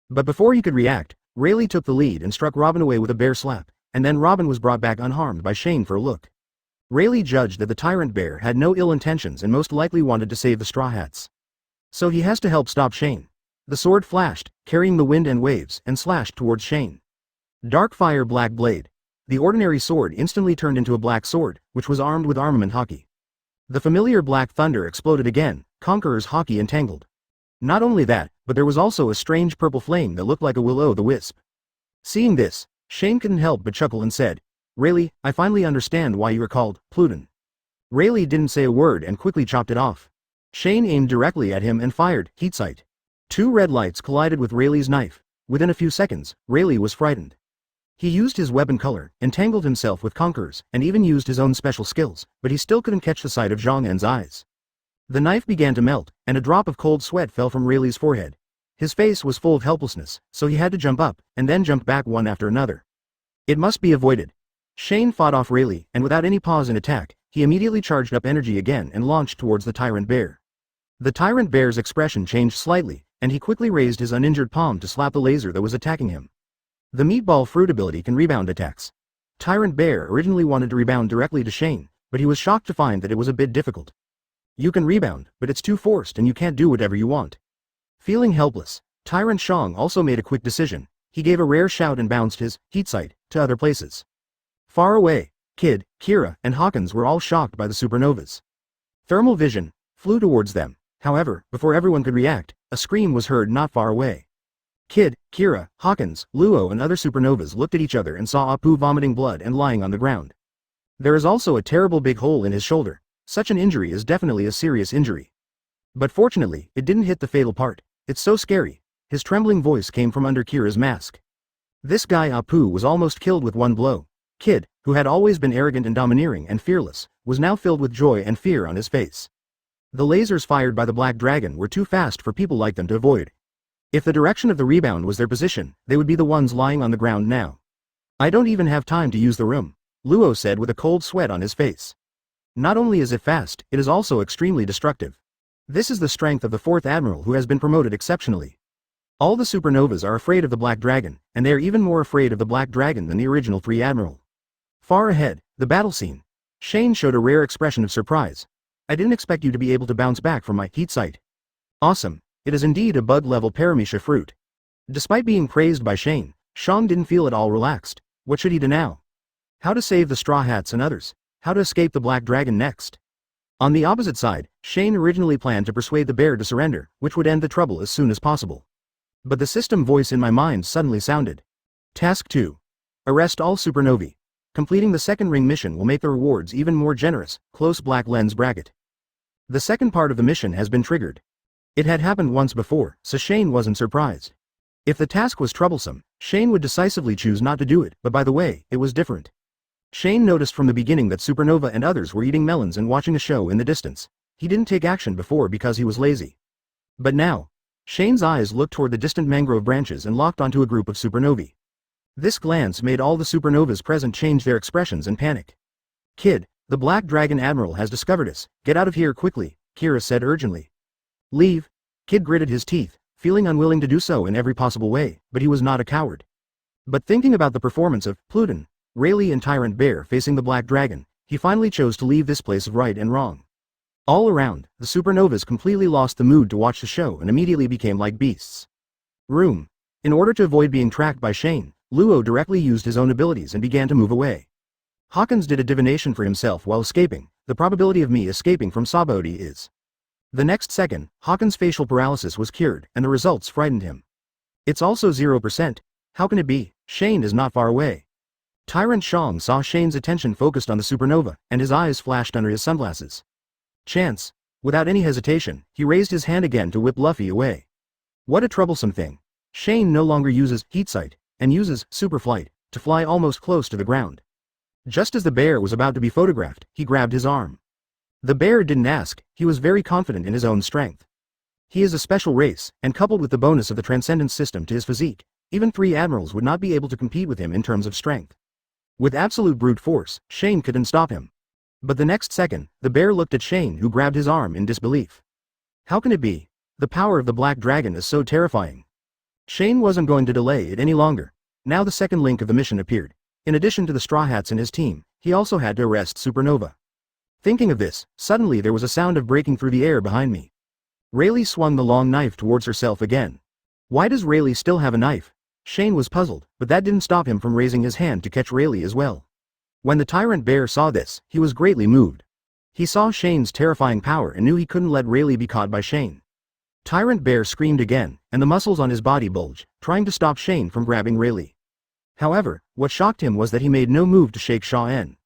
But before he could react, Rayleigh took the lead and struck Robin away with a bear slap, and then Robin was brought back unharmed by Shane for a look. Rayleigh judged that the Tyrant Bear had no ill intentions and most likely wanted to save the Straw Hats. So he has to help stop Shane. The sword flashed, carrying the wind and waves, and slashed towards Shane. Dark Fire Black Blade. The ordinary sword instantly turned into a black sword, which was armed with armament haki. The familiar Black Thunder exploded again, Conqueror's haki entangled. Not only that, but there was also a strange purple flame that looked like a will-o'-the-wisp. Seeing this, Shane couldn't help but chuckle and said, Rayleigh, I finally understand why you are called Pluton. Rayleigh didn't say a word and quickly chopped it off. Shane aimed directly at him and fired, heat sight. Two red lights collided with Rayleigh's knife. Within a few seconds, Rayleigh was frightened. He used his weapon color, entangled himself with conquerors, and even used his own special skills, but he still couldn't catch the sight of Zhang En's eyes. The knife began to melt, and a drop of cold sweat fell from Rayleigh's forehead. His face was full of helplessness, so he had to jump up, and then jump back one after another. It must be avoided. Shane fought off Rayleigh, and without any pause in attack, he immediately charged up energy again and launched towards the Tyrant Bear. The Tyrant Bear's expression changed slightly, and he quickly raised his uninjured palm to slap the laser that was attacking him. The meatball fruit ability can rebound attacks. Tyrant Bear originally wanted to rebound directly to Shane, but he was shocked to find that it was a bit difficult. You can rebound, but it's too forced and you can't do whatever you want. Feeling helpless, Tyrant Shang also made a quick decision. He gave a rare shout and bounced his heat sight to other places. Far away, Kid, Kira, and Hawkins were all shocked by the supernovas. Thermal vision flew towards them. However, before everyone could react, a scream was heard not far away. Kid, Kira, Hawkins, Luo and other supernovas looked at each other and saw Apu vomiting blood and lying on the ground. There is also a terrible big hole in his shoulder. Such an injury is definitely a serious injury. But fortunately, it didn't hit the fatal part. It's so scary. His trembling voice came from under Kira's mask. This guy Apu was almost killed with one blow. Kid, who had always been arrogant and domineering and fearless, was now filled with joy and fear on his face. The lasers fired by the Black Dragon were too fast for people like them to avoid. If the direction of the rebound was their position, they would be the ones lying on the ground now. I don't even have time to use the room, Luo said with a cold sweat on his face. Not only is it fast, it is also extremely destructive. This is the strength of the 4th Admiral who has been promoted exceptionally. All the supernovas are afraid of the Black Dragon, and they are even more afraid of the Black Dragon than the original 3 Admiral. Far ahead, the battle scene. Shane showed a rare expression of surprise. I didn't expect you to be able to bounce back from my heat sight. Awesome. It is indeed a bug-level paramecia fruit. Despite being praised by Shane, Shang didn't feel at all relaxed. What should he do now? How to save the Straw Hats and others? How to escape the Black Dragon next? On the opposite side, Shane originally planned to persuade the bear to surrender, which would end the trouble as soon as possible. But the system voice in my mind suddenly sounded. Task 2. Arrest all supernovae. Completing the second ring mission will make the rewards even more generous. Close black lens bracket. The second part of the mission has been triggered. It had happened once before, so Shane wasn't surprised. If the task was troublesome, Shane would decisively choose not to do it, but by the way, it was different. Shane noticed from the beginning that Supernova and others were eating melons and watching a show in the distance. He didn't take action before because he was lazy. But now, Shane's eyes looked toward the distant mangrove branches and locked onto a group of supernovae. This glance made all the supernovas present change their expressions and panic. Kid, the Black Dragon Admiral has discovered us. Get out of here quickly, Kira said urgently. Leave. Kid gritted his teeth, feeling unwilling to do so in every possible way, but he was not a coward. But thinking about the performance of Pluton, Rayleigh and Tyrant Bear facing the Black Dragon, he finally chose to leave this place of right and wrong. All around, the supernovas completely lost the mood to watch the show and immediately became like beasts. Room. In order to avoid being tracked by Shane, Luo directly used his own abilities and began to move away. Hawkins did a divination for himself while escaping. The probability of me escaping from Sabaody is. The next second, Hawkins' facial paralysis was cured, and the results frightened him. It's also 0%. How can it be? Shane is not far away. Tyrant Shang saw Shane's attention focused on the supernova, and his eyes flashed under his sunglasses. Chance. Without any hesitation, he raised his hand again to whip Luffy away. What a troublesome thing. Shane no longer uses heat sight, and uses superflight to fly almost close to the ground. Just as the bear was about to be photographed, he grabbed his arm. The bear didn't ask, he was very confident in his own strength. He is a special race, and coupled with the bonus of the transcendence system to his physique, even 3 admirals would not be able to compete with him in terms of strength. With absolute brute force, Shane couldn't stop him. But the next second, the bear looked at Shane, who grabbed his arm in disbelief. How can it be? The power of the Black Dragon is so terrifying. Shane wasn't going to delay it any longer. Now the second link of the mission appeared. In addition to the Straw Hats and his team, he also had to arrest Supernova. Thinking of this, suddenly there was a sound of breaking through the air behind me. Rayleigh swung the long knife towards herself again. Why does Rayleigh still have a knife? Shane was puzzled, but that didn't stop him from raising his hand to catch Rayleigh as well. When the Tyrant Bear saw this, he was greatly moved. He saw Shane's terrifying power and knew he couldn't let Rayleigh be caught by Shane. Tyrant Bear screamed again, and the muscles on his body bulged, trying to stop Shane from grabbing Rayleigh. However, what shocked him was that he made no move to shake Shaw-en.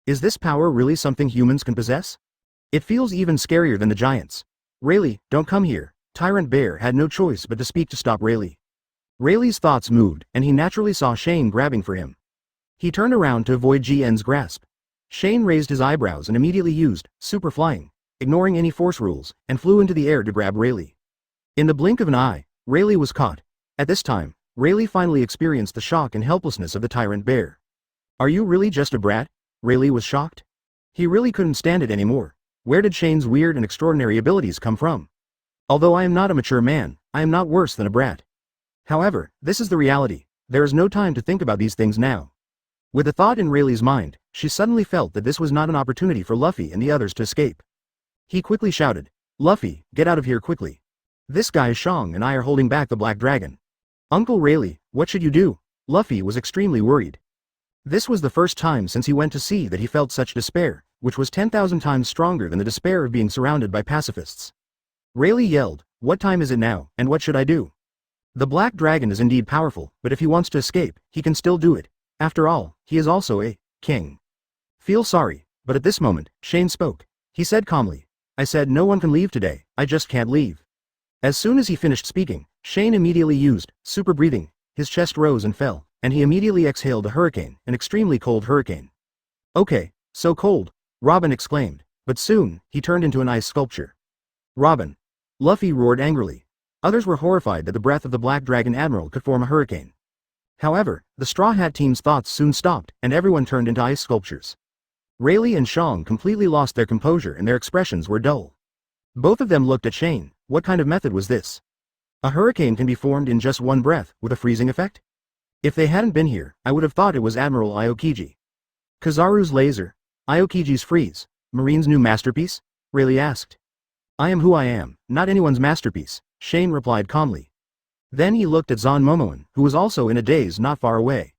Is this power really something humans can possess? It feels even scarier than the giants. Rayleigh, don't come here. Tyrant Bear had no choice but to speak to stop Rayleigh. Rayleigh's thoughts moved, and he naturally saw Shane grabbing for him. He turned around to avoid GN's grasp. Shane raised his eyebrows and immediately used super flying, ignoring any force rules, and flew into the air to grab Rayleigh. In the blink of an eye, Rayleigh was caught. At this time, Rayleigh finally experienced the shock and helplessness of the Tyrant Bear. Are you really just a brat? Rayleigh was shocked. He really couldn't stand it anymore. Where did Shane's weird and extraordinary abilities come from? Although I am not a mature man, I am not worse than a brat. However, this is the reality. There is no time to think about these things now. With a thought in Rayleigh's mind, she suddenly felt that this was not an opportunity for Luffy and the others to escape. He quickly shouted, Luffy, get out of here quickly. This guy Shang and I are holding back the Black Dragon. Uncle Rayleigh, what should you do? Luffy was extremely worried. This was the first time since he went to sea that he felt such despair, which was 10,000 times stronger than the despair of being surrounded by pacifists. Rayleigh yelled, what time is it now, and what should I do? The Black Dragon is indeed powerful, but if he wants to escape, he can still do it. After all, he is also a king. Feel sorry, but at this moment, Shane spoke. He said calmly, I said no one can leave today, I just can't leave. As soon as he finished speaking, Shane immediately used super breathing, his chest rose and fell, and he immediately exhaled a hurricane, an extremely cold hurricane. Okay, so cold, Robin exclaimed, but soon, he turned into an ice sculpture. Robin. Luffy roared angrily. Others were horrified that the breath of the Black Dragon Admiral could form a hurricane. However, the Straw Hat team's thoughts soon stopped, and everyone turned into ice sculptures. Rayleigh and Shang completely lost their composure and their expressions were dull. Both of them looked at Shane. What kind of method was this? A hurricane can be formed in just one breath, with a freezing effect? If they hadn't been here, I would have thought it was Admiral Aokiji. Kizaru's laser? Aokiji's freeze? Marine's new masterpiece? Rayleigh asked. I am who I am, not anyone's masterpiece, Shane replied calmly. Then he looked at Zon Momoan, who was also in a daze not far away.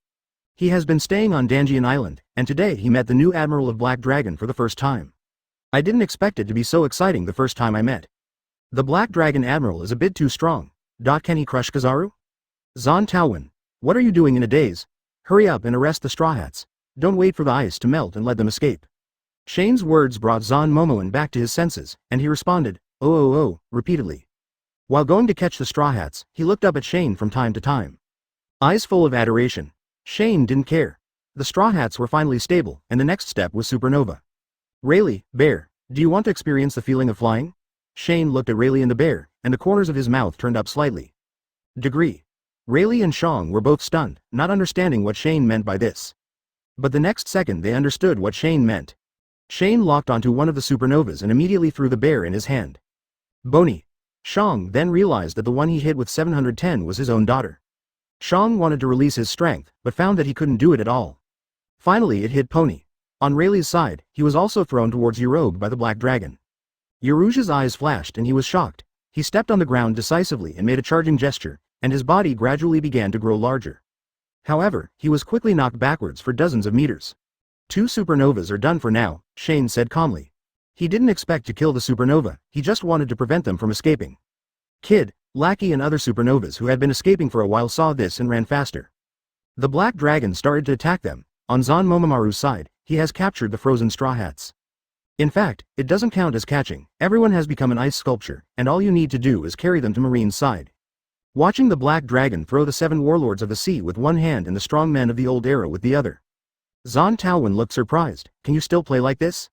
He has been staying on Danjian Island, and today he met the new Admiral of Black Dragon for the first time. I didn't expect it to be so exciting the first time I met. The Black Dragon Admiral is a bit too strong. Can he crush Kizaru? Zon Taowen, what are you doing in a daze? Hurry up and arrest the Straw Hats. Don't wait for the ice to melt and let them escape. Shane's words brought Zon Momoan back to his senses, and he responded, oh, repeatedly. While going to catch the Straw Hats, he looked up at Shane from time to time. Eyes full of adoration. Shane didn't care. The Straw Hats were finally stable, and the next step was supernova. Rayleigh, Bear, do you want to experience the feeling of flying? Shane looked at Rayleigh and the bear, and the corners of his mouth turned up slightly. Degree. Rayleigh and Shang were both stunned, not understanding what Shane meant by this. But the next second they understood what Shane meant. Shane locked onto one of the supernovas and immediately threw the bear in his hand. Boney. Shang then realized that the one he hit with 710 was his own daughter. Shang wanted to release his strength, but found that he couldn't do it at all. Finally it hit Pony. On Rayleigh's side, he was also thrown towards Uroge by the Black Dragon. Uroge's eyes flashed and he was shocked. He stepped on the ground decisively and made a charging gesture, and his body gradually began to grow larger. However, he was quickly knocked backwards for dozens of meters. 2 supernovas are done for now, Shane said calmly. He didn't expect to kill the supernova, he just wanted to prevent them from escaping. Kid, Lackey and other supernovas who had been escaping for a while saw this and ran faster. The Black Dragon started to attack them. On Zon Momomaru's side, he has captured the frozen Straw Hats. In fact, it doesn't count as catching, everyone has become an ice sculpture, and all you need to do is carry them to Marine's side. Watching the Black Dragon throw the 7 warlords of the sea with one hand and the strong men of the old era with the other. Zon Taowen looked surprised. Can you still play like this?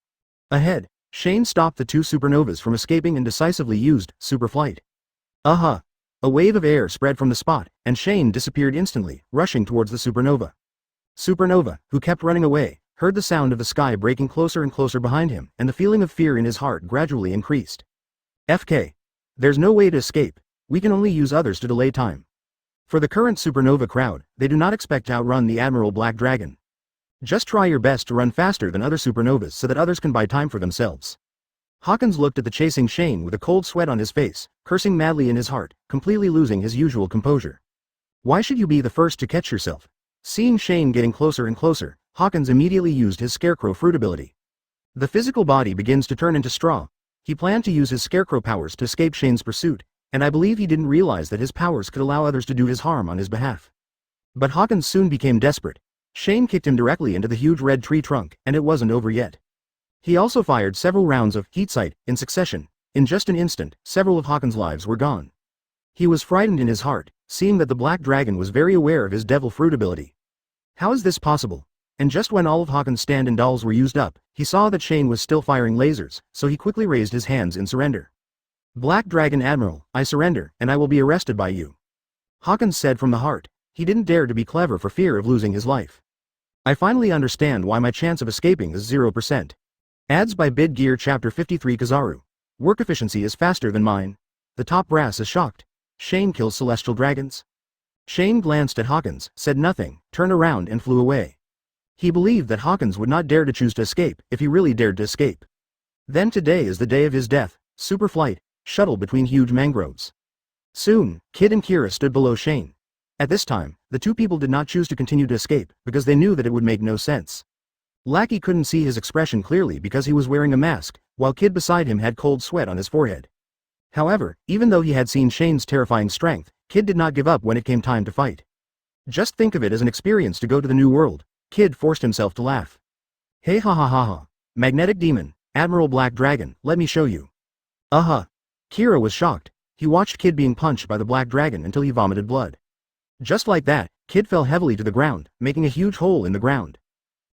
Ahead, Shane stopped the 2 supernovas from escaping and decisively used super flight. A wave of air spread from the spot, and Shane disappeared instantly, rushing towards the supernova. Supernova, who kept running away, heard the sound of the sky breaking closer and closer behind him, and the feeling of fear in his heart gradually increased. FK. There's no way to escape, we can only use others to delay time. For the current supernova crowd, they do not expect to outrun the Admiral Black Dragon. Just try your best to run faster than other supernovas so that others can buy time for themselves. Hawkins looked at the chasing Shane with a cold sweat on his face, cursing madly in his heart, completely losing his usual composure. Why should you be the first to catch yourself? Seeing Shane getting closer and closer, Hawkins immediately used his Scarecrow fruit ability. The physical body begins to turn into straw. He planned to use his Scarecrow powers to escape Shane's pursuit, and I believe he didn't realize that his powers could allow others to do his harm on his behalf. But Hawkins soon became desperate. Shane kicked him directly into the huge red tree trunk, and it wasn't over yet. He also fired several rounds of heat sight in succession. In just an instant, several of Hawkins' lives were gone. He was frightened in his heart, seeing that the black dragon was very aware of his devil fruit ability. How is this possible? And just when all of Hawkins' stand-in dolls were used up, he saw that Shane was still firing lasers, so he quickly raised his hands in surrender. Black Dragon Admiral, I surrender, and I will be arrested by you. Hawkins said from the heart. He didn't dare to be clever for fear of losing his life. I finally understand why my chance of escaping is 0%. Ads by Bid Gear Chapter 53 Kizaru. Work efficiency is faster than mine. The top brass is shocked. Shane kills celestial dragons. Shane glanced at Hawkins, said nothing, turned around and flew away. He believed that Hawkins would not dare to choose to escape if he really dared to escape. Then today is the day of his death. Super flight, shuttle between huge mangroves. Soon, Kid and Kira stood below Shane. At this time, the two people did not choose to continue to escape because they knew that it would make no sense. Lackey couldn't see his expression clearly because he was wearing a mask, while Kid beside him had cold sweat on his forehead. However, even though he had seen Shane's terrifying strength, Kid did not give up when it came time to fight. Just think of it as an experience to go to the new world. Kid forced himself to laugh. Hey ha ha ha ha. Magnetic Demon, Admiral Black Dragon, let me show you. Kira was shocked. He watched Kid being punched by the Black Dragon until he vomited blood. Just like that, Kid fell heavily to the ground, making a huge hole in the ground.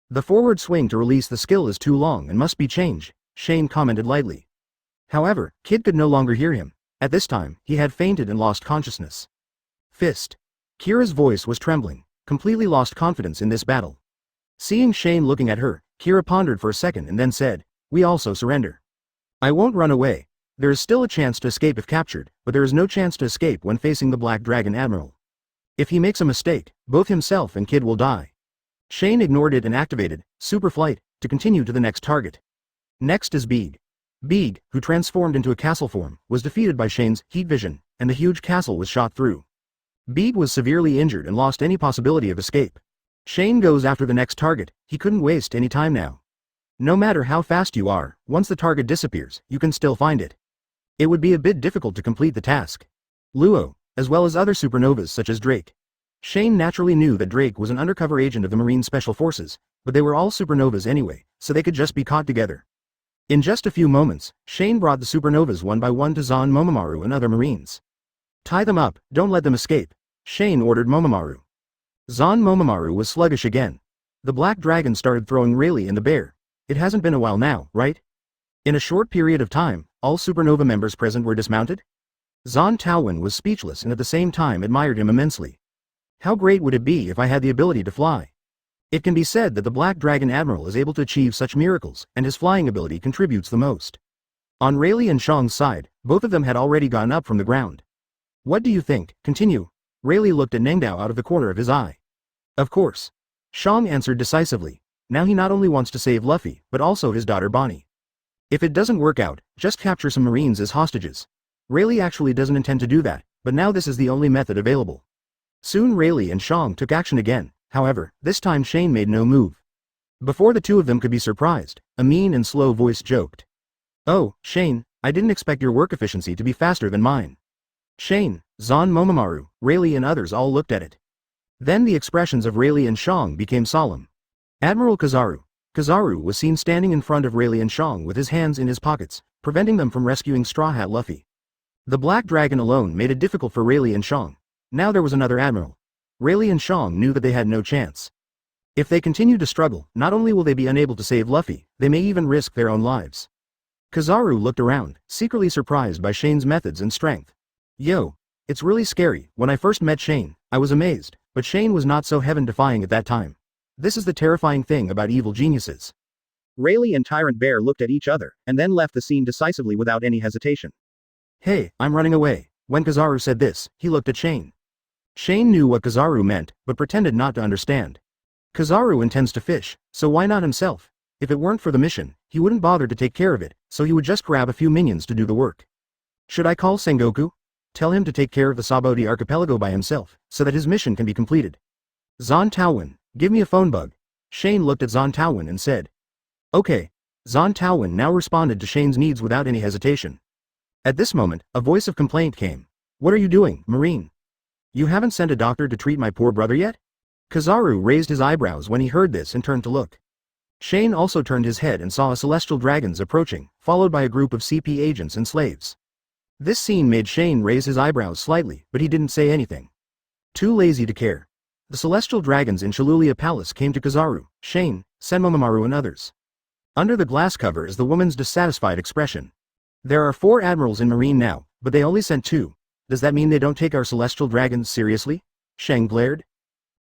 The forward swing to release the skill is too long and must be changed, Shane commented lightly. However, Kid could no longer hear him. At this time, he had fainted and lost consciousness. Fist. Kira's voice was trembling, completely lost confidence in this battle. Seeing Shane looking at her, Kira pondered for a second and then said, we also surrender. I won't run away. There is still a chance to escape if captured, but there is no chance to escape when facing the Black Dragon Admiral. If he makes a mistake, both himself and Kid will die. Shane ignored it and activated Super Flight to continue to the next target. Next is Beeg. Beeg, who transformed into a castle form, was defeated by Shane's heat vision, and the huge castle was shot through. Beeg was severely injured and lost any possibility of escape. Shane goes after the next target. He couldn't waste any time now. No matter how fast you are, once the target disappears, you can still find it. It would be a bit difficult to complete the task. Luo, as well as other supernovas such as Drake. Shane naturally knew that Drake was an undercover agent of the Marine Special Forces, but they were all supernovas anyway, so they could just be caught together. In just a few moments, Shane brought the supernovas one by one to Zan Momomaru and other Marines. Tie them up, don't let them escape, Shane ordered Momomaru. Zan Momomaru was sluggish again. The Black Dragon started throwing Rayleigh and the bear. It hasn't been a while now, right? In a short period of time, all supernova members present were dismounted? Zan Taowen was speechless and at the same time admired him immensely. How great would it be if I had the ability to fly? It can be said that the Black Dragon Admiral is able to achieve such miracles, and his flying ability contributes the most. On Rayleigh and Shang's side, both of them had already gone up from the ground. What do you think? Continue. Rayleigh looked at Nengdao out of the corner of his eye. Of course. Shang answered decisively. Now he not only wants to save Luffy, but also his daughter Bonnie. If it doesn't work out, just capture some Marines as hostages. Rayleigh actually doesn't intend to do that, but now this is the only method available. Soon Rayleigh and Shang took action again. However, this time Shane made no move. Before the two of them could be surprised, a mean and slow voice joked. Oh, Shane, I didn't expect your work efficiency to be faster than mine. Shane, Zan Momomaru, Rayleigh and others all looked at it. Then the expressions of Rayleigh and Shang became solemn. Admiral Kizaru. Kizaru was seen standing in front of Rayleigh and Shang with his hands in his pockets, preventing them from rescuing Straw Hat Luffy. The Black Dragon alone made it difficult for Rayleigh and Shang. Now there was another admiral. Rayleigh and Shang knew that they had no chance. If they continued to struggle, not only will they be unable to save Luffy, they may even risk their own lives. Kizaru looked around, secretly surprised by Shane's methods and strength. Yo, it's really scary. When I first met Shane, I was amazed, but Shane was not so heaven-defying at that time. This is the terrifying thing about evil geniuses. Rayleigh and Tyrant Bear looked at each other, and then left the scene decisively without any hesitation. Hey, I'm running away. When Kizaru said this, he looked at Shane. Shane knew what Kizaru meant, but pretended not to understand. Kizaru intends to fish, so why not himself? If it weren't for the mission, he wouldn't bother to take care of it, so he would just grab a few minions to do the work. Should I call Sengoku? Tell him to take care of the Sabaody archipelago by himself, so that his mission can be completed. Zan Taowen, give me a phone bug. Shane looked at Zan Taowen and said. Okay. Zan Taowen now responded to Shane's needs without any hesitation. At this moment, a voice of complaint came. What are you doing, Marine? You haven't sent a doctor to treat my poor brother yet? Kizaru raised his eyebrows when he heard this and turned to look. Shane also turned his head and saw a celestial dragons approaching, followed by a group of CP agents and slaves. This scene made Shane raise his eyebrows slightly, but he didn't say anything. Too lazy to care. The celestial dragons in Shilulia Palace came to Kizaru, Shane, Senmomomaru and others. Under the glass cover is the woman's dissatisfied expression. There are 4 admirals in Marine now, but they only sent 2. Does that mean they don't take our celestial dragons seriously? Shang glared.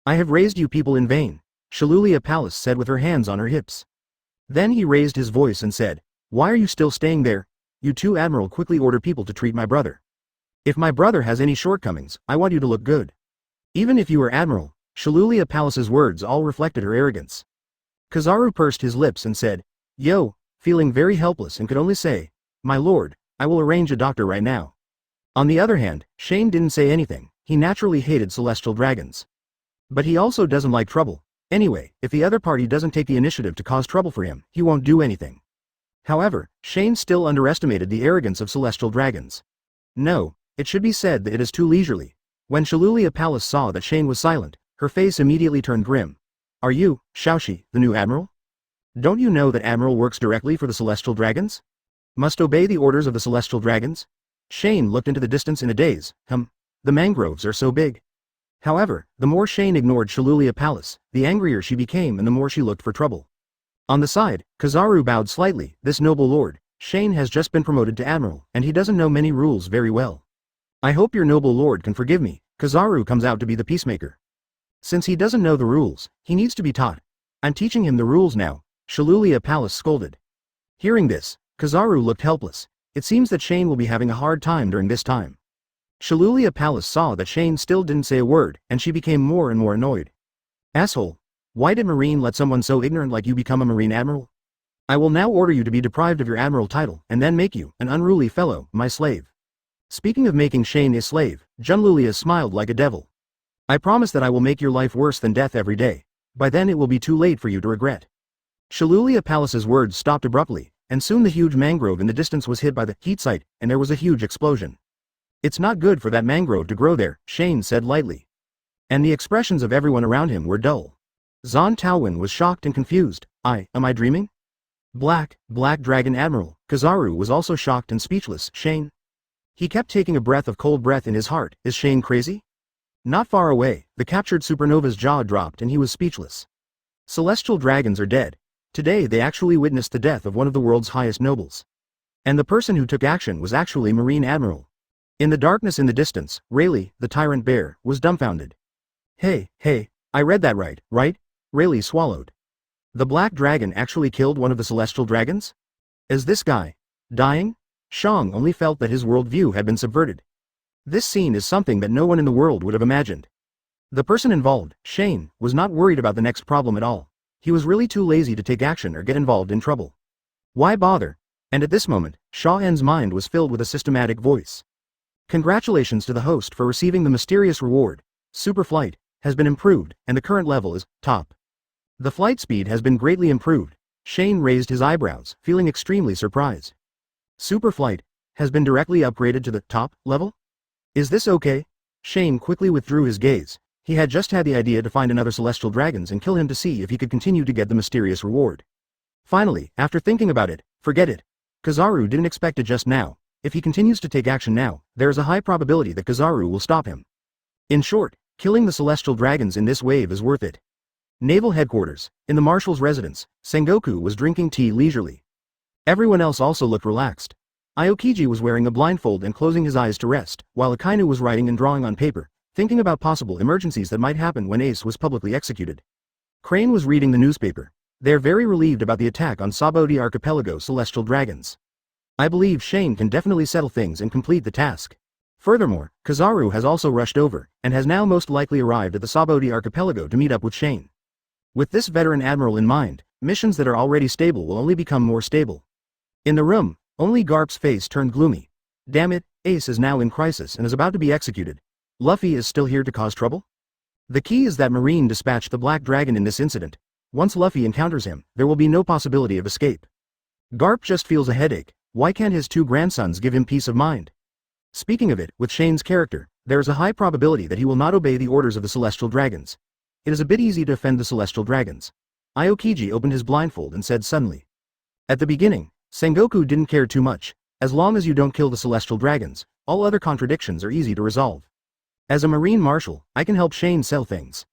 I have raised you people in vain, Shilulia Palace said with her hands on her hips. Then he raised his voice and said, why are you still staying there? You 2 admiral quickly order people to treat my brother. If my brother has any shortcomings, I want you to look good. Even if you are admiral, Shilulia Palace's words all reflected her arrogance. Kizaru pursed his lips and said, yo, feeling very helpless and could only say, my lord, I will arrange a doctor right now. On the other hand, Shane didn't say anything. He naturally hated celestial dragons. But he also doesn't like trouble. Anyway, if the other party doesn't take the initiative to cause trouble for him, he won't do anything. However, Shane still underestimated the arrogance of celestial dragons. No, it should be said that it is too leisurely. When Shilulia Palace saw that Shane was silent, her face immediately turned grim. Are you, Shaoxi, the new admiral? Don't you know that admiral works directly for the celestial dragons? Must obey the orders of the celestial dragons? Shane looked into the distance in a daze. The mangroves are so big. However, the more Shane ignored Shilulia Palace, the angrier she became and the more she looked for trouble. On the side, Kizaru bowed slightly. This noble lord, Shane has just been promoted to admiral, and he doesn't know many rules very well. I hope your noble lord can forgive me. Kizaru comes out to be the peacemaker. Since he doesn't know the rules, he needs to be taught. I'm teaching him the rules now, Shilulia Palace scolded. Hearing this, Kizaru looked helpless. It seems that Shane will be having a hard time during this time. Shilulia Palace saw that Shane still didn't say a word, and she became more and more annoyed. Asshole. Why did Marine let someone so ignorant like you become a Marine Admiral? I will now order you to be deprived of your Admiral title, and then make you, an unruly fellow, my slave. Speaking of making Shane a slave, Junlulia smiled like a devil. I promise that I will make your life worse than death every day. By then it will be too late for you to regret. Shilulia Palace's words stopped abruptly, and soon the huge mangrove in the distance was hit by the heat sight, and there was a huge explosion. It's not good for that mangrove to grow there, Shane said lightly. And the expressions of everyone around him were dull. Zon Taowin was shocked and confused. Am I dreaming? Black Dragon Admiral, Kizaru was also shocked and speechless. Shane? He kept taking a breath of cold breath in his heart. Is Shane crazy? Not far away, the captured supernova's jaw dropped and he was speechless. Celestial dragons are dead. Today they actually witnessed the death of one of the world's highest nobles. And the person who took action was actually Marine Admiral. In the darkness in the distance, Rayleigh, the tyrant bear, was dumbfounded. Hey, I read that right? Rayleigh swallowed. The black dragon actually killed one of the celestial dragons? Is this guy dying? Shang only felt that his worldview had been subverted. This scene is something that no one in the world would have imagined. The person involved, Shane, was not worried about the next problem at all. He was really too lazy to take action or get involved in trouble. Why bother? And at this moment, Sha En's mind was filled with a systematic voice. Congratulations to the host for receiving the mysterious reward. Super flight has been improved, and the current level is top. The flight speed has been greatly improved. Shane raised his eyebrows, feeling extremely surprised. Super flight has been directly upgraded to the top level? Is this okay? Shane quickly withdrew his gaze. He had just had the idea to find another celestial dragons and kill him to see if he could continue to get the mysterious reward. Finally, after thinking about it, forget it. Kizaru didn't expect it just now. If he continues to take action now, there is a high probability that Kizaru will stop him. In short, killing the celestial dragons in this wave is worth it. Naval Headquarters, in the Marshal's residence, Sengoku was drinking tea leisurely. Everyone else also looked relaxed. Aokiji was wearing a blindfold and closing his eyes to rest, while Akainu was writing and drawing on paper, thinking about possible emergencies that might happen when Ace was publicly executed. Crane was reading the newspaper. They're very relieved about the attack on Sabaody archipelago celestial dragons. I believe Shane can definitely settle things and complete the task. Furthermore, Kizaru has also rushed over, and has now most likely arrived at the Sabaody archipelago to meet up with Shane. With this veteran admiral in mind, missions that are already stable will only become more stable. In the room, only Garp's face turned gloomy. Damn it, Ace is now in crisis and is about to be executed. Luffy is still here to cause trouble? The key is that Marine dispatched the Black Dragon in this incident. Once Luffy encounters him, there will be no possibility of escape. Garp just feels a headache. Why can't his 2 grandsons give him peace of mind? Speaking of it, with Shane's character, there is a high probability that he will not obey the orders of the celestial dragons. It is a bit easy to offend the celestial dragons. Aokiji opened his blindfold and said suddenly. At the beginning, Sengoku didn't care too much. As long as you don't kill the celestial dragons, all other contradictions are easy to resolve. As a marine marshal, I can help Shane sell things.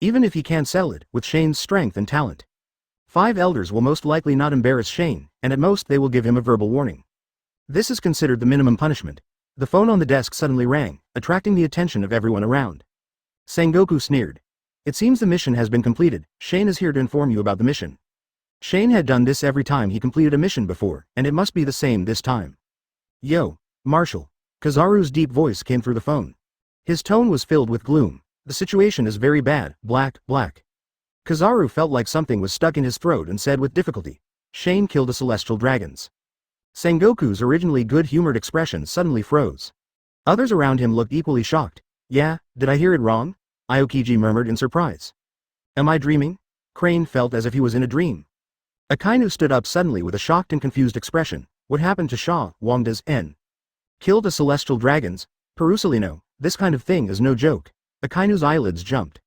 Even if he can't sell it, with Shane's strength and talent. 5 elders will most likely not embarrass Shane, and at most they will give him a verbal warning. This is considered the minimum punishment. The phone on the desk suddenly rang, attracting the attention of everyone around. Sengoku sneered. It seems the mission has been completed. Shane is here to inform you about the mission. Shane had done this every time he completed a mission before, and it must be the same this time. Yo, Marshal. Kizaru's deep voice came through the phone. His tone was filled with gloom. The situation is very bad, black. Kizaru felt like something was stuck in his throat and said with difficulty, Shane killed the celestial dragons. Sengoku's originally good-humored expression suddenly froze. Others around him looked equally shocked. Yeah, did I hear it wrong? Aokiji murmured in surprise. Am I dreaming? Crane felt as if he was in a dream. Akainu stood up suddenly with a shocked and confused expression. What happened to Shaw, Wongda's N? Killed the celestial dragons? Perusalino, this kind of thing is no joke. Akainu's eyelids jumped.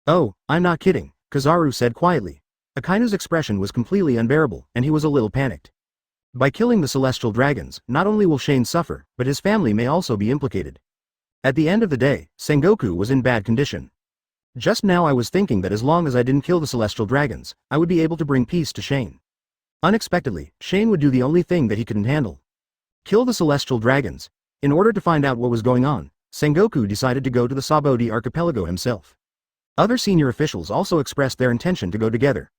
Oh, I'm not kidding, Kizaru said quietly. Akainu's expression was completely unbearable, and he was a little panicked. By killing the celestial dragons, not only will Shane suffer, but his family may also be implicated. At the end of the day, Sengoku was in bad condition. Just now I was thinking that as long as I didn't kill the celestial dragons, I would be able to bring peace to Shane. Unexpectedly, Shane would do the only thing that he couldn't handle. Kill the celestial dragons. In order to find out what was going on, Sengoku decided to go to the Sabaody archipelago himself. Other senior officials also expressed their intention to go together.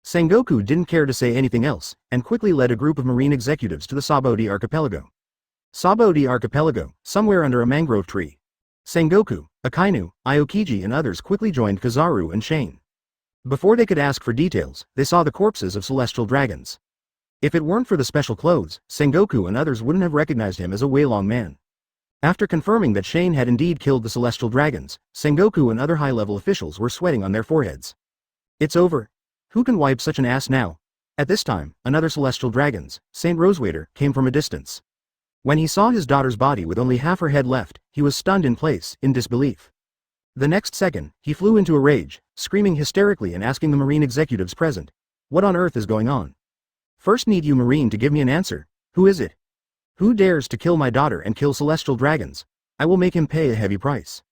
Sengoku didn't care to say anything else, and quickly led a group of marine executives to the Sabaody archipelago. Sabaody archipelago, somewhere under a mangrove tree. Sengoku, Akainu, Aokiji and others quickly joined Kizaru and Shane. Before they could ask for details, they saw the corpses of celestial dragons. If it weren't for the special clothes, Sengoku and others wouldn't have recognized him as a Weilong man. After confirming that Shane had indeed killed the celestial dragons, Sengoku and other high-level officials were sweating on their foreheads. It's over. Who can wipe such an ass now? At this time, another celestial dragons, Saint Rosewater, came from a distance. When he saw his daughter's body with only half her head left, he was stunned in place, in disbelief. The next second, he flew into a rage, screaming hysterically and asking the marine executives present, what on earth is going on? First need you Marine to give me an answer. Who is it? Who dares to kill my daughter and kill celestial dragons? I will make him pay a heavy price.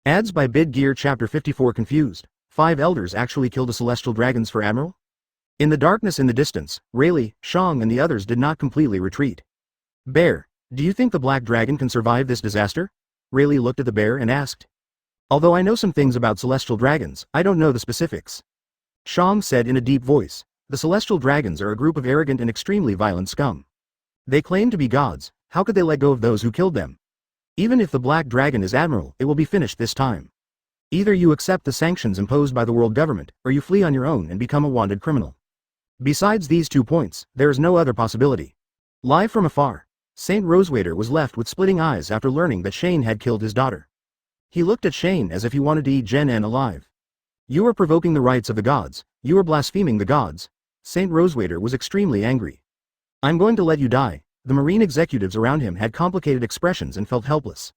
Ads by Bid Gear Chapter 54 Confused. 5 elders actually killed the celestial dragons for Admiral? In the darkness in the distance, Rayleigh, Shang and the others did not completely retreat. Bear, do you think the black dragon can survive this disaster? Rayleigh looked at the bear and asked. Although I know some things about celestial dragons, I don't know the specifics. Shang said in a deep voice. The celestial dragons are a group of arrogant and extremely violent scum. They claim to be gods. How could they let go of those who killed them? Even if the black dragon is admiral, it will be finished this time. Either you accept the sanctions imposed by the world government, or you flee on your own and become a wanted criminal. Besides these 2 points, there is no other possibility. Live from afar, Saint Rosewater was left with splitting eyes after learning that Shane had killed his daughter. He looked at Shane as if he wanted to eat Jen N alive. You are provoking the rights of the gods. You are blaspheming the gods. Saint Rosewater was extremely angry. I'm going to let you die. The marine executives around him had complicated expressions and felt helpless.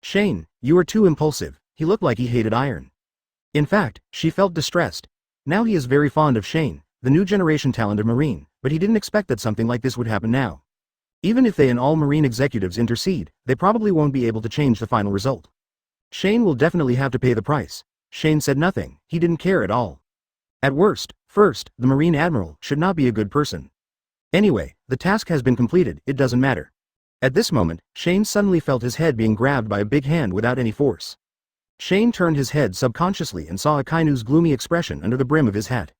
Shane, you are too impulsive. He looked like he hated iron. In fact, she felt distressed. Now he is very fond of Shane, the new generation talent of Marine, but he didn't expect that something like this would happen now. Even if they and all Marine executives intercede, they probably won't be able to change the final result. Shane will definitely have to pay the price. Shane said nothing. He didn't care at all. At worst, first, the Marine Admiral should not be a good person. Anyway, the task has been completed, it doesn't matter. At this moment, Shane suddenly felt his head being grabbed by a big hand without any force. Shane turned his head subconsciously and saw Akainu's gloomy expression under the brim of his hat.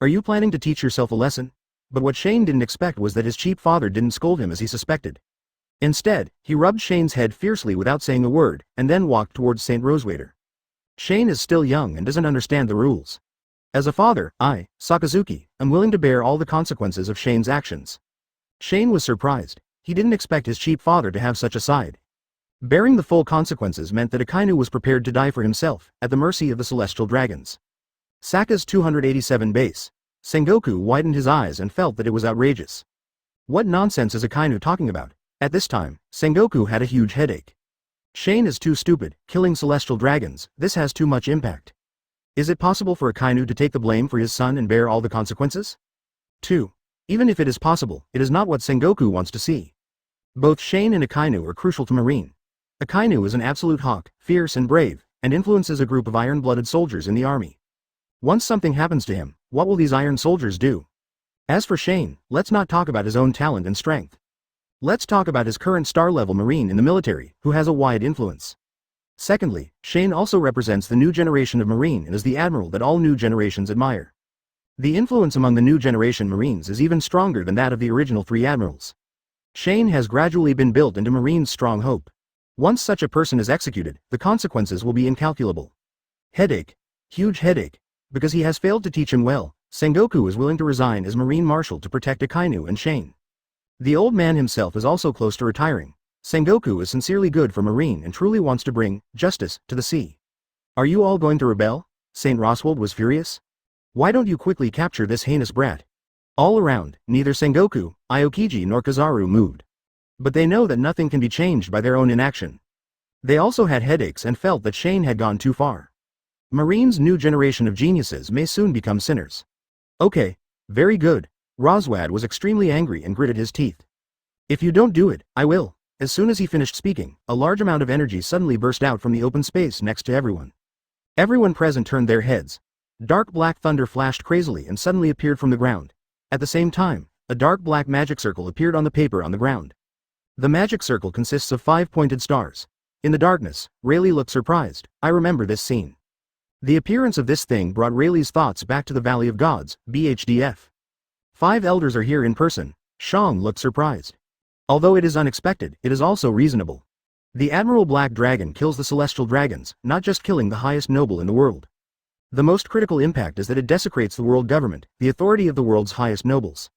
Are you planning to teach yourself a lesson? But what Shane didn't expect was that his cheap father didn't scold him as he suspected. Instead, he rubbed Shane's head fiercely without saying a word, and then walked towards Saint Rosewater. Shane is still young and doesn't understand the rules. As a father, I, Sakazuki, am willing to bear all the consequences of Shane's actions. Shane was surprised. He didn't expect his cheap father to have such a side. Bearing the full consequences meant that Akainu was prepared to die for himself, at the mercy of the celestial dragons. Saka's 287 base. Sengoku widened his eyes and felt that it was outrageous. What nonsense is Akainu talking about? At this time, Sengoku had a huge headache. Shane is too stupid, killing celestial dragons, this has too much impact. Is it possible for Akainu to take the blame for his son and bear all the consequences? 2. Even if it is possible, it is not what Sengoku wants to see. Both Shane and Akainu are crucial to Marine. Akainu is an absolute hawk, fierce and brave, and influences a group of iron-blooded soldiers in the army. Once something happens to him, what will these iron soldiers do? As for Shane, let's not talk about his own talent and strength. Let's talk about his current star-level Marine in the military, who has a wide influence. Secondly, Shane also represents the new generation of Marine and is the admiral that all new generations admire. The influence among the new generation Marines is even stronger than that of the original 3 admirals. Shane has gradually been built into Marine's strong hope. Once such a person is executed, the consequences will be incalculable. Headache. Huge headache. Because he has failed to teach him well, Sengoku is willing to resign as Marine Marshal to protect Akainu and Shane. The old man himself is also close to retiring. Sengoku is sincerely good for Marine and truly wants to bring justice to the sea. Are you all going to rebel? St. Roswald was furious. Why don't you quickly capture this heinous brat? All around, neither Sengoku, Aokiji nor Kizaru moved. But they know that nothing can be changed by their own inaction. They also had headaches and felt that Shane had gone too far. Marine's new generation of geniuses may soon become sinners. Okay, very good. Roswad was extremely angry and gritted his teeth. If you don't do it, I will. As soon as he finished speaking, a large amount of energy suddenly burst out from the open space next to everyone. Everyone present turned their heads. Dark black thunder flashed crazily and suddenly appeared from the ground. At the same time, a dark black magic circle appeared on the paper on the ground. The magic circle consists of 5 pointed stars. In the darkness, Rayleigh looked surprised. I remember this scene. The appearance of this thing brought Rayleigh's thoughts back to the Valley of Gods, BHDF. 5 elders are here in person. Shang looked surprised. Although it is unexpected, it is also reasonable. The Admiral Black Dragon kills the celestial dragons, not just killing the highest noble in the world. The most critical impact is that it desecrates the world government, the authority of the world's highest nobles.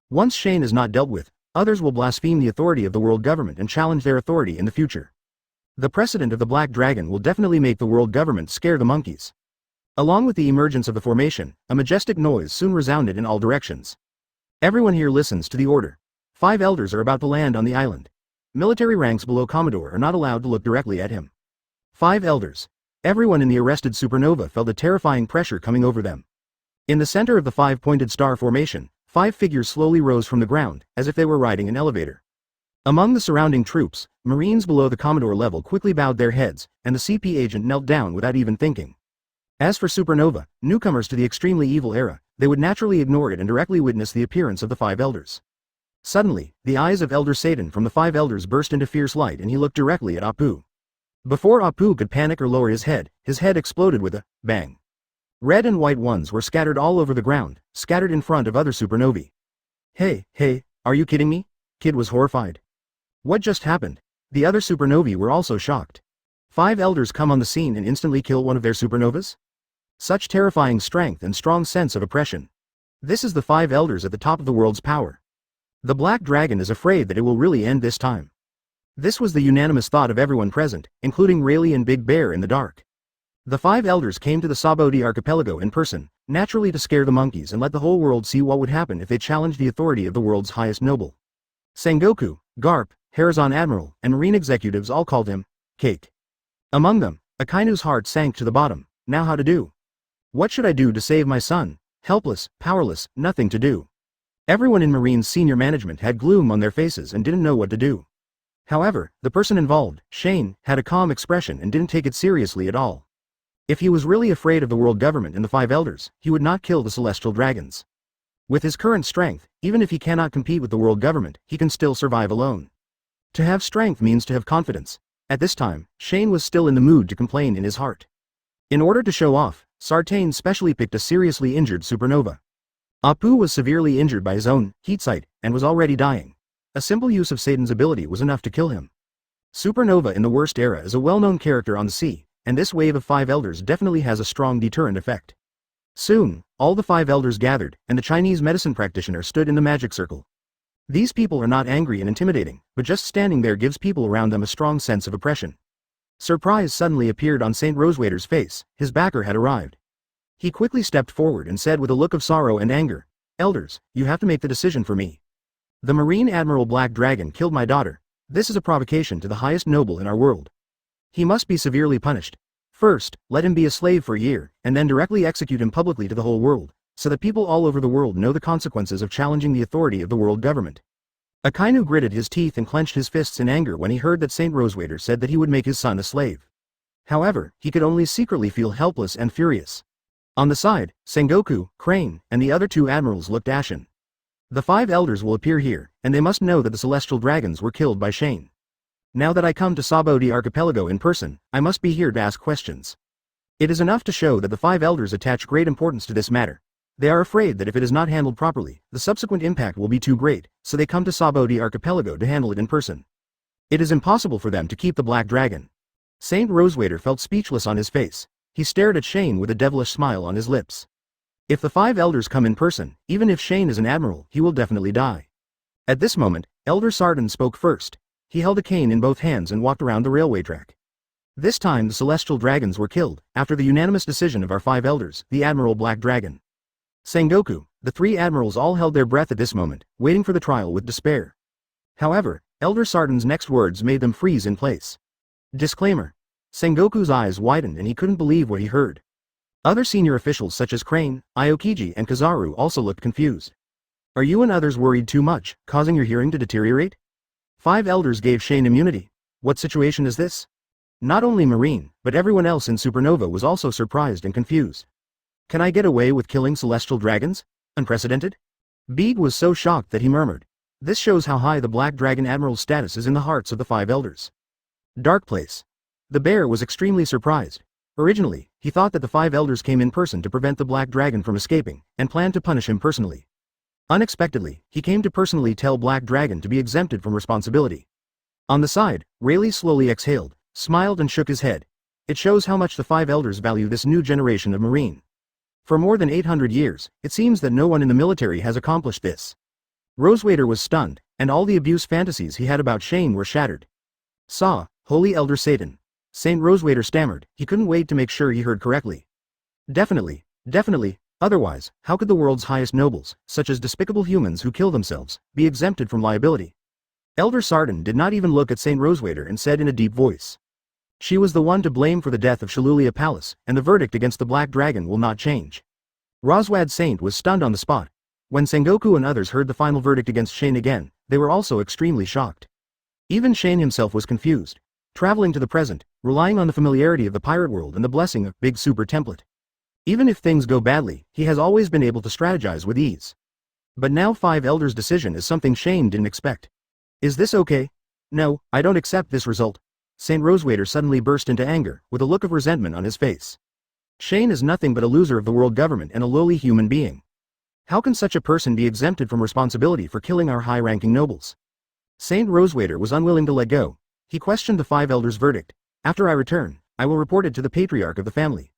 Once Shane is not dealt with, others will blaspheme the authority of the world government and challenge their authority in the future. The precedent of the Black Dragon will definitely make the world government scare the monkeys. Along with the emergence of the formation, a majestic noise soon resounded in all directions. Everyone here listens to the order. 5 elders are about to land on the island. Military ranks below Commodore are not allowed to look directly at him. 5 elders. Everyone in the arrested supernova felt a terrifying pressure coming over them. In the center of the 5-pointed star formation, 5 figures slowly rose from the ground, as if they were riding an elevator. Among the surrounding troops, Marines below the Commodore level quickly bowed their heads, and the CP agent knelt down without even thinking. As for Supernova, newcomers to the extremely evil era, they would naturally ignore it and directly witness the appearance of the 5 elders. Suddenly, the eyes of Elder Satan from the 5 elders burst into fierce light and he looked directly at Apu. Before Apu could panic or lower his head exploded with a bang. Red and white ones were scattered all over the ground, scattered in front of other supernovae. Hey, are you kidding me? Kid was horrified. What just happened? The other supernovae were also shocked. 5 elders come on the scene and instantly kill one of their supernovas? Such terrifying strength and strong sense of oppression. This is the 5 elders at the top of the world's power. The Black Dragon is afraid that it will really end this time. This was the unanimous thought of everyone present, including Rayleigh and Big Bear in the dark. The 5 elders came to the Sabaody archipelago in person, naturally to scare the monkeys and let the whole world see what would happen if they challenged the authority of the world's highest noble. Sengoku, Garp, Harazan Admiral, and Marine executives all called him Cake. Among them, Akainu's heart sank to the bottom. Now how to do? What should I do to save my son? Helpless, powerless, nothing to do. Everyone in Marine's senior management had gloom on their faces and didn't know what to do. However, the person involved, Shane, had a calm expression and didn't take it seriously at all. If he was really afraid of the world government and the 5 elders, he would not kill the celestial dragons. With his current strength, even if he cannot compete with the world government, he can still survive alone. To have strength means to have confidence. At this time, Shane was still in the mood to complain in his heart. In order to show off, Sartain specially picked a seriously injured supernova. Apu was severely injured by his own heat sight and was already dying. A simple use of Satan's ability was enough to kill him. Supernova in the worst era is a well-known character on the sea, and this wave of 5 elders definitely has a strong deterrent effect. Soon, all the 5 elders gathered, and the Chinese medicine practitioner stood in the magic circle. These people are not angry and intimidating, but just standing there gives people around them a strong sense of oppression. Surprise suddenly appeared on St. Rosewater's face. His backer had arrived. He quickly stepped forward and said with a look of sorrow and anger, "Elders, you have to make the decision for me. The Marine Admiral Black Dragon killed my daughter. This is a provocation to the highest noble in our world. He must be severely punished. First, let him be a slave for a year, and then directly execute him publicly to the whole world, so that people all over the world know the consequences of challenging the authority of the world government. Akainu gritted his teeth and clenched his fists in anger when he heard that Saint Rosewater said that he would make his son a slave. However, he could only secretly feel helpless and furious. On the side, Sengoku, Crane, and the other 2 admirals looked ashen. The 5 elders will appear here, and they must know that the celestial dragons were killed by Shane. Now that I come to Sabaody archipelago in person, I must be here to ask questions. It is enough to show that the 5 elders attach great importance to this matter. They are afraid that if it is not handled properly, the subsequent impact will be too great, so they come to Sabaody archipelago to handle it in person. It is impossible for them to keep the black dragon. Saint Rosewater felt speechless on his face. He stared at Shane with a devilish smile on his lips. If the 5 elders come in person, even if Shane is an admiral, he will definitely die. At this moment, Elder Sarden spoke first. He held a cane in both hands and walked around the railway track. This time the celestial dragons were killed, after the unanimous decision of our 5 elders, the Admiral Black Dragon. Sengoku, the 3 admirals all held their breath at this moment, waiting for the trial with despair. However, Elder Sarden's next words made them freeze in place. Disclaimer. Sengoku's eyes widened and he couldn't believe what he heard. Other senior officials such as Crane, Aokiji and Kizaru also looked confused. Are you and others worried too much, causing your hearing to deteriorate? 5 elders gave Shane immunity. What situation is this? Not only Marine, but everyone else in Supernova was also surprised and confused. Can I get away with killing celestial dragons? Unprecedented? Beeg was so shocked that he murmured. This shows how high the Black Dragon Admiral's status is in the hearts of the 5 elders. Dark place. The bear was extremely surprised. Originally, he thought that the 5 elders came in person to prevent the Black Dragon from escaping, and planned to punish him personally. Unexpectedly, he came to personally tell Black Dragon to be exempted from responsibility. On the side, Rayleigh slowly exhaled, smiled and shook his head. It shows how much the 5 elders value this new generation of Marine. For more than 800 years, it seems that no one in the military has accomplished this. Rosewater was stunned, and all the abuse fantasies he had about Shane were shattered. Holy Elder Satan. Saint Rosewater stammered. He couldn't wait to make sure he heard correctly. Definitely, otherwise, how could the world's highest nobles, such as despicable humans who kill themselves, be exempted from liability? Elder Sarden did not even look at Saint Rosewater and said in a deep voice. She was the one to blame for the death of Shalulia Palace, and the verdict against the Black Dragon will not change. Roswad Saint was stunned on the spot. When Sengoku and others heard the final verdict against Shane again, they were also extremely shocked. Even Shane himself was confused. Traveling to the present, relying on the familiarity of the pirate world and the blessing of Big Super Template. Even if things go badly, he has always been able to strategize with ease. But now 5 elders' decision is something Shane didn't expect. Is this okay? No, I don't accept this result. Saint Rosewater suddenly burst into anger, with a look of resentment on his face. Shane is nothing but a loser of the world government and a lowly human being. How can such a person be exempted from responsibility for killing our high-ranking nobles? Saint Rosewater was unwilling to let go. He questioned the 5 elders' verdict. After I return, I will report it to the patriarch of the family.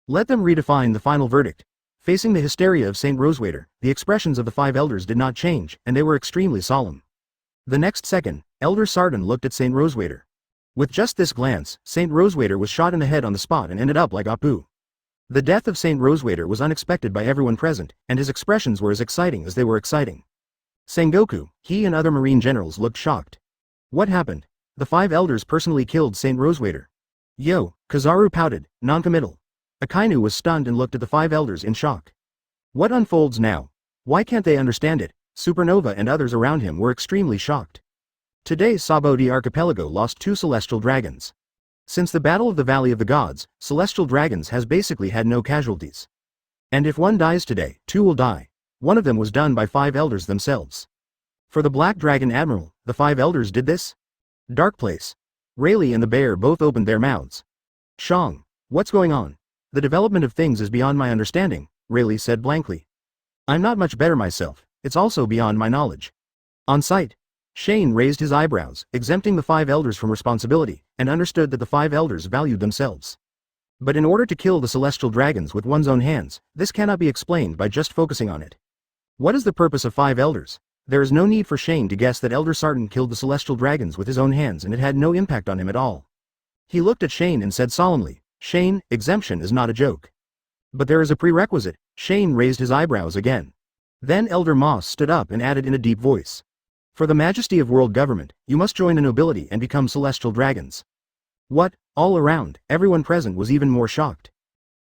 Let them redefine the final verdict. Facing the hysteria of Saint Rosewater, the expressions of the 5 elders did not change, and they were extremely solemn. The next second, Elder Sarden looked at Saint Rosewater. With just this glance, Saint Rosewater was shot in the head on the spot and ended up like Apu. The death of Saint Rosewater was unexpected by everyone present, and his expressions were as exciting as they were exciting. Sengoku, he and other Marine generals looked shocked. What happened? The 5 elders personally killed Saint Rosewater. Yo, Kizaru pouted, non-committal. Akainu was stunned and looked at the 5 elders in shock. What unfolds now? Why can't they understand it? Supernova and others around him were extremely shocked. Today Sabaody archipelago lost 2 celestial dragons. Since the Battle of the Valley of the Gods, celestial dragons has basically had no casualties. And if one dies today, 2 will die. One of them was done by 5 elders themselves. For the Black Dragon Admiral, the 5 elders did this? Dark place. Rayleigh and the bear both opened their mouths. Shang, what's going on? The development of things is beyond my understanding, Rayleigh said blankly. I'm not much better myself, it's also beyond my knowledge. On sight, Shane raised his eyebrows, exempting the 5 elders from responsibility, and understood that the 5 elders valued themselves. But in order to kill the celestial dragons with one's own hands, this cannot be explained by just focusing on it. What is the purpose of 5 elders? There is no need for Shane to guess that Elder Sarden killed the celestial dragons with his own hands and it had no impact on him at all. He looked at Shane and said solemnly, Shane, exemption is not a joke. But there is a prerequisite. Shane raised his eyebrows again. Then Elder Moss stood up and added in a deep voice. For the majesty of world government, you must join the nobility and become celestial dragons. What? All around, everyone present was even more shocked.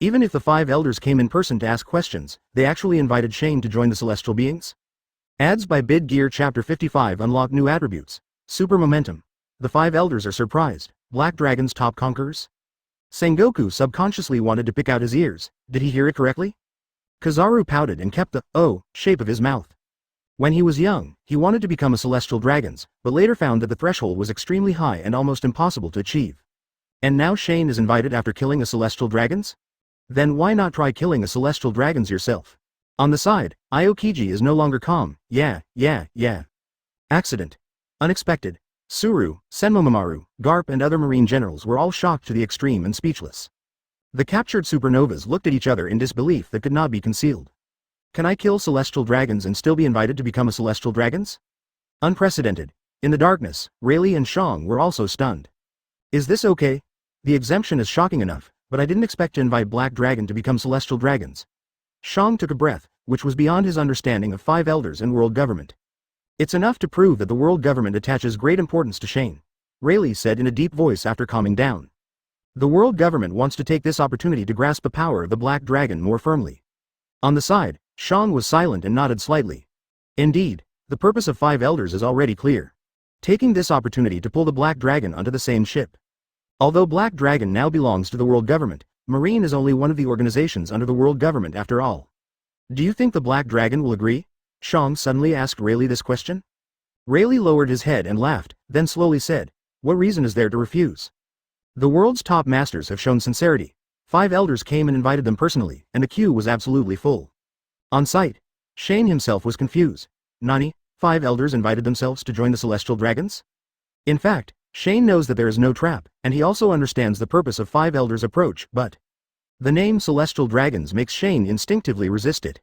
Even if the 5 elders came in person to ask questions, they actually invited Shane to join the celestial beings? Ads by Bid Gear Chapter 55 unlock new attributes. Super momentum. The 5 elders are surprised. Black Dragon's top conquerors? Sengoku subconsciously wanted to pick out his ears. Did he hear it correctly? Kizaru pouted and kept the shape of his mouth. When he was young, he wanted to become a celestial dragon, but later found that the threshold was extremely high and almost impossible to achieve. And now Shane is invited after killing a celestial dragon? Then why not try killing a celestial dragon yourself? On the side, Aokiji is no longer calm. Yeah. Accident. Unexpected. Suru, Senmomomaru, Garp and other marine generals were all shocked to the extreme and speechless. The captured supernovas looked at each other in disbelief that could not be concealed. Can I kill celestial dragons and still be invited to become a celestial dragons? Unprecedented. In the darkness, Rayleigh and Shang were also stunned. Is this okay? The exemption is shocking enough, but I didn't expect to invite Black Dragon to become celestial dragons. Shang took a breath, which was beyond his understanding of 5 elders and world government. It's enough to prove that the world government attaches great importance to Shane, Rayleigh said in a deep voice after calming down. The world government wants to take this opportunity to grasp the power of the Black Dragon more firmly. On the side, Shang was silent and nodded slightly. Indeed, the purpose of 5 elders is already clear. Taking this opportunity to pull the Black Dragon onto the same ship. Although Black Dragon now belongs to the world government, Marine is only one of the organizations under the world government after all. Do you think the Black Dragon will agree? Shang suddenly asked Rayleigh this question. Rayleigh lowered his head and laughed, then slowly said, what reason is there to refuse? The world's top masters have shown sincerity. 5 elders came and invited them personally, and the queue was absolutely full. On sight, Shane himself was confused. Nani, 5 elders invited themselves to join the celestial dragons? In fact, Shane knows that there is no trap, and he also understands the purpose of 5 elders' approach, but the name celestial dragons makes Shane instinctively resist it.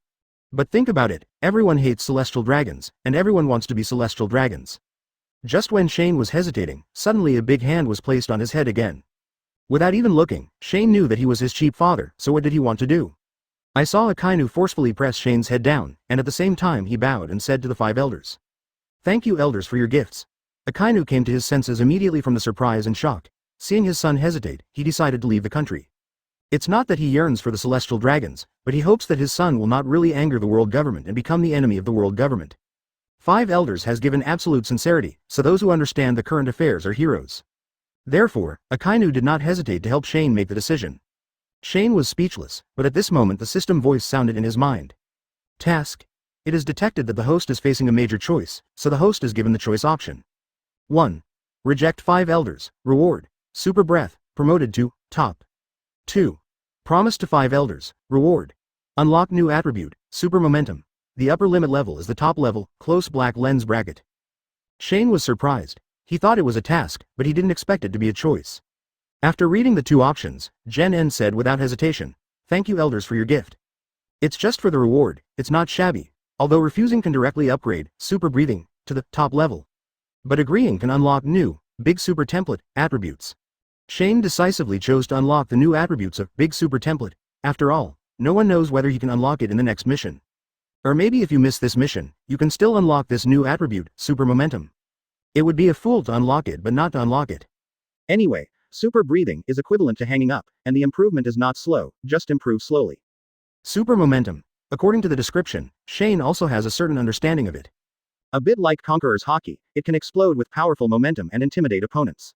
But think about it, everyone hates celestial dragons, and everyone wants to be celestial dragons. Just when Shane was hesitating, suddenly a big hand was placed on his head again. Without even looking, Shane knew that he was his cheap father, so what did he want to do? I saw Akainu forcefully press Shane's head down, and at the same time he bowed and said to the 5 elders. Thank you elders for your gifts. Akainu came to his senses immediately from the surprise and shock. Seeing his son hesitate, he decided to leave the country. It's not that he yearns for the celestial dragons, but he hopes that his son will not really anger the world government and become the enemy of the world government. 5 elders has given absolute sincerity, so those who understand the current affairs are heroes. Therefore, Akainu did not hesitate to help Shane make the decision. Shane was speechless, but at this moment the system voice sounded in his mind. Task. It is detected that the host is facing a major choice, so the host is given the choice option. 1. Reject 5 elders, reward, super breath, promoted to top. 2. Promise to 5 elders, reward. Unlock new attribute, super momentum. The upper limit level is the top level, close black lens bracket. Shane was surprised. He thought it was a task, but he didn't expect it to be a choice. After reading the 2 options, Gen N said without hesitation, thank you elders for your gift. It's just for the reward, it's not shabby, although refusing can directly upgrade, super breathing, to the top level. But agreeing can unlock new, big super template, attributes. Shane decisively chose to unlock the new attributes of Big Super Template. After all, no one knows whether he can unlock it in the next mission. Or maybe if you miss this mission, you can still unlock this new attribute, Super Momentum. It would be a fool to unlock it but not to unlock it. Anyway, super breathing is equivalent to hanging up, and the improvement is not slow, just improve slowly. Super Momentum. According to the description, Shane also has a certain understanding of it. A bit like Conqueror's Hockey, it can explode with powerful momentum and intimidate opponents.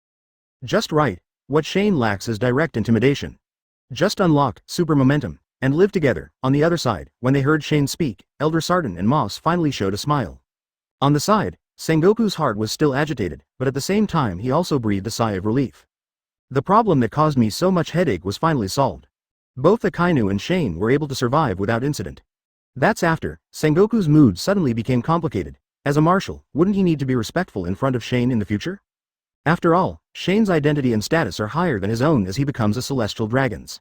Just right. What Shane lacks is direct intimidation. Just unlock super momentum, and live together. On the other side, when they heard Shane speak, Elder Sarden and Moss finally showed a smile. On the side, Sengoku's heart was still agitated, but at the same time he also breathed a sigh of relief. The problem that caused me so much headache was finally solved. Both Akainu and Shane were able to survive without incident. That's after, Sengoku's mood suddenly became complicated. As a marshal, wouldn't he need to be respectful in front of Shane in the future? After all, Shane's identity and status are higher than his own as he becomes a celestial dragons.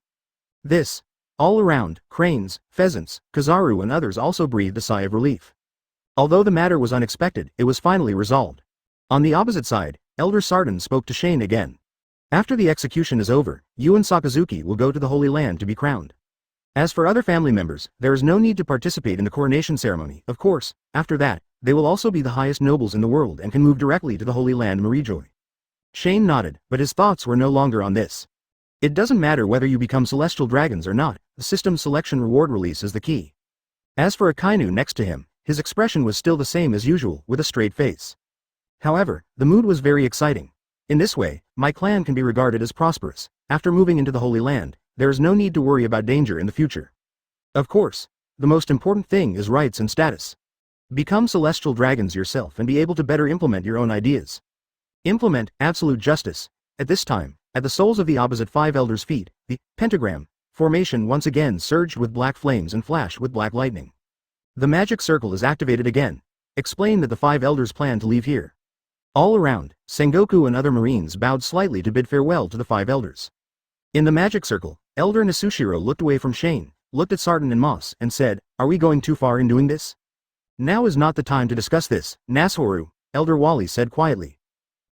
This. All around, cranes, pheasants, Kizaru and others also breathed a sigh of relief. Although the matter was unexpected, it was finally resolved. On the opposite side, Elder Sarden spoke to Shane again. After the execution is over, you and Sakazuki will go to the Holy Land to be crowned. As for other family members, there is no need to participate in the coronation ceremony, of course. After that, they will also be the highest nobles in the world and can move directly to the Holy Land Marijoy. Shane nodded, but his thoughts were no longer on this. It doesn't matter whether you become celestial dragons or not, the system's selection reward release is the key. As for Akainu next to him, his expression was still the same as usual, with a straight face. However, the mood was very exciting. In this way, my clan can be regarded as prosperous. After moving into the Holy Land, there is no need to worry about danger in the future. Of course, the most important thing is rights and status. Become celestial dragons yourself and be able to better implement your own ideas. Implement absolute justice. At this time, at the soles of the opposite five elders' feet, the pentagram formation once again surged with black flames and flashed with black lightning. The magic circle is activated again. Explain that the five elders plan to leave here. All around, Sengoku and other marines bowed slightly to bid farewell to the five elders. In the magic circle, Elder Nasushiro looked away from Shane, looked at Sarton and Moss, and said, "Are we going too far in doing this?" "Now is not the time to discuss this, Nashoru," Elder Wally said quietly.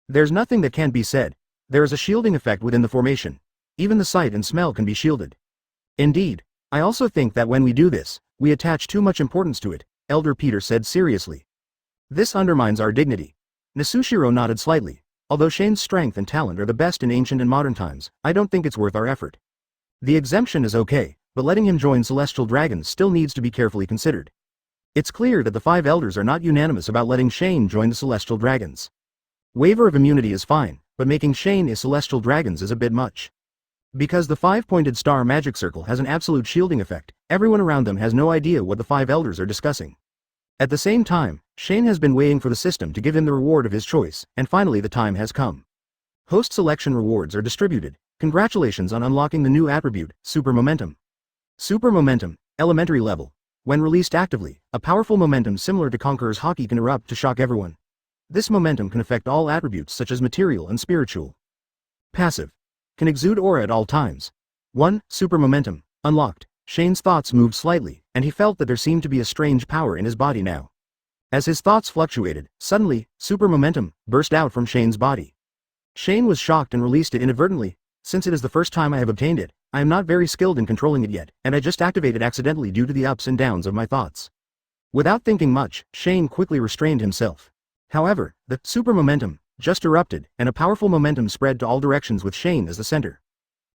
"There's nothing that can't be said. There is a shielding effect within the formation. Even the sight and smell can be shielded. Indeed, I also think that when we do this, we attach too much importance to it," Elder Peter said seriously. "This undermines our dignity." Nasushiro nodded slightly. "Although Shane's strength and talent are the best in ancient and modern times, I don't think it's worth our effort. The exemption is okay, but letting him join celestial dragons still needs to be carefully considered. It's clear that the five elders are not unanimous about letting Shane join the celestial dragons. Waiver of immunity is fine, but making Shane a celestial dragons is a bit much. Because the five-pointed star magic circle has an absolute shielding effect, everyone around them has no idea what the five elders are discussing. At the same time, Shane has been waiting for the system to give him the reward of his choice, and finally the time has come. Host selection rewards are distributed. Congratulations on unlocking the new attribute, Super Momentum. Super Momentum, elementary level. When released actively, a powerful momentum similar to Conqueror's Haki can erupt to shock everyone. This momentum can affect all attributes such as material and spiritual. Passive. Can exude aura at all times. 1. Super Momentum, unlocked. Shane's thoughts moved slightly, and he felt that there seemed to be a strange power in his body now. As his thoughts fluctuated, suddenly, Super Momentum burst out from Shane's body. Shane was shocked and released it inadvertently. "Since it is the first time I have obtained it, I am not very skilled in controlling it yet, and I just activated accidentally due to the ups and downs of my thoughts." Without thinking much, Shane quickly restrained himself. However, the Super Momentum just erupted, and a powerful momentum spread to all directions with Shane as the center.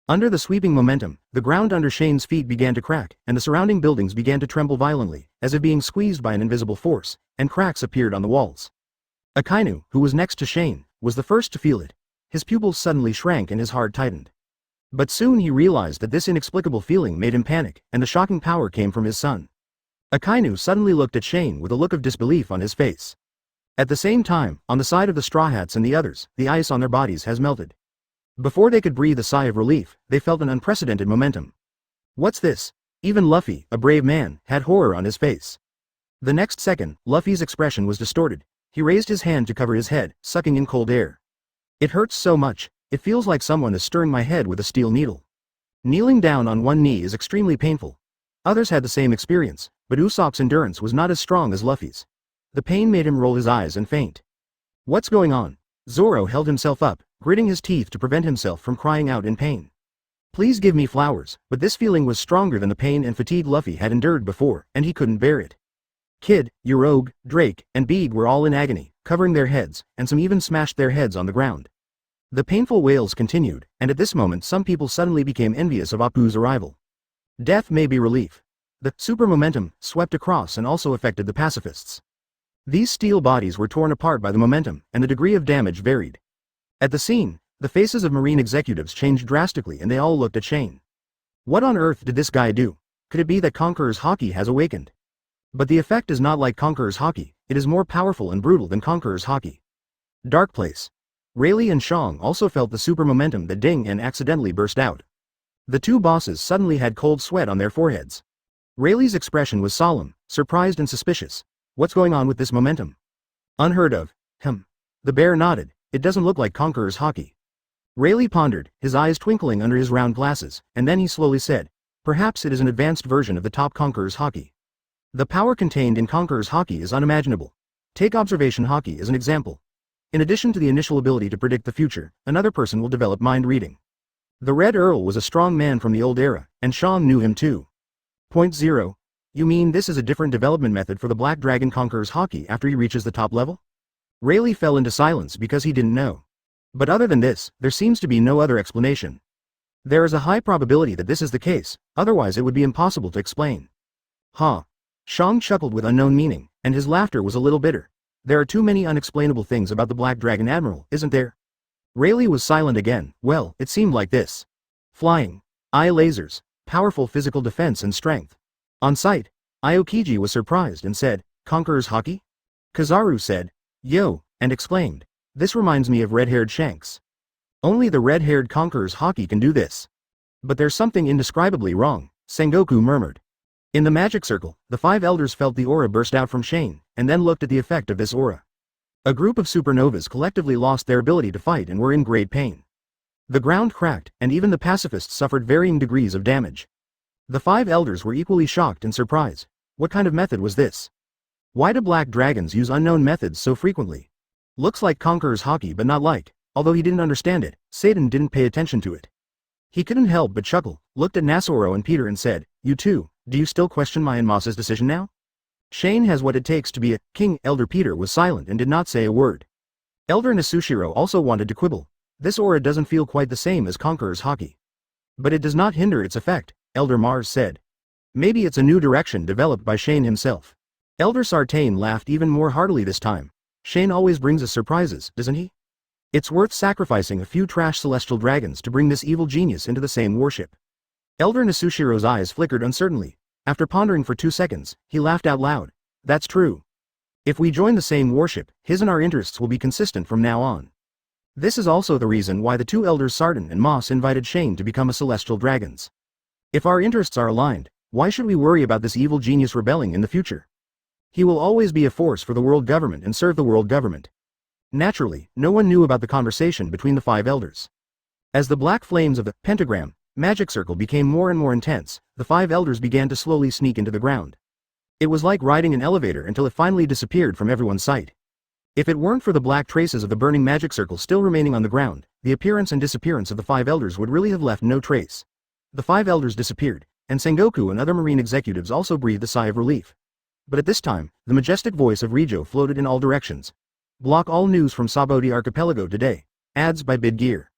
Under the sweeping momentum, the ground under Shane's feet began to crack, and the surrounding buildings began to tremble violently, as if being squeezed by an invisible force, and cracks appeared on the walls. Akainu, who was next to Shane, was the first to feel it. His pupils suddenly shrank and his heart tightened. But soon he realized that this inexplicable feeling made him panic, and the shocking power came from his son. Akainu suddenly looked at Shane with a look of disbelief on his face. At the same time, on the side of the Straw Hats and the others, the ice on their bodies has melted. Before they could breathe a sigh of relief, they felt an unprecedented momentum. "What's this?" Even Luffy, a brave man, had horror on his face. The next second, Luffy's expression was distorted. He raised his hand to cover his head, sucking in cold air. "It hurts so much, it feels like someone is stirring my head with a steel needle." Kneeling down on one knee is extremely painful. Others had the same experience, but Usopp's endurance was not as strong as Luffy's. The pain made him roll his eyes and faint. "What's going on?" Zoro held himself up, gritting his teeth to prevent himself from crying out in pain. "Please give me flowers," but this feeling was stronger than the pain and fatigue Luffy had endured before, and he couldn't bear it. Kid, Uroge, Drake, and Beeg were all in agony, covering their heads, and some even smashed their heads on the ground. The painful wails continued, and at this moment some people suddenly became envious of Appu's arrival. Death may be relief. The super momentum swept across and also affected the pacifists. These steel bodies were torn apart by the momentum, and the degree of damage varied. At the scene, the faces of Marine executives changed drastically and they all looked at Shane. What on earth did this guy do? Could it be that Conqueror's Haki has awakened? But the effect is not like Conqueror's Haki, it is more powerful and brutal than Conqueror's Haki. Dark Place. Rayleigh and Shang also felt the super momentum that Ding and accidentally burst out. The two bosses suddenly had cold sweat on their foreheads. Rayleigh's expression was solemn, surprised and suspicious. "What's going on with this momentum?" "Unheard of." The bear nodded. "It doesn't look like Conqueror's Haki." Rayleigh pondered, his eyes twinkling under his round glasses, and then he slowly said, "Perhaps it is an advanced version of the top Conqueror's Haki. The power contained in Conqueror's Haki is unimaginable. Take Observation Haki as an example. In addition to the initial ability to predict the future, another person will develop mind reading. The Red Earl was a strong man from the old era, and Shang knew him too. Point 0. You mean this is a different development method for the Black Dragon Conqueror's Haki after he reaches the top level?" Rayleigh fell into silence because he didn't know. But other than this, there seems to be no other explanation. There is a high probability that this is the case, otherwise it would be impossible to explain. Huh. Shang chuckled with unknown meaning, and his laughter was a little bitter. There are too many unexplainable things about the Black Dragon Admiral, isn't there? Rayleigh was silent again. Well, it seemed like this. Flying. Eye lasers. Powerful physical defense and strength. On sight. Aokiji was surprised and said, Conqueror's Haki? Kizaru said, Yo, and exclaimed, this reminds me of red-haired Shanks. Only the red-haired Conqueror's Haki can do this. But there's something indescribably wrong, Sengoku murmured. In the magic circle, the 5 elders felt the aura burst out from Shane, and then looked at the effect of this aura. A group of supernovas collectively lost their ability to fight and were in great pain. The ground cracked, and even the pacifists suffered varying degrees of damage. The 5 elders were equally shocked and surprised. What kind of method was this? Why do black dragons use unknown methods so frequently? Looks like Conqueror's Haki but not like. Although he didn't understand it, Satan didn't pay attention to it. He couldn't help but chuckle, looked at Nasoro and Peter and said, You too, do you still question my and Moss's decision now? Shane has what it takes to be a king. Elder Peter was silent and did not say a word. Elder Nasushiro also wanted to quibble. This aura doesn't feel quite the same as Conqueror's Haki. But it does not hinder its effect, Elder Mars said. Maybe it's a new direction developed by Shane himself. Elder Sartain laughed even more heartily this time. Shane always brings us surprises, doesn't he? It's worth sacrificing a few trash celestial dragons to bring this evil genius into the same warship. Elder Nasushiro's eyes flickered uncertainly. After pondering for 2 seconds, he laughed out loud. That's true. If we join the same warship, his and our interests will be consistent from now on. This is also the reason why the 2 elders Sartain and Moss invited Shane to become a celestial dragons. If our interests are aligned, why should we worry about this evil genius rebelling in the future? He will always be a force for the world government and serve the world government. Naturally, no one knew about the conversation between the 5 elders. As the black flames of the pentagram magic circle became more and more intense, the 5 elders began to slowly sneak into the ground. It was like riding an elevator until it finally disappeared from everyone's sight. If it weren't for the black traces of the burning magic circle still remaining on the ground, the appearance and disappearance of the 5 elders would really have left no trace. The 5 elders disappeared, and Sengoku and other marine executives also breathed a sigh of relief. But at this time, the majestic voice of Rijo floated in all directions. Block all news from Sabaody archipelago today. Ads by Bid Gear.